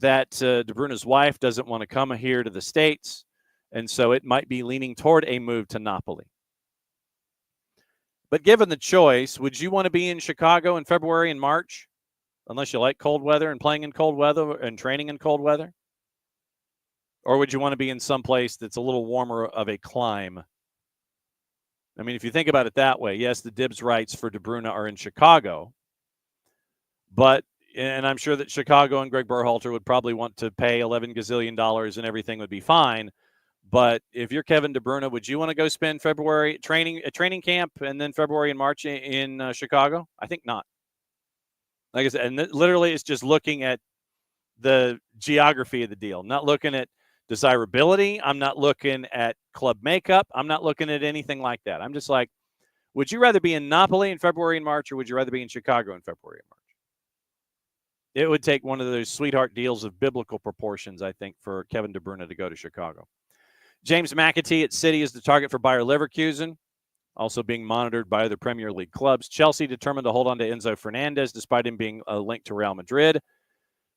that De Bruyne's wife doesn't want to come here to the States, and so it might be leaning toward a move to Napoli. But given the choice, would you want to be in Chicago in February and March, unless you like cold weather and playing in cold weather and training in cold weather? Or would you want to be in some place that's a little warmer of a climb? I mean, if you think about it that way, yes, the dibs rights for De Bruyne are in Chicago, and I'm sure that Chicago and Greg Berhalter would probably want to pay $11 gazillion and everything would be fine. But if you're Kevin De Bruyne, would you want to go spend February training camp and then February and March in Chicago? I think not. Like I said, and literally it's just looking at the geography of the deal, not looking at desirability. I'm not looking at club makeup. I'm not looking at anything like that. I'm just like, would you rather be in Napoli in February and March, or would you rather be in Chicago in February and March? It would take one of those sweetheart deals of biblical proportions, I think, for Kevin De Bruyne to go to Chicago. James McAtee at City is the target for Bayer Leverkusen, also being monitored by other Premier League clubs. Chelsea determined to hold on to Enzo Fernandez despite him being linked to Real Madrid.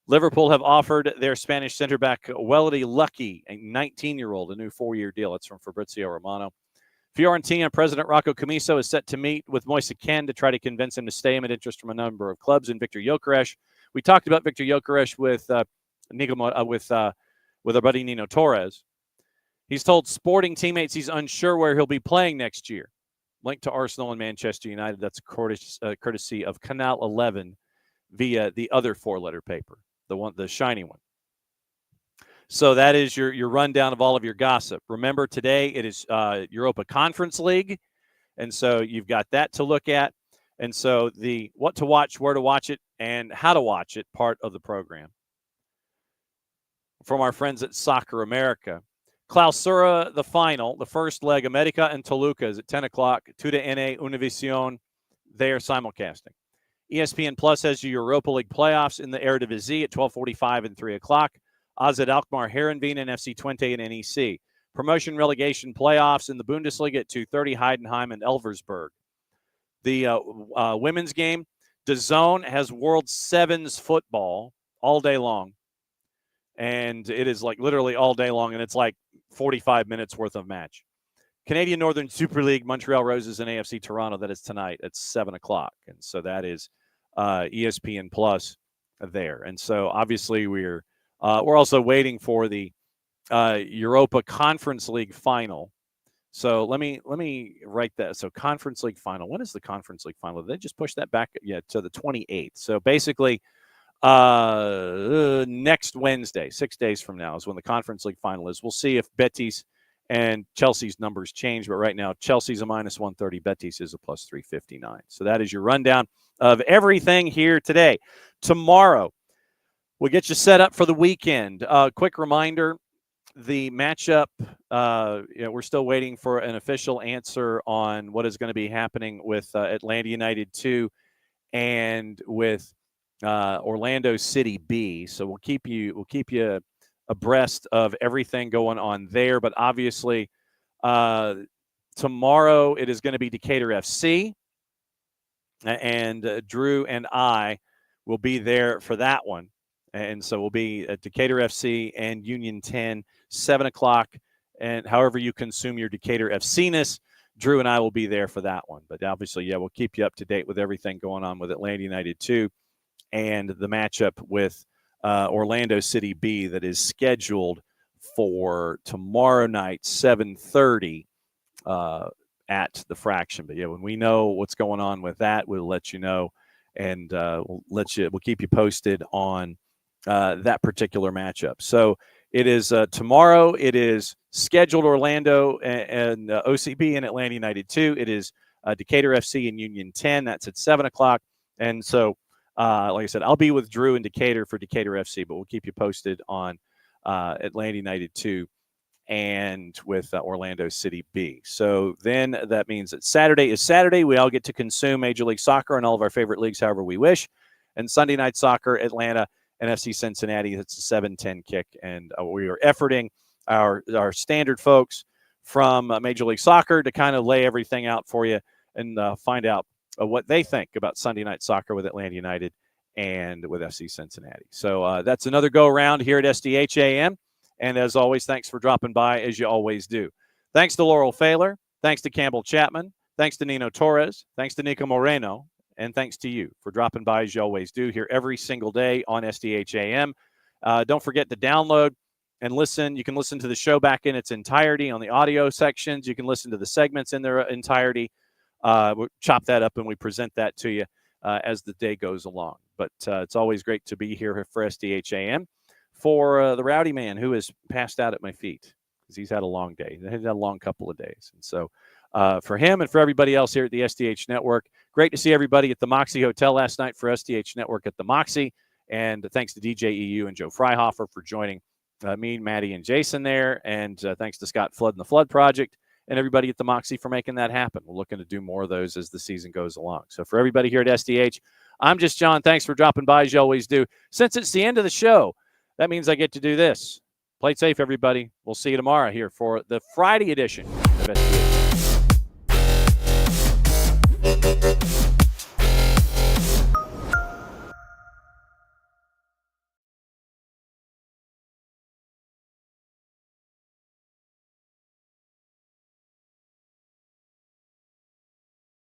Liverpool have offered their Spanish center back Welody Lucky, a 19-year-old, a new 4-year deal. That's from Fabrizio Romano. Fiorentina president Rocco Commisso is set to meet with Moise Kean to try to convince him to stay amid interest from a number of clubs in Victor Gyökeres. We talked about Victor Gyökeres with our buddy Nino Torres. He's told sporting teammates he's unsure where he'll be playing next year. Linked to Arsenal and Manchester United. That's courtesy of Canal 11 via the other 4-letter paper, the shiny one. So that is your rundown of all of your gossip. Remember, today it is Europa Conference League, and so you've got that to look at. And so the what to watch, where to watch it, and how to watch it part of the program. From our friends at Soccer America. Clausura, the final, the first leg, America and Toluca is at 10 o'clock. TUDN Univision, they are simulcasting. ESPN Plus has your Europa League playoffs in the Eredivisie at 12:45 and 3 o'clock. AZ Alkmaar, Heerenveen, and FC Twente and NEC. Promotion relegation playoffs in the Bundesliga at 2:30, Heidenheim and Elversberg. The women's game, DAZN has World Sevens football all day long. and it is like literally all day long, and it's like 45 minutes worth of match. Canadian Northern Super League, Montreal Roses and AFC Toronto. That is tonight at 7:00, and so that is ESPN Plus there. And so obviously we're also waiting for the Europa Conference League final. So let me write that. So Conference League final. When is the Conference League final? Did they just push that back to the 28th? So basically next Wednesday, 6 days from now, is when the Conference League final is. We'll see if Betis and Chelsea's numbers change, but right now Chelsea's a -130, Betis is a +359. So that is your rundown of everything here today. Tomorrow, we'll get you set up for the weekend. Quick reminder, the matchup, we're still waiting for an official answer on what is going to be happening with Atlanta United 2 and with Orlando City B. So we'll keep you abreast of everything going on there. But obviously, tomorrow it is going to be Decatur FC, and Drew and I will be there for that one. And so we'll be at Decatur FC and Union 10, 7:00. And however you consume your Decatur FC-ness, Drew and I will be there for that one. But obviously, we'll keep you up to date with everything going on with Atlanta United 2 and the matchup with Orlando City B that is scheduled for tomorrow night, 7:30 at the Fraction. But when we know what's going on with that, we'll let you know, and we'll keep you posted on that particular matchup. So it is tomorrow. It is scheduled Orlando and OCB and Atlanta United 2. It is Decatur FC and Union 10. That's at 7:00. And so, like I said, I'll be with Drew in Decatur for Decatur FC, but we'll keep you posted on Atlanta United 2 and with Orlando City B. So then that means that Saturday is Saturday. We all get to consume Major League Soccer and all of our favorite leagues however we wish. And Sunday Night Soccer, Atlanta and FC Cincinnati, it's a 7:10 kick. And we are efforting our standard folks from Major League Soccer to kind of lay everything out for you and find out what they think about Sunday Night Soccer with Atlanta United and with FC Cincinnati. So that's another go-around here at SDH AM. And as always, thanks for dropping by, as you always do. Thanks to Laurel Failer. Thanks to Campbell Chapman. Thanks to Nino Torres. Thanks to Nico Moreno. And thanks to you for dropping by, as you always do, here every single day on SDH AM. Don't forget to download and listen. You can listen to the show back in its entirety on the audio sections. You can listen to the segments in their entirety. We chop that up and we present that to you as the day goes along. But it's always great to be here for SDH AM for the rowdy man who is passed out at my feet because he's had a long day. He's had a long couple of days. And so for him and for everybody else here at the SDH Network, great to see everybody at the Moxie Hotel last night for SDH Network at the Moxie. And thanks to DJ EU and Joe Freihofer for joining me, Maddie, and Jason there. And thanks to Scott Flood and the Flood Project and everybody at the Moxie for making that happen. We're looking to do more of those as the season goes along. So for everybody here at SDH, I'm just John. Thanks for dropping by, as you always do. Since it's the end of the show, that means I get to do this. Play it safe, everybody. We'll see you tomorrow here for the Friday edition of SDH.